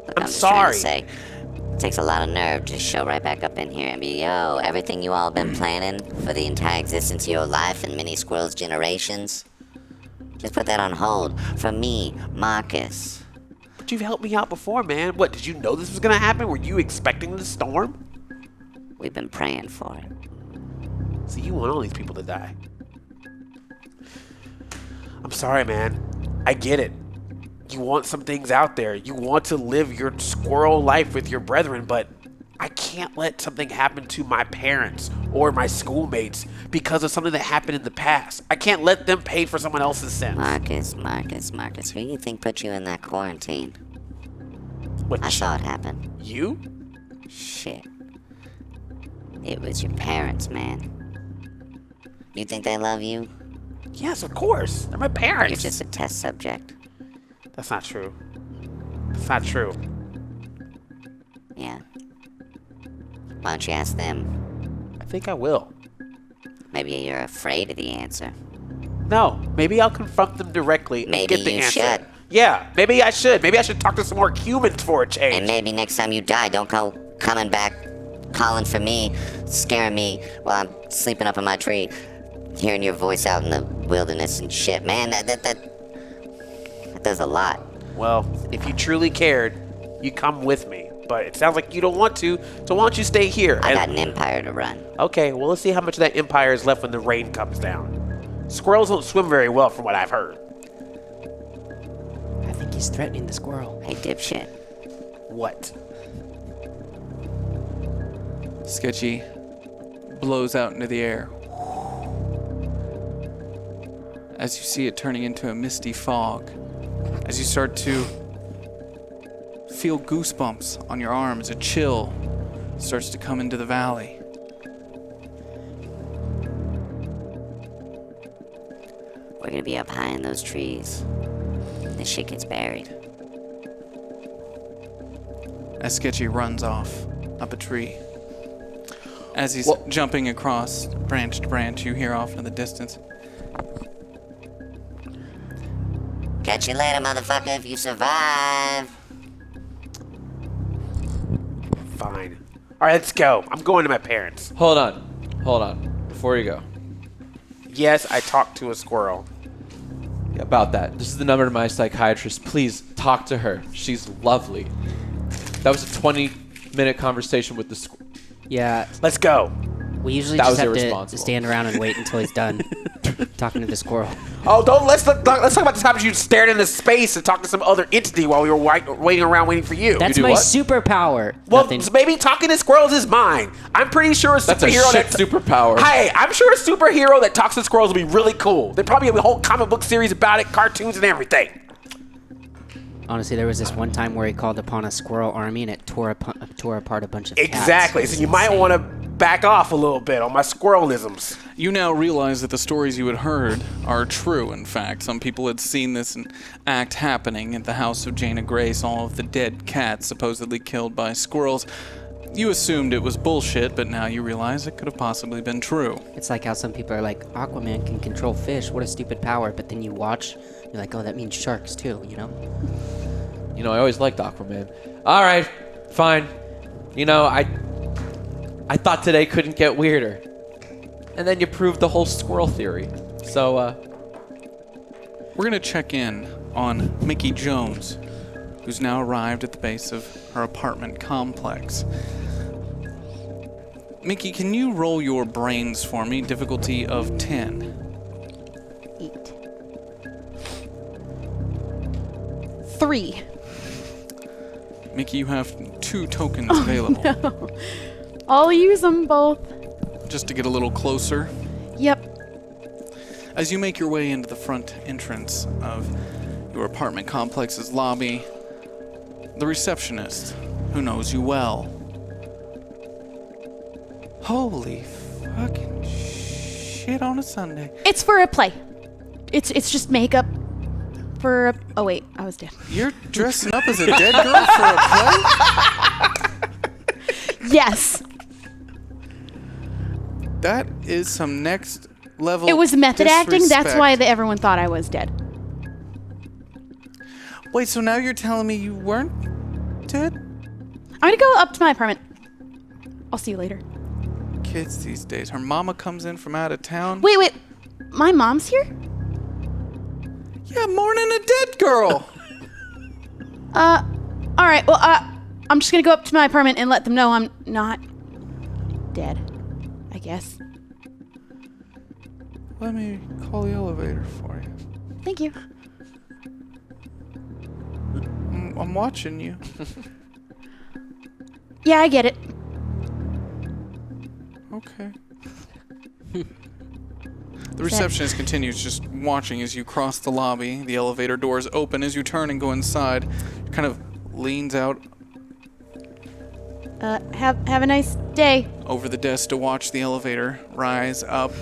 Look, I'm just trying to sorry. say, it takes a lot of nerve to show right back up in here and be, yo, everything you all been planning for the entire existence of your life and many squirrels' generations, just put that on hold for me, Marcus. But you've helped me out before, man. What, did you know this was going to happen? Were you expecting the storm? We've been praying for it. So you want all these people to die. I'm sorry, man. I get it. You want some things out there. You want to live your squirrel life with your brethren, but I can't let something happen to my parents or my schoolmates because of something that happened in the past. I can't let them pay for someone else's sins. Marcus, who do you think put you in that quarantine? What, I saw it happen. you? Shit. It was your parents, man. You think they love you? Yes, of course. They're my parents. You're just a test subject. That's not true. That's not true. Yeah. Why don't you ask them? I think I will. Maybe you're afraid of the answer. No, maybe I'll confront them directly and Maybe get the you answer. should. Yeah, maybe I should. Maybe I should talk to some more humans for a change. And maybe next time you die, don't go coming back, calling for me, scaring me while I'm sleeping up in my tree, hearing your voice out in the wilderness and shit. Man, that does a lot. Well, if you truly cared, you come with me. But it sounds like you don't want to, so why don't you stay here? I got an empire to run. Okay, well, let's see how much of that empire is left when the rain comes down. Squirrels don't swim very well, from what I've heard. I think he's threatening the squirrel. Hey, dipshit. What? Sketchy blows out into the air. As you see it turning into a misty fog, as you start to feel goosebumps on your arms, a chill starts to come into the valley. We're gonna be up high in those trees. This shit gets buried. As Sketchy runs off up a tree. As he's jumping across branch to branch, you hear off in the distance, Catch you later, motherfucker, if you survive. Fine. All right, let's go. I'm going to my parents. Hold on. Before you go. Yes, I talked to a squirrel. Yeah, about that. This is the number to my psychiatrist. Please talk to her. She's lovely. That was a 20-minute conversation with the squirrel. Yeah, Let's go. we usually That just was have to irresponsible. stand around and wait until he's done talking to the squirrel. Oh, let's talk about the time you stared into space and talked to some other entity while we were waiting around waiting for you. That's do my what? superpower. Well, Nothing. maybe talking to squirrels is mine. I'm pretty sure a That's a superhero shit superpower. Hey, I'm sure a superhero that talks to squirrels will be really cool. There'd probably be a whole comic book series about it, cartoons and everything. Honestly, there was this one time where he called upon a squirrel army and it tore apart a bunch of cats. Exactly. It So was you might insane. want to back off a little bit on my squirrelisms. you now realize that the stories you had heard are true, in fact. Some people had seen this act happening at the house of Jaina Grace, all of the dead cats supposedly killed by squirrels. You assumed it was bullshit, but now you realize it could have possibly been true. It's like how some people are like, Aquaman can control fish. What a stupid power. But then you watch, you're like, oh, that means sharks too, you know? You know, I always liked Aquaman. All right, fine. You know, I thought today couldn't get weirder. And then you proved the whole squirrel theory. So, We're going to check in on Mickey Jones, who's now arrived at the base of her apartment complex. Mickey, can you roll your brains for me? Difficulty of 10. 8. 3. Mickey, you have 2 tokens available. No. I'll use them both. Just to get a little closer. Yep. As you make your way into the front entrance of your apartment complex's lobby, the receptionist, who knows you well. Holy fucking shit on a Sunday. It's for a play. It's just makeup for a... Oh, wait. I was dead. You're dressing up as a dead girl for a play? Yes. That is some next level It was method acting. That's disrespect. why everyone thought I was dead. Wait, so now you're telling me you weren't dead? I'm going to go up to my apartment. I'll see you later. Kids these days. Her mama comes in from out of town. Wait. My mom's here? Yeah, mourning a dead girl. All right. Well, I'm just going to go up to my apartment and let them know I'm not dead, I guess. Let me call the elevator for you. Thank you. I'm watching you. Yeah, I get it. Okay. The receptionist continues just watching as you cross the lobby. The elevator doors open as you turn and go inside. Kind of leans out Have a nice day. over the desk to watch the elevator rise up.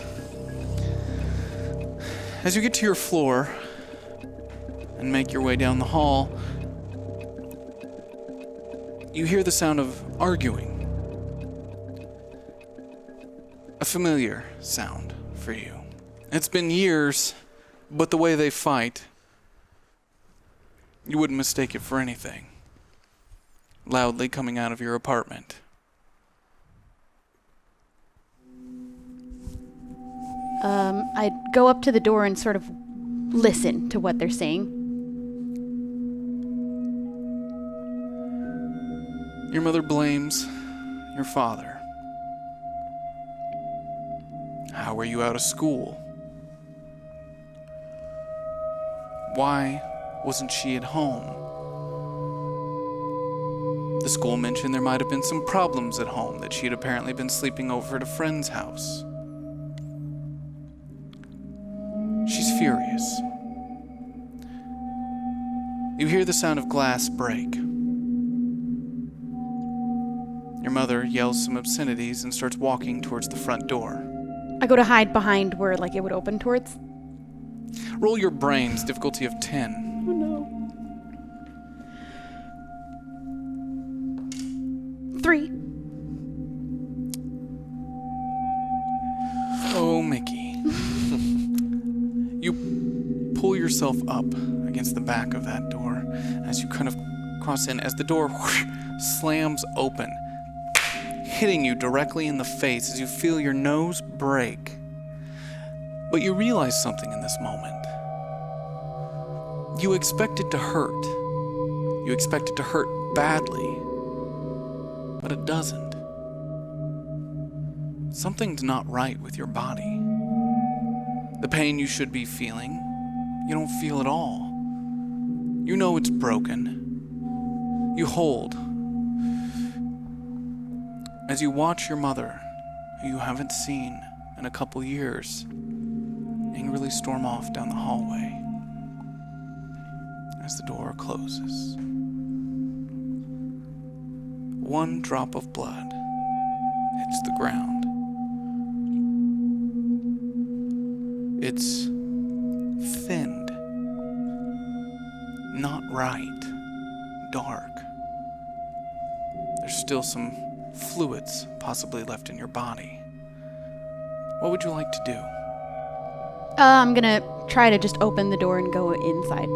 As you get to your floor and make your way down the hall, you hear the sound of arguing. A familiar sound for you. It's been years, but the way they fight, you wouldn't mistake it for anything. Loudly coming out of your apartment. I'd go up to the door and sort of listen to what they're saying. Your mother blames your father. How were you out of school? Why wasn't she at home? The school mentioned there might have been some problems at home, that she had apparently been sleeping over at a friend's house. She's furious. You hear the sound of glass break. Your mother yells some obscenities and starts walking towards the front door. I go to hide behind where, like, it would open towards. Roll your brains, difficulty of 10. Oh, no. 3. Oh, Mickey. You pull yourself up against the back of that door as you kind of cross in, as the door slams open, hitting you directly in the face as you feel your nose break. But you realize something in this moment. You expect it to hurt. You expect it to hurt badly. But it doesn't. Something's not right with your body. The pain you should be feeling, you don't feel at all. You know it's broken. You hold as you watch your mother, who you haven't seen in a couple years, angrily storm off down the hallway as the door closes. One drop of blood hits the ground. It's thinned, not right, dark. There's still some fluids possibly left in your body. What would you like to do? I'm gonna try to just open the door and go inside.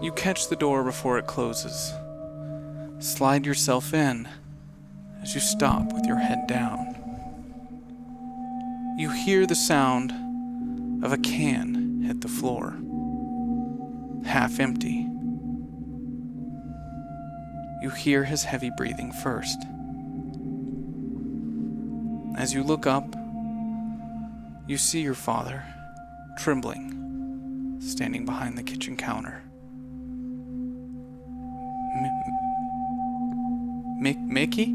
You catch the door before it closes. Slide yourself in as you stop with your head down. You hear the sound of a can hit the floor, half empty. You hear his heavy breathing first, As you look up, you see your father, trembling, standing behind the kitchen counter. Mickey?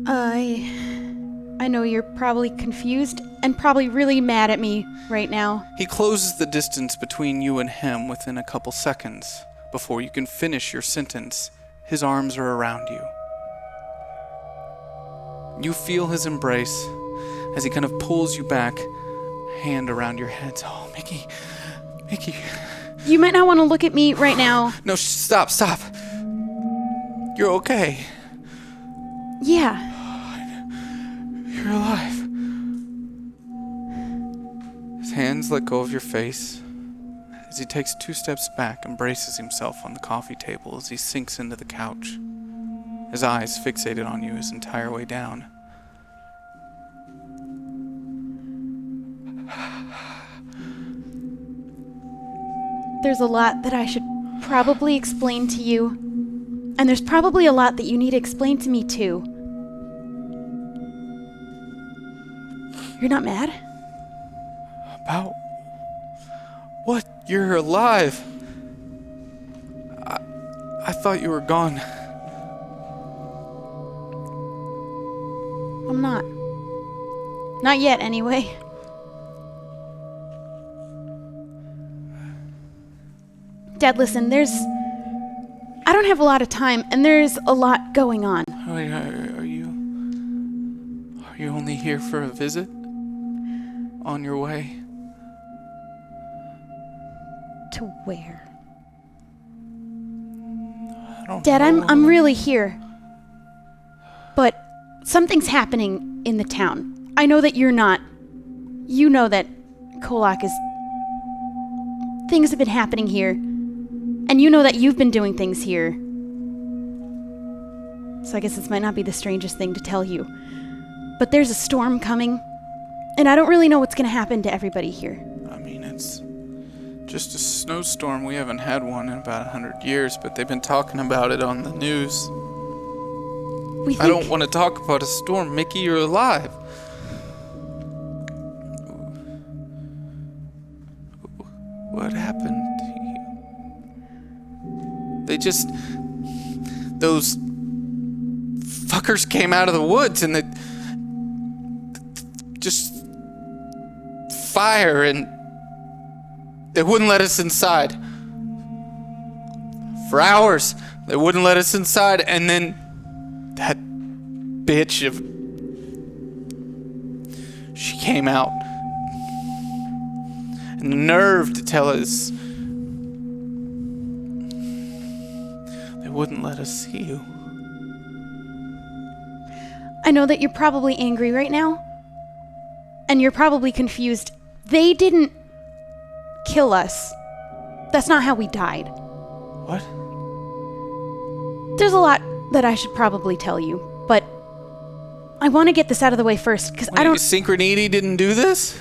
I know you're probably confused and probably really mad at me right now. He closes the distance between you and him within a couple seconds. Before you can finish your sentence, his arms are around you. You feel his embrace as he kind of pulls you back, hand around your head. Oh, Mickey. You might not want to look at me right now. No, stop. You're okay. Yeah. You're alive. His hands let go of your face as he takes 2 steps back and braces himself on the coffee table as he sinks into the couch, his eyes fixated on you his entire way down. There's a lot that I should probably explain to you, and there's probably a lot that you need to explain to me too. You're not mad? About what? You're alive. I thought you were gone. I'm not. Not yet, anyway. Dad, listen, I don't have a lot of time, and there's a lot going on. Wait, are you only here for a visit? On your way? To where? I don't Dad, know. I'm really here. But something's happening in the town. I know that you're not. You know that KOllOK is... Things have been happening here. And you know that you've been doing things here. So I guess this might not be the strangest thing to tell you. But there's a storm coming. And I don't really know what's going to happen to everybody here. I mean, it's just a snowstorm. We haven't had one in about 100 years, but they've been talking about it on the news. I don't want to talk about a storm. Mickey, you're alive. What happened to you? Those fuckers came out of the woods and they just fire, and they wouldn't let us inside. For hours, they wouldn't let us inside, and then that bitch she came out. And the nerve to tell us they wouldn't let us see you. I know that you're probably angry right now. And you're probably confused. They didn't kill us. That's not how we died. What? There's a lot that I should probably tell you, but I want to get this out of the way first, because I don't... Synchroneity didn't do this?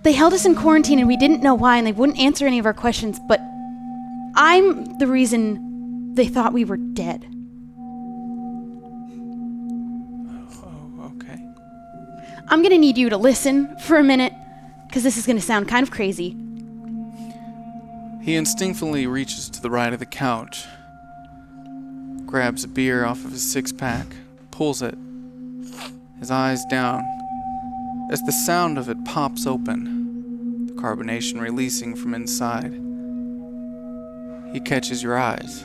They held us in quarantine and we didn't know why, and they wouldn't answer any of our questions, but I'm the reason they thought we were dead. Oh, okay. I'm gonna need you to listen for a minute, because this is gonna sound kind of crazy. He instinctively reaches to the right of the couch, grabs a beer off of his 6-pack, pulls it, his eyes down. As the sound of it pops open, the carbonation releasing from inside, he catches your eyes.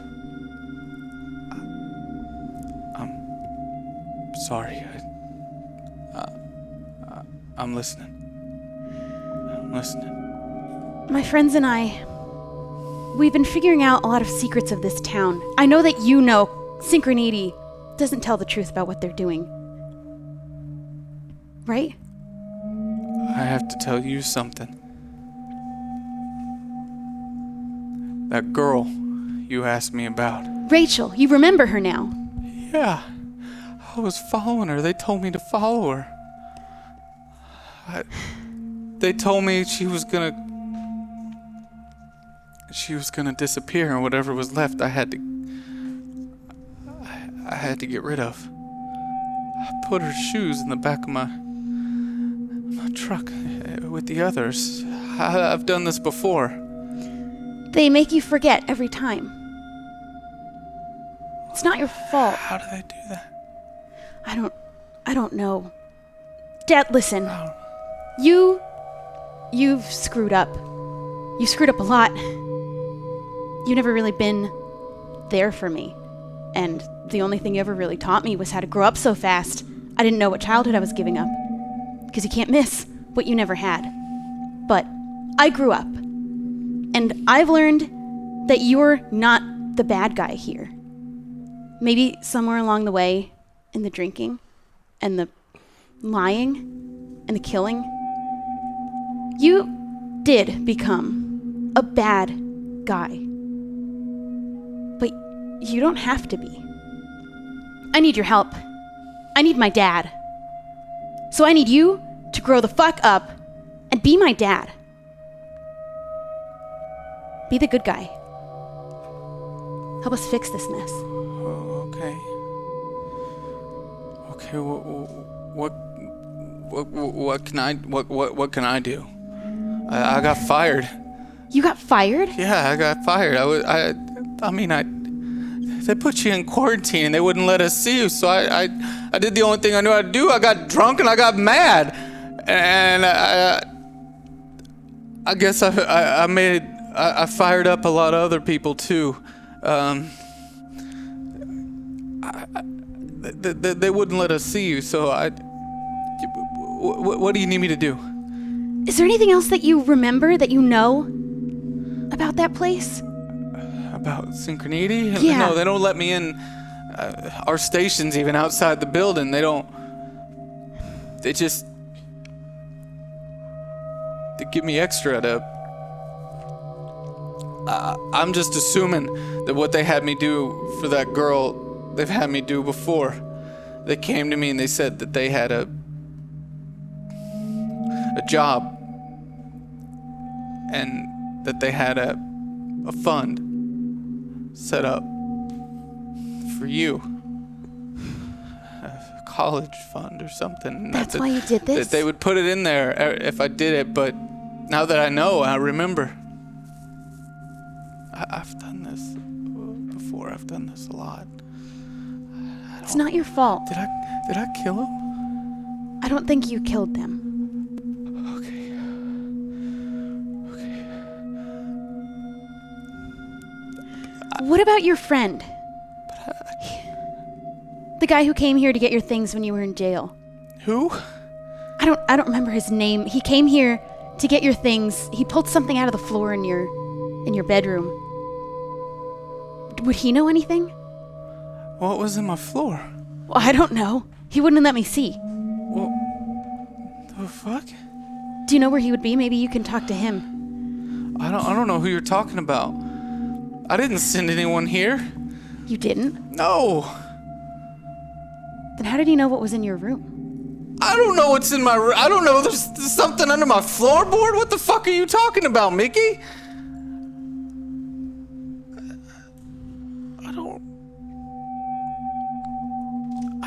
I'm sorry. I'm listening. My friends and I, we've been figuring out a lot of secrets of this town. I know that you know Synchroneity doesn't tell the truth about what they're doing. Right? I have to tell you something. That girl you asked me about. Rachel, you remember her now. Yeah, I was following her. They told me to follow her. They told me she was gonna disappear, and whatever was left I had to get rid of. put her shoes in the back of my truck with the others. I've done this before. They make you forget every time. It's not your fault. How do they do that? I don't know. Dad, listen. Oh. You've screwed up. You screwed up a lot. You've never really been there for me. And the only thing you ever really taught me was how to grow up so fast. I didn't know what childhood I was giving up. Because you can't miss what you never had. But I grew up. And I've learned that you're not the bad guy here. Maybe somewhere along the way, in the drinking, and the lying, and the killing, you did become a bad guy. But you don't have to be. I need your help. I need my dad. So I need you to grow the fuck up and be my dad. Be the good guy. Help us fix this mess. Oh, okay. Okay, what can I do? I got fired. You got fired? Yeah, I got fired. They put you in quarantine and they wouldn't let us see you, so I did the only thing I knew how to do. I got drunk and I got mad, and I guess I fired up a lot of other people too. They wouldn't let us see you, so what do you need me to do? Is there anything else that you remember, that you know about that place? About Synchroneity? Yeah. No, they don't let me in our stations even outside the building. They give me extra to... I'm just assuming that what they had me do for that girl, they've had me do before. They came to me and they said that they had a job and that they had a fund set up for you, a college fund or something. That's why you did this? That they would put it in there if I did it, but now that I know, I remember. I've done this before. I've done this a lot. It's not your fault. Did I kill him? I don't think you killed them. Okay. What about your friend? The guy who came here to get your things when you were in jail. Who? I don't remember his name. He came here to get your things. He pulled something out of the floor in your bedroom. Would he know anything? What was in my floor? Well, I don't know. He wouldn't let me see. Well, the fuck? Do you know where he would be? Maybe you can talk to him. I don't know who you're talking about. I didn't send anyone here. You didn't? No. Then how did he know what was in your room? I don't know what's in my room. I don't know. There's something under my floorboard. What the fuck are you talking about, Mickey?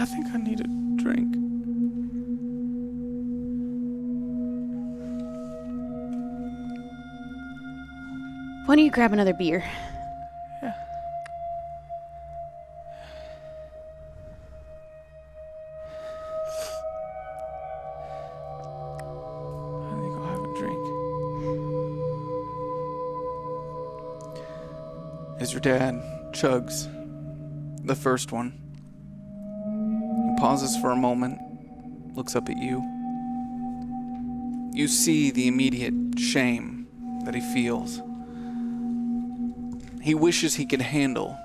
I think I need a drink. Why don't you grab another beer? Yeah. I think I'll have a drink. As your dad chugs the first one, he pauses for a moment, looks up at you. You see the immediate shame that he feels. He wishes he could handle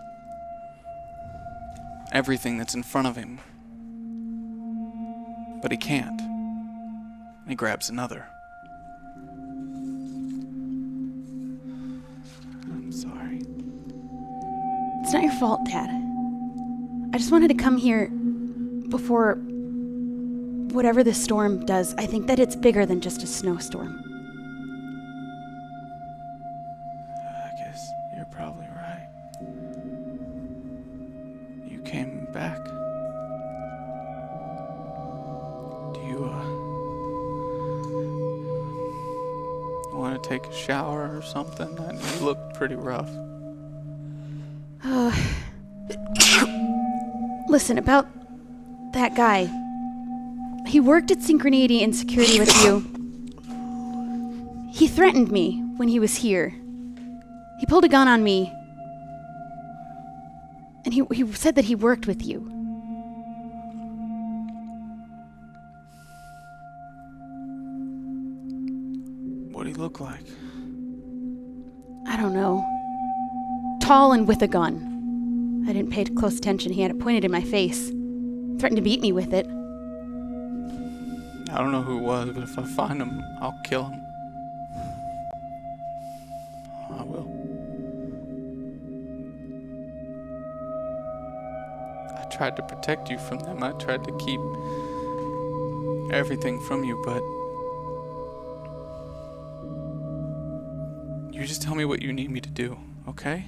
everything that's in front of him, but he can't. He grabs another. I'm sorry. It's not your fault, Dad. I just wanted to come here before whatever this storm does. I think that it's bigger than just a snowstorm. I guess you're probably right. You came back. to take a shower or something? You look pretty rough. Listen, about that guy. He worked at Synchroneity in security with you. He threatened me when he was here. He pulled a gun on me. And he said that he worked with you. What do you look like? I don't know. Tall and with a gun. I didn't pay close attention. He had it pointed in my face. Threatened to beat me with it. I don't know who it was, but if I find him, I'll kill him. I will. I tried to protect you from them. I tried to keep everything from you, but you just tell me what you need me to do, okay?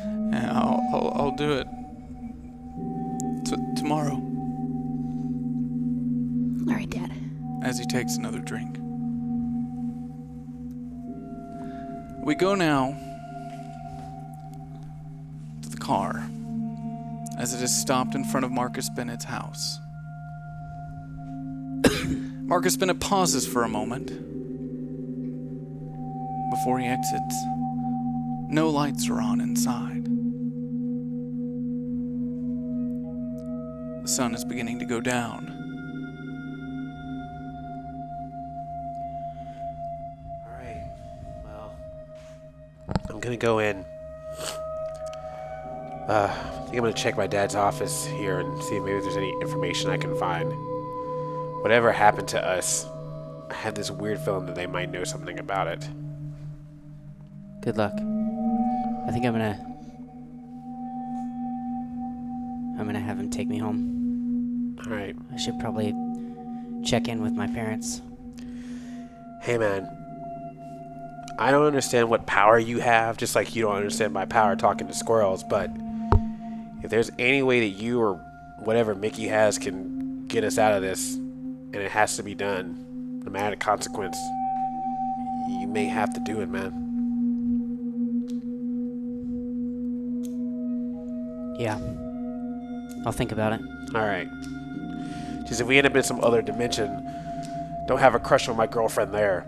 And I'll do it tomorrow. All right, Dad. As he takes another drink. We go now to the car as it is stopped in front of Marcus Bennett's house. Marcus Bennett pauses for a moment before he exits. No lights are on inside. The sun is beginning to go down. I'm gonna go in. I think I'm gonna check my dad's office here and see if maybe there's any information I can find. Whatever happened to us, I have this weird feeling that they might know something about it. Good luck. I think I'm gonna have him take me home. Alright. I should probably check in with my parents. Hey man, I don't understand what power you have, just like you don't understand my power talking to squirrels, but if there's any way that you or whatever Mickey has can get us out of this, and it has to be done, no matter the consequence, you may have to do it, man. Yeah. I'll think about it. Alright. Just if we end up in some other dimension, don't have a crush on my girlfriend there.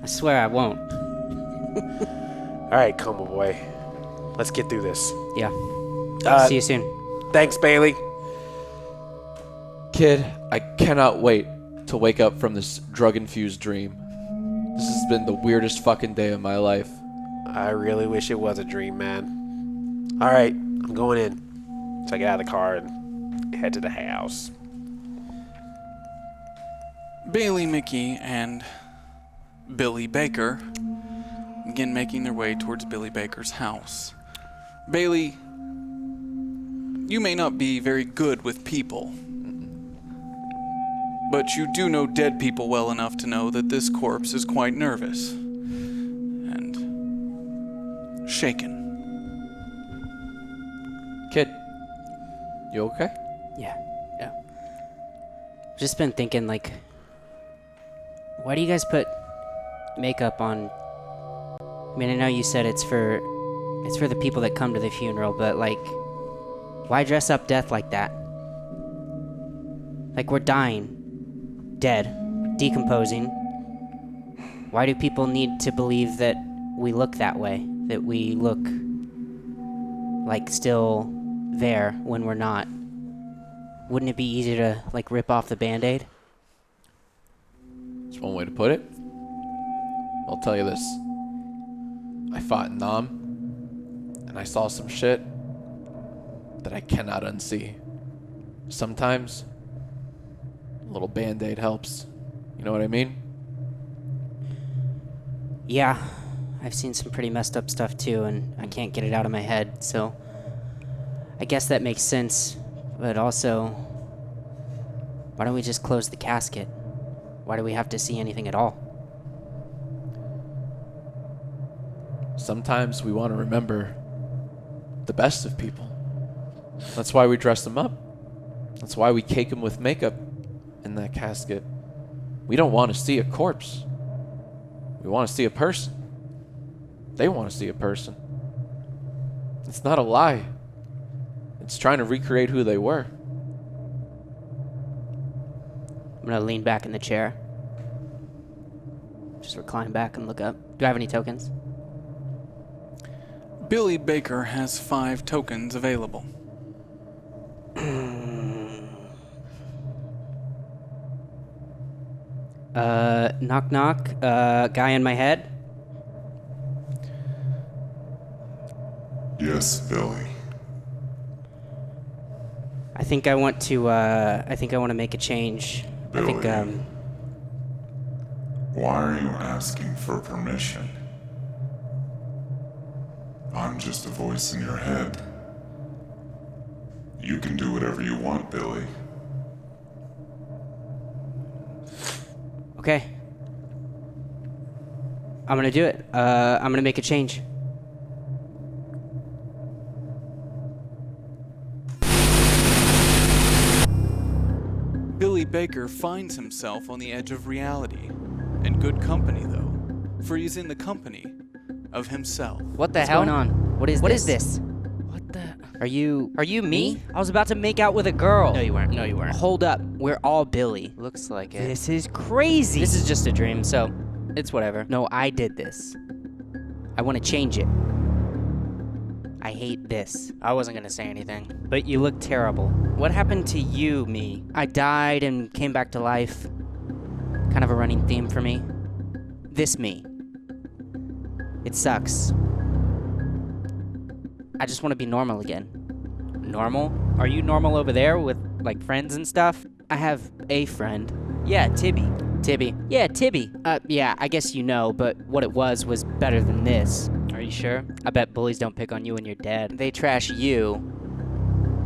I swear I won't. Alright, come on, boy. Let's get through this. Yeah. See you soon. Thanks, Bailey. Kid, I cannot wait to wake up from this drug-infused dream. This has been the weirdest fucking day of my life. I really wish it was a dream, man. Alright, I'm going in. So I get out of the car and head to the house. Bailey, Mickey, and Billy Baker begin making their way towards Billy Baker's house. Bailey, you may not be very good with people, but you do know dead people well enough to know that this corpse is quite nervous and shaken. Kid, you okay? Yeah. Just been thinking, like, why do you guys put makeup on? I mean, I know you said it's for the people that come to the funeral, but like, why dress up death like that? Like, we're dying, dead, decomposing. Why do people need to believe that we look that way? That we look like still there when we're not? Wouldn't it be easier to, like, rip off the Band-Aid? That's one way to put it. I'll tell you this. I fought in Nam, and I saw some shit that I cannot unsee. Sometimes a little Band-Aid helps. You know what I mean? Yeah, I've seen some pretty messed up stuff too, and I can't get it out of my head, so I guess that makes sense. But also, why don't we just close the casket? Why do we have to see anything at all? Sometimes we want to remember the best of people. That's why we dress them up. That's why we cake them with makeup in that casket. We don't want to see a corpse. We want to see a person. They want to see a person. It's not a lie. It's trying to recreate who they were. I'm gonna lean back in the chair. Just recline back and look up. Do I have any tokens? Billy Baker has 5 tokens available. Knock knock. Guy in my head. Yes, Billy. I think I want to make a change. Billy. I think, Why are you asking for permission? I'm just a voice in your head. You can do whatever you want, Billy. okay. I'm gonna do it. I'm gonna make a change. Billy Baker finds himself on the edge of reality. In good company, though, for he's in the company of himself. What the hell? What's going on? What is this? What the? Are you me? I was about to make out with a girl. No, you weren't. Hold up. We're all Billy. Looks like it. This is crazy. This is just a dream, so it's whatever. No, I did this. I want to change it. I hate this. I wasn't gonna say anything, but you look terrible. What happened to you, me? I died and came back to life. Kind of a running theme for me. This me. It sucks. I just want to be normal again. Normal? Are you normal over there with, like, friends and stuff? I have a friend. Yeah, Tibby. Tibby. Yeah, Tibby. Yeah, I guess you know, but what it was better than this. Are you sure? I bet bullies don't pick on you when you're dead. They trash you.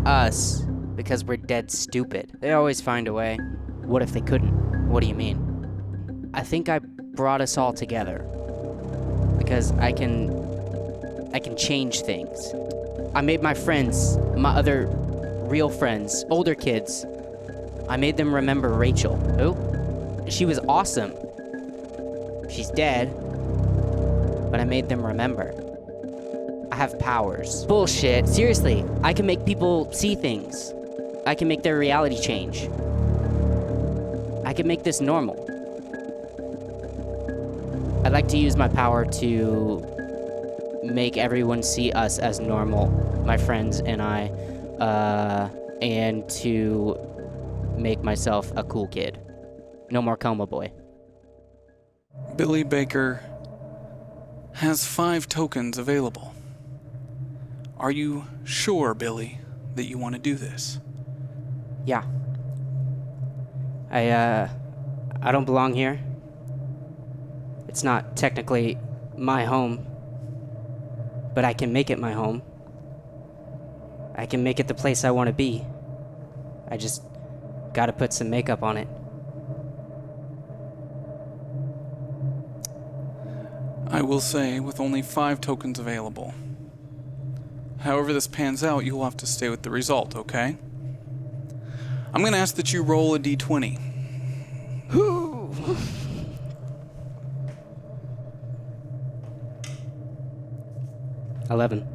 Us. Because we're dead stupid. They always find a way. What if they couldn't? What do you mean? I think I brought us all together. Because I can change things. I made my friends, my other real friends, older kids, I made them remember Rachel. Who? She was awesome. She's dead, but I made them remember. I have powers. Bullshit. Seriously, I can make people see things. I can make their reality change. I can make this normal. I'd like to use my power to make everyone see us as normal, my friends and I, and to make myself a cool kid. No more coma boy. Billy Baker has 5 tokens available. Are you sure, Billy, that you want to do this? Yeah. I don't belong here. It's not technically my home, but I can make it my home. I can make it the place I want to be. I just gotta put some makeup on it. I will say, with only 5 tokens available. However this pans out, you'll have to stay with the result, okay? I'm gonna ask that you roll a d20. 11.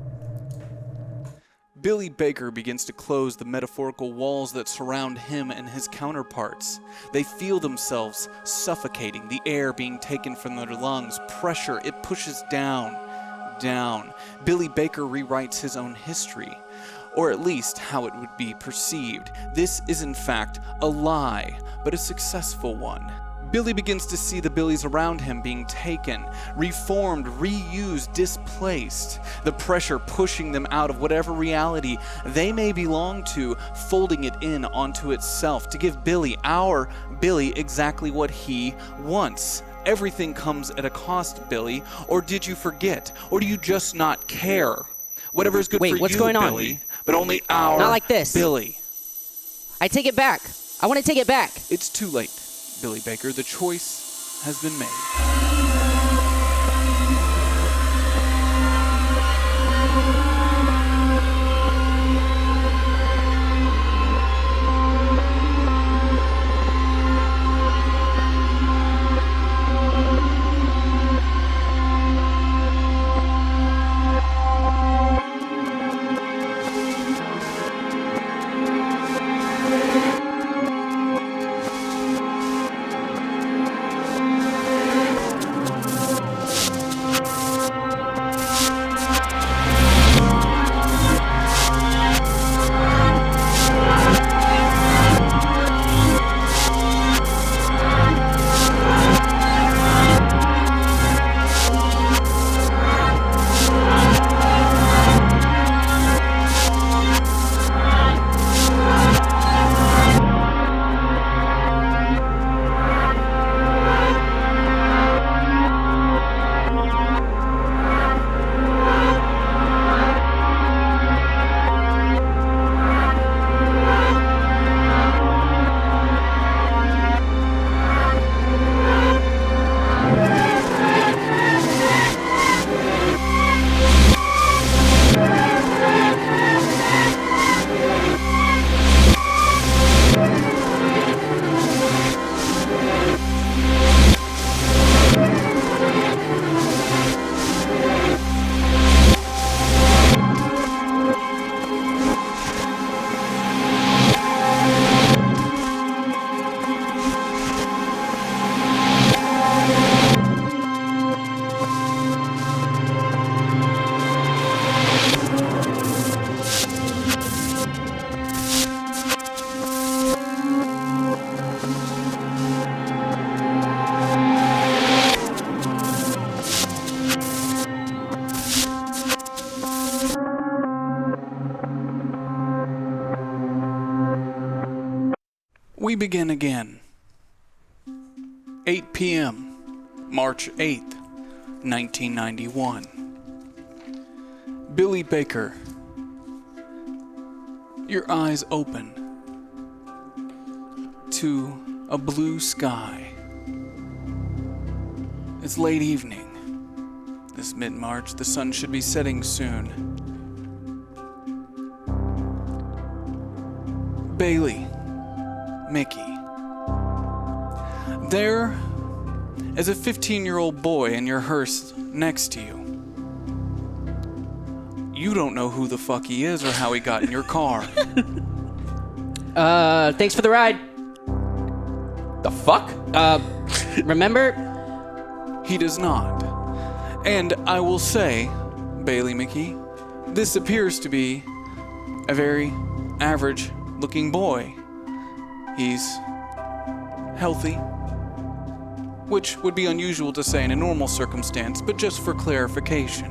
Billy Baker begins to close the metaphorical walls that surround him and his counterparts. They feel themselves suffocating, the air being taken from their lungs. Pressure, it pushes down. Billy Baker rewrites his own history, or at least how it would be perceived. This is in fact a lie, but a successful one. Billy begins to see the Billies around him being taken, reformed, reused, displaced. The pressure pushing them out of whatever reality they may belong to, folding it in onto itself to give Billy, our Billy, exactly what he wants. Everything comes at a cost, Billy. Or did you forget? Or do you just not care? Whatever is good for you, what's going on? Billy, but only our Not like this. Billy. I take it back. I want to take it back. It's too late, Billy Baker. The choice has been made. We begin again. 8 p.m., March 8th, 1991. Billy Baker. Your eyes open to a blue sky. It's late evening. This mid-March, the sun should be setting soon. Bailey, Mickey. There is a 15-year-old boy in your hearse next to you. You don't know who the fuck he is or how he got in your car. Thanks for the ride. The fuck? Remember? He does not. And I will say, Bailey Mickey, this appears to be a very average-looking boy. He's healthy, which would be unusual to say in a normal circumstance, but just for clarification.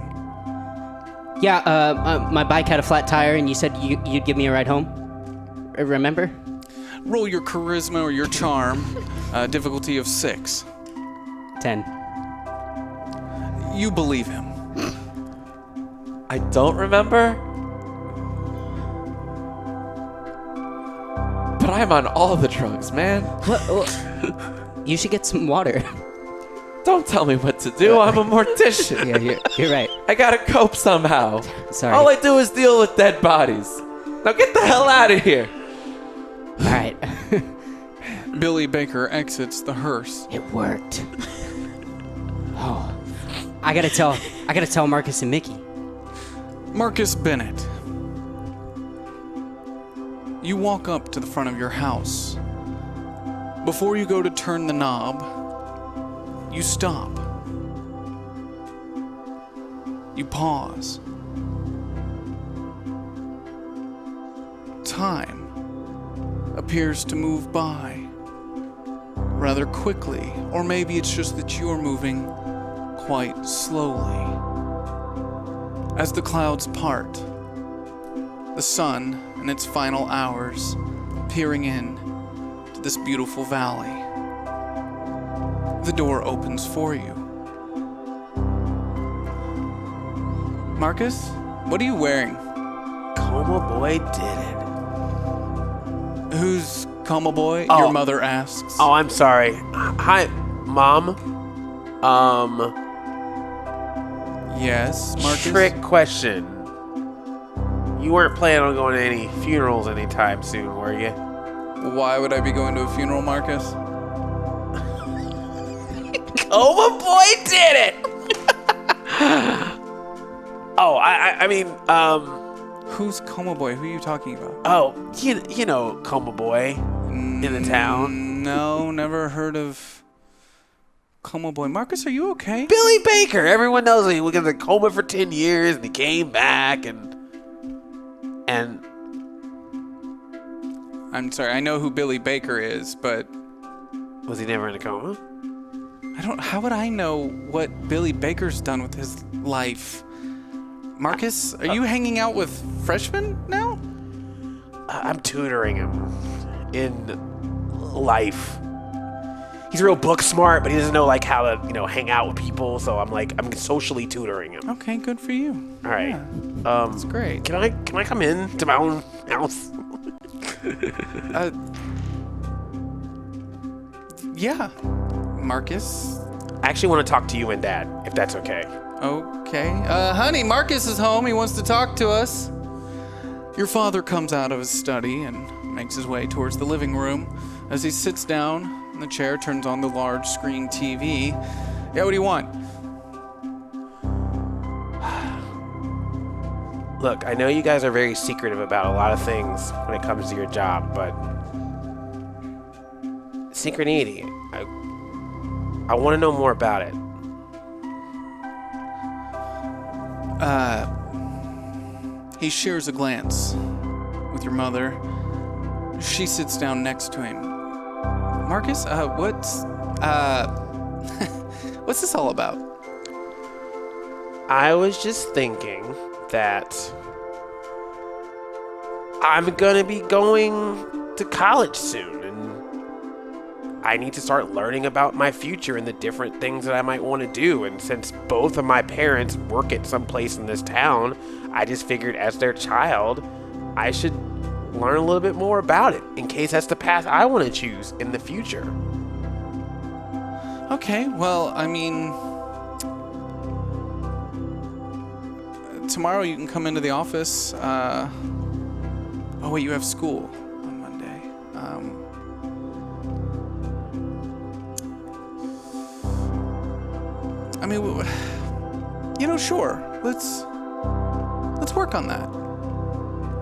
Yeah, my bike had a flat tire, and you said you'd give me a ride home. Remember? Roll your charisma or your charm, difficulty of 6. 10. You believe him. I don't remember. But I'm on all the drugs, man. You should get some water. Don't tell me what to do. I'm a mortician. Yeah, you're right. I gotta cope somehow. Sorry. All I do is deal with dead bodies. Now get the hell out of here. All right. Billy Baker exits the hearse. It worked. Oh, I gotta tell Marcus and Mickey. Marcus Bennett. You walk up to the front of your house. Before you go to turn the knob, you stop. You pause. Time appears to move by rather quickly, or maybe it's just that you're moving quite slowly. As the clouds part, the sun in its final hours peering in to this beautiful valley. The door opens for you. Marcus, what are you wearing? Coma Boy did it. Who's Coma Boy? Oh. Your mother asks. Oh, I'm sorry. Hi, Mom. Yes, Marcus? Trick question. You weren't planning on going to any funerals anytime soon, were you? Why would I be going to a funeral, Marcus? Coma Boy did it! Oh, I mean, Who's Coma Boy? Who are you talking about? oh, you know Coma Boy in the town. No, never heard of Coma Boy. Marcus, are you okay? Billy Baker. Everyone knows he was in the coma for 10 years and he came back and I'm sorry, I know who Billy Baker is, but was he never in a coma? how would I know what Billy Baker's done with his life? Marcus, are you hanging out with freshmen now? I'm tutoring him in life. He's real book smart, but he doesn't know like how to, hang out with people. So I'm socially tutoring him. Okay, good for you. All right. Yeah, that's great. Can I come in to my own house? Yeah. Marcus? I actually want to talk to you and Dad, if that's okay. Okay. Honey, Marcus is home. He wants to talk to us. Your father comes out of his study and makes his way towards the living room. As he sits down in the chair, turns on the large screen TV. Yeah, what do you want? Look, I know you guys are very secretive about a lot of things when it comes to your job, but Synchroneity, I want to know more about it. He shares a glance with your mother. She sits down next to him. Marcus, what's this all about? I was just thinking that I'm gonna be going to college soon, and I need to start learning about my future and the different things that I might want to do. And since both of my parents work at some place in this town, I just figured as their child, I should learn a little bit more about it in case that's the path I want to choose in the future. Okay, well, I mean, tomorrow you can come into the office. Oh wait, you have school on Monday. I mean, sure. Let's work on that.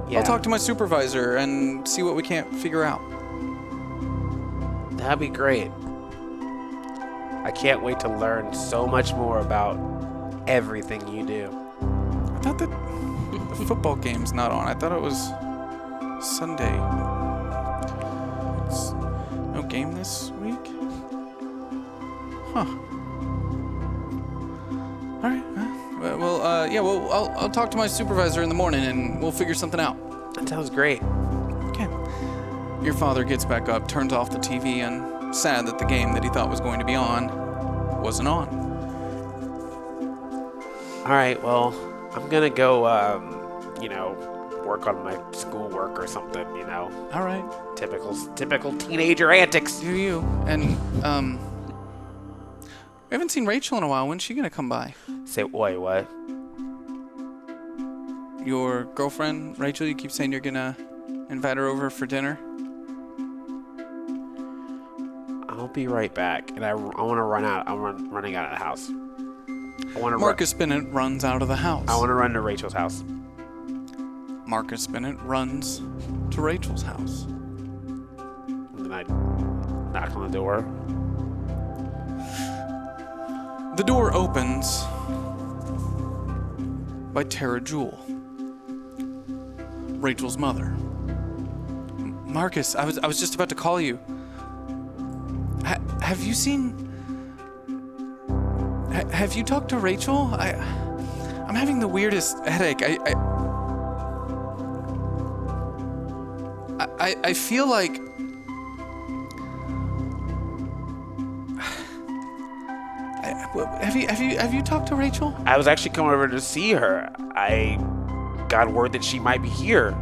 Yeah. I'll talk to my supervisor and see what we can't figure out. That'd be great. I can't wait to learn so much more about everything you do. I thought that the football game's not on. I thought it was Sunday. It's no game this week? Huh. All right. I'll talk to my supervisor in the morning and we'll figure something out. That sounds great. Okay. Your father gets back up, turns off the TV, and sad that the game that he thought was going to be on wasn't on. All right, well, I'm gonna go, work on my schoolwork or something, All right. Typical teenager antics. Do you? And, we haven't seen Rachel in a while. When's she gonna come by? Wait, what? Your girlfriend, Rachel, you keep saying you're gonna invite her over for dinner? I'll be right back, and I want to run out. I'm running out of the house. Marcus Bennett runs out of the house. I want to run to Rachel's house. Marcus Bennett runs to Rachel's house. And then I knock on the door. The door opens by Tara Jewell, Rachel's mother. Marcus, I was just about to call you. Have you seen... Have you talked to Rachel? I'm having the weirdest headache. I feel like... Have you talked to Rachel? I was actually coming over to see her. I got word that she might be here.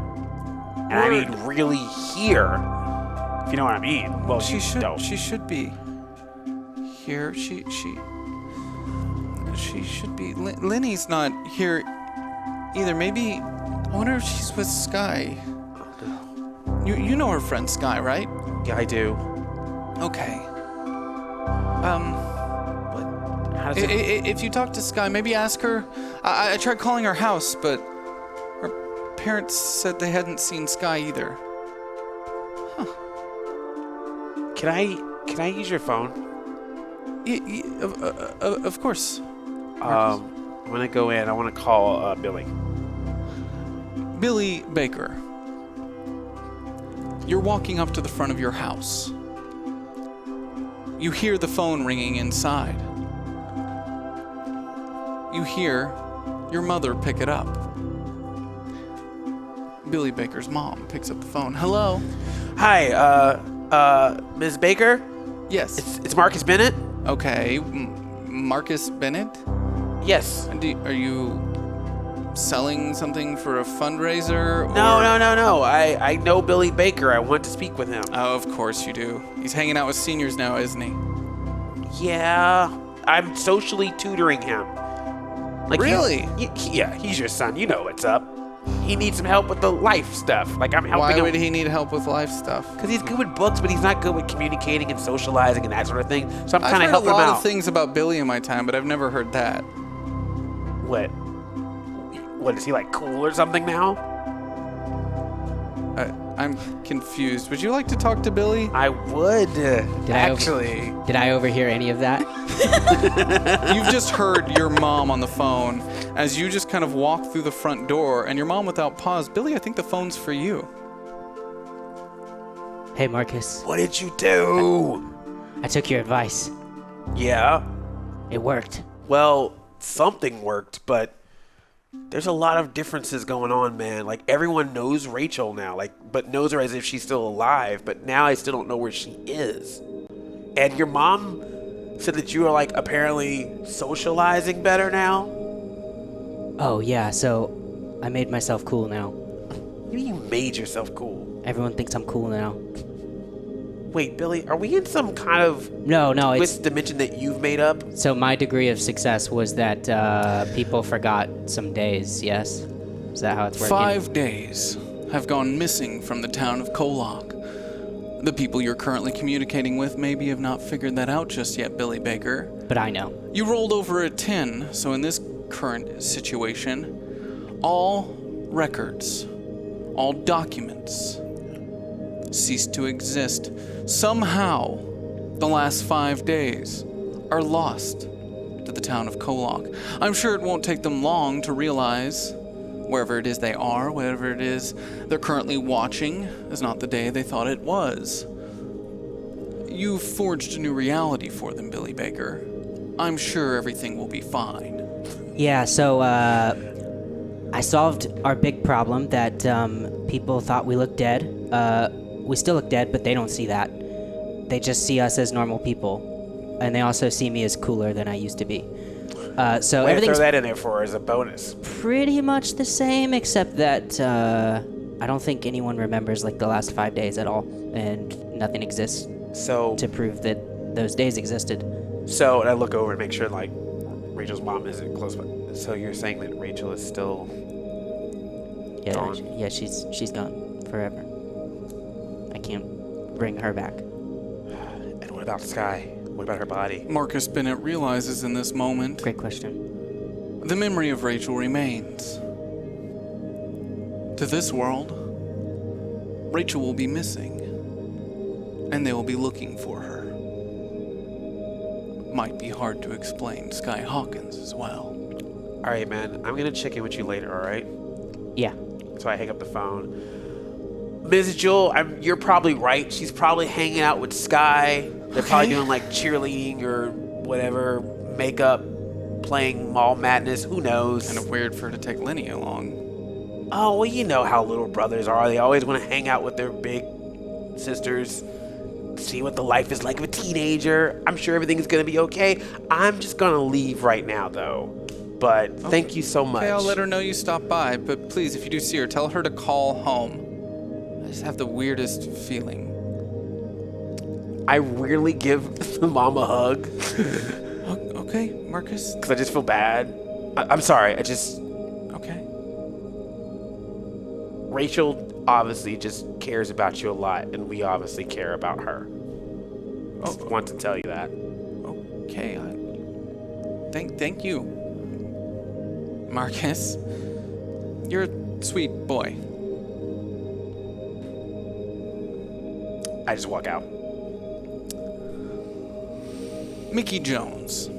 And I mean really here. If you know what I mean. Well, She don't. should be here. She should be. Lenny's not here either. Maybe, I wonder if she's with Sky. You know her friend Sky, right? Yeah, I do. Okay. How does it... If you talk to Sky, maybe ask her. I tried calling her house, but her parents said they hadn't seen Sky either. Can I use your phone? Of course. I'm gonna go in. I want to call Billy. Billy Baker. You're walking up to the front of your house. You hear the phone ringing inside. You hear your mother pick it up. Billy Baker's mom picks up the phone. Hello? Hi, Ms. Baker? Yes. It's Marcus Bennett? Okay. Marcus Bennett? Yes. Are you selling something for a fundraiser? Or... No. I know Billy Baker. I want to speak with him. Oh, of course you do. He's hanging out with seniors now, isn't he? Yeah. I'm socially tutoring him. Really? Yeah, he's your son. You know what's up. He needs some help with the life stuff. Like, I'm helping him. Why would he need help with life stuff? Because he's good with books, but he's not good with communicating and socializing and that sort of thing. So I'm kind of helping him I've heard a lot out. of things about Billy in my time, but I've never heard that. What? What, is he like cool or something now? I'm confused. Would you like to talk to Billy? I would, actually. Did I overhear any of that? You've just heard your mom on the phone as you just kind of walk through the front door, and your mom without pause, Billy, I think the phone's for you. Hey, Marcus. What did you do? I took your advice. Yeah. It worked. Well, something worked, but there's a lot of differences going on, man. Like, everyone knows Rachel now, but knows her as if she's still alive, but now I still don't know where she is. And your mom said that you are like apparently socializing better now. Oh, yeah, so I made myself cool now. What do you made yourself cool? Everyone thinks I'm cool now. Wait, Billy, are we in some kind of No, it's... twist dimension that you've made up? So my degree of success was that people forgot some days, yes? Is that how it's working? 5 days have gone missing from the town of KOllOK. The people you're currently communicating with maybe have not figured that out just yet, Billy Baker. But I know. You rolled over a 10, so in this current situation, all records, all documents cease to exist. Somehow, the last 5 days are lost to the town of KOllOK. I'm sure it won't take them long to realize wherever it is they are, whatever it is they're currently watching, is not the day they thought it was. You've forged a new reality for them, Billy Baker. I'm sure everything will be fine. Yeah, so I solved our big problem that people thought we looked dead. We still look dead, but they don't see that. They just see us as normal people. And they also see me as cooler than I used to be. So Way to everything's throw that in there for as a bonus. pretty much the same, except that I don't think anyone remembers like the last 5 days at all. And nothing exists So, to prove that those days existed. and I look over and make sure like Rachel's mom isn't close by. So you're saying that Rachel is still Yeah, gone? yeah, she's gone forever. I can't bring her back. And what about Sky? What about her body? Marcus Bennett realizes in this moment Great question. the memory of Rachel remains. To this world, Rachel will be missing, and they will be looking for her. Might be hard to explain Sky Hawkins as well. All right, man. I'm gonna check in with you later. All right. Yeah. So I hang up the phone. Mrs. Jewel, you're probably right. She's probably hanging out with Sky. They're probably doing like cheerleading or whatever, makeup, playing Mall Madness. Who knows? Kind of weird for her to take Lenny along. Oh, well, you know how little brothers are. They always want to hang out with their big sisters, see what the life is like of a teenager. I'm sure everything's going to be okay. I'm just going to leave right now, though. But thank you so much. Okay, I'll let her know you stopped by, but please, if you do see her, tell her to call home. I just have the weirdest feeling. I rarely give the mom a hug Okay, Marcus. because I just feel bad. I'm sorry. Okay. Rachel obviously just cares about you a lot, and we obviously care about her. Just want to tell you that. Okay. Thank you, Marcus. You're a sweet boy. I just walk out. Mickey Jones.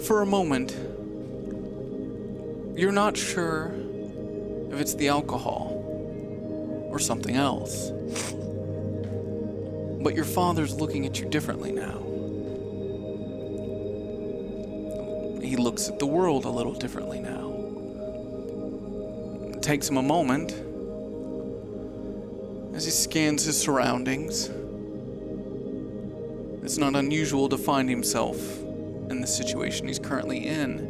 For a moment, you're not sure if it's the alcohol or something else. But your father's looking at you differently now. He looks at the world a little differently now. It takes him a moment as he scans his surroundings. It's not unusual to find himself in the situation he's currently in.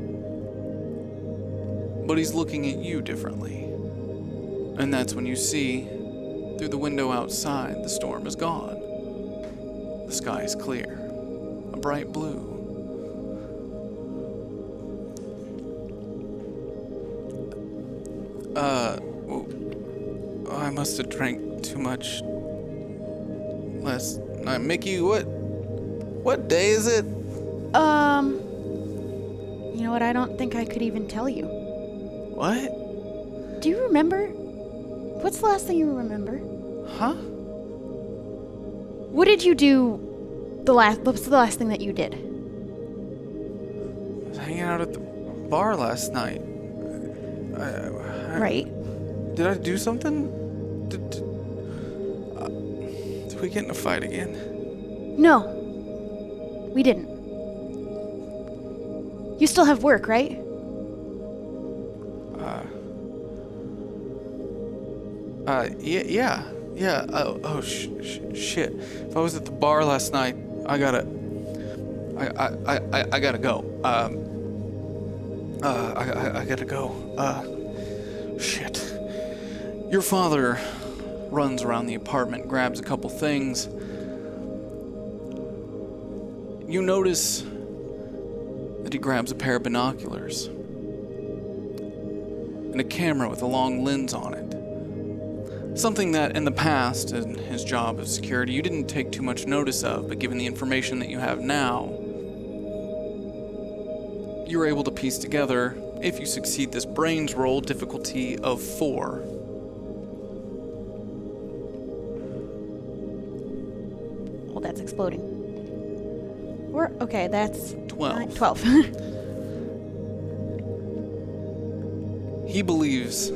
But he's looking at you differently. And that's when you see, through the window outside, the storm is gone. The sky is clear, a bright blue. I must have drank too much last night. Mickey, what day is it? You know what? I don't think I could even tell you. What? Do you remember? What's the last thing you remember? Huh? What did you do what's the last thing that you did? I was hanging out at the bar last night. Right. Did I do something? Did we get in a fight again? No. We didn't. You still have work, right? Yeah, shit. If I was at the bar last night, I gotta go. I gotta go. Shit. Your father runs around the apartment, grabs a couple things. You notice that he grabs a pair of binoculars and a camera with a long lens on it. Something that in the past, in his job of security, you didn't take too much notice of, but given the information that you have now, you're able to piece together, if you succeed this brains roll, difficulty of 4. Oh, that's exploding. Okay, that's 12. 12. He believes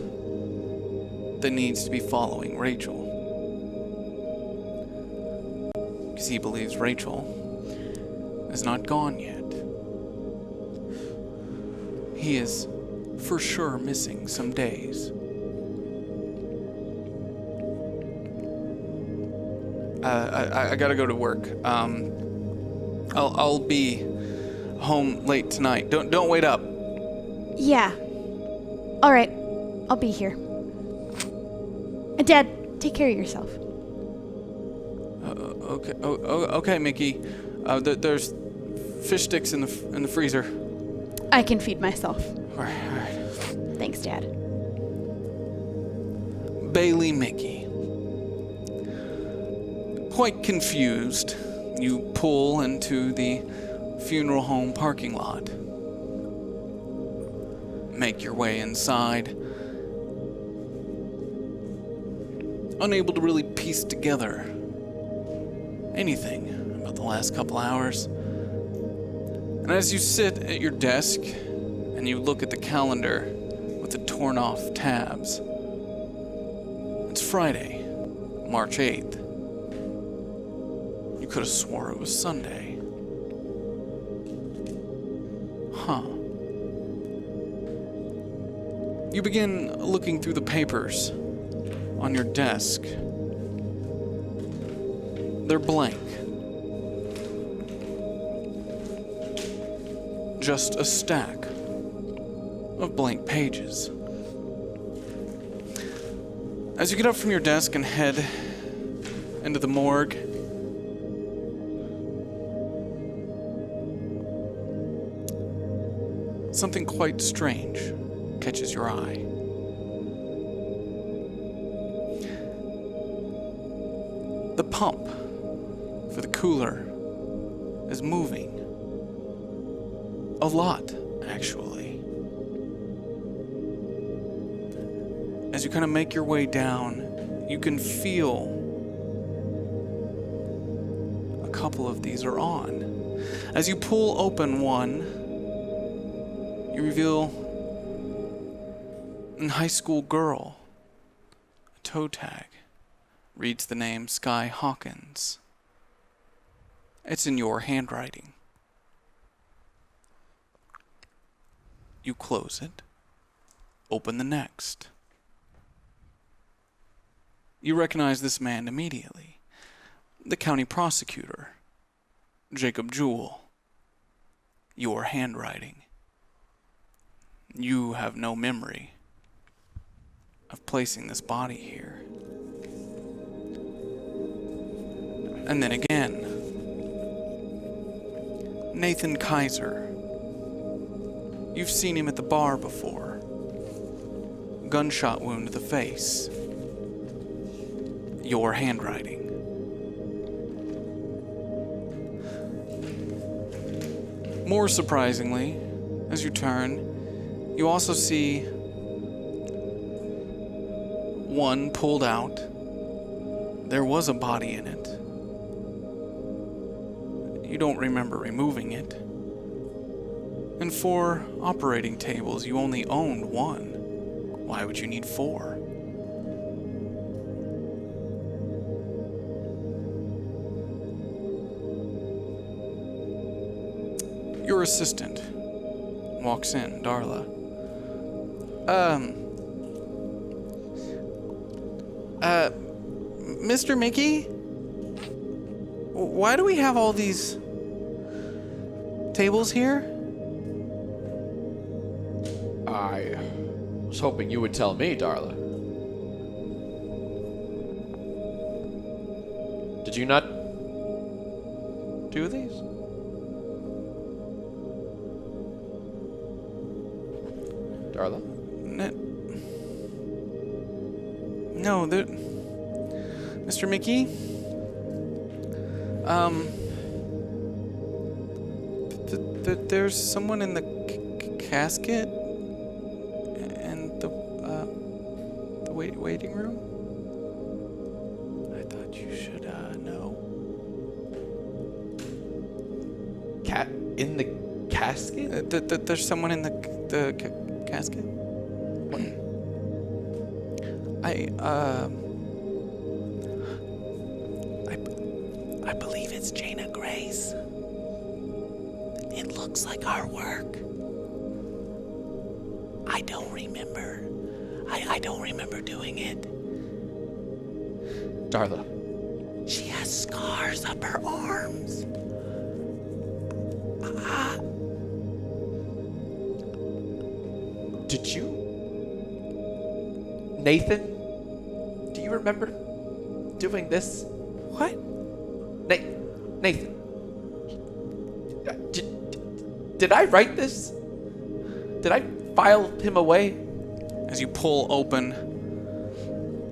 that needs to be following Rachel. Because he believes Rachel is not gone yet. He is for sure missing some days. I gotta go to work. I'll be home late tonight. Don't wait up. Yeah. All right. I'll be here. Dad, take care of yourself. Okay, Mickey. There's fish sticks in the freezer. I can feed myself. All right. Thanks, Dad. Bailey Mickey. Quite confused, you pull into the funeral home parking lot. Make your way inside. Unable to really piece together anything about the last couple hours. And as you sit at your desk and you look at the calendar with the torn off tabs, it's Friday, March 8th. You could have swore it was Sunday. Huh. You begin looking through the papers on your desk. They're blank. Just a stack of blank pages. As you get up from your desk and head into the morgue, something quite strange catches your eye. The pump for the cooler is moving. A lot, actually. As you kind of make your way down, you can feel a couple of these are on. As you pull open one, you reveal a high school girl. A toe tag reads the name Sky Hawkins. It's in your handwriting. You close it. Open the next. You recognize this man immediately. The county prosecutor, Jacob Jewell. Your handwriting. You have no memory of placing this body here. And then again, Nathan Kaiser. You've seen him at the bar before. Gunshot wound to the face. Your handwriting. More surprisingly, as you turn, you also see one pulled out. There was a body in it. You don't remember removing it. And 4 operating tables, you only owned 1. Why would you need 4? Your assistant walks in, Darla. Mr. Mickey? Why do we have all these tables here? I was hoping you would tell me, Darla. Did you not do these? Darla? No, Mr. Mickey? There's someone in the casket and the waiting room. I thought you should know. Cat in the casket? There's someone in the casket. I believe it's Jaina Grace. It looks like our work. I don't remember. I don't remember doing it. Darla. She has scars up her arms. Did you? Nathan? Do you remember doing this? What? Nathan. Did I write this? Did I file him away? As you pull open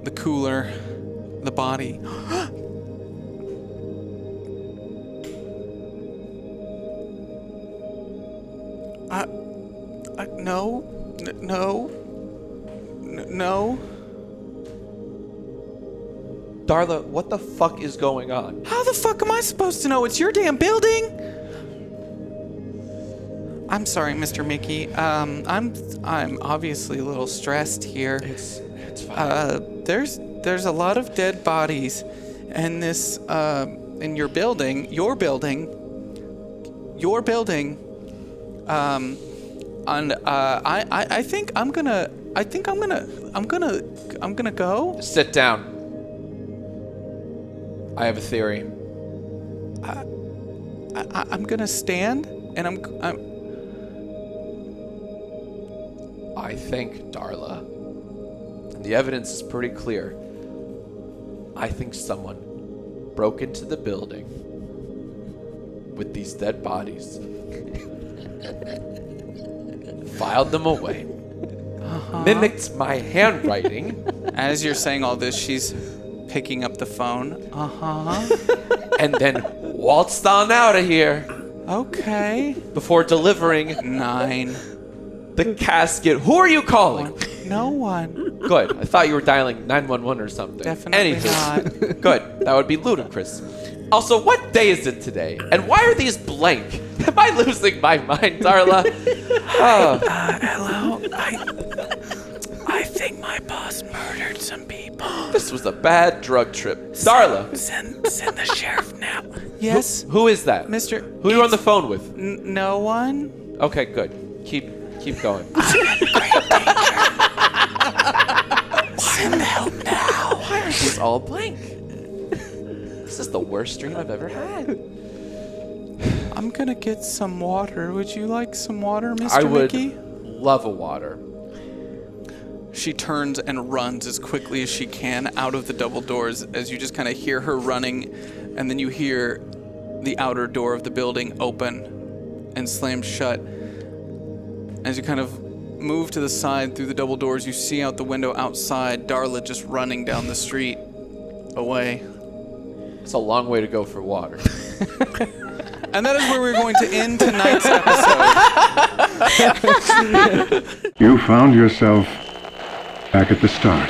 the cooler, the body. No. Darla, what the fuck is going on? How the fuck am I supposed to know? It's your damn building. I'm sorry, Mr. Mickey. I'm obviously a little stressed here. It's fine. There's a lot of dead bodies, and this in your building, and I think I'm gonna go. Sit down. I have a theory. I'm gonna stand, and I think, Darla, and the evidence is pretty clear. I think someone broke into the building with these dead bodies, filed them away, mimicked my handwriting. As you're saying all this, she's picking up the phone. And then waltzed on out of here. Okay. Before delivering 9. the casket. Who are you calling? No one. Good. I thought you were dialing 911 or something. Definitely not. Good. That would be ludicrous. Also, what day is it today? And why are these blank? Am I losing my mind, Darla? Hello. I think my boss murdered some people. This was a bad drug trip. Darla. Send the sheriff now. Yes. Who is that? Mr. Who are you on the phone with? No one. Okay, good. Keep going. Send help now. Why are these all blank? This is the worst dream I've ever had. I'm gonna get some water. Would you like some water, Mr. Mickey? I would love a water. She turns and runs as quickly as she can out of the double doors as you just kind of hear her running, and then you hear the outer door of the building open and slam shut. As you kind of move to the side through the double doors, you see out the window outside Darla just running down the street away. It's a long way to go for water. And that is where we're going to end tonight's episode. You found yourself back at the start.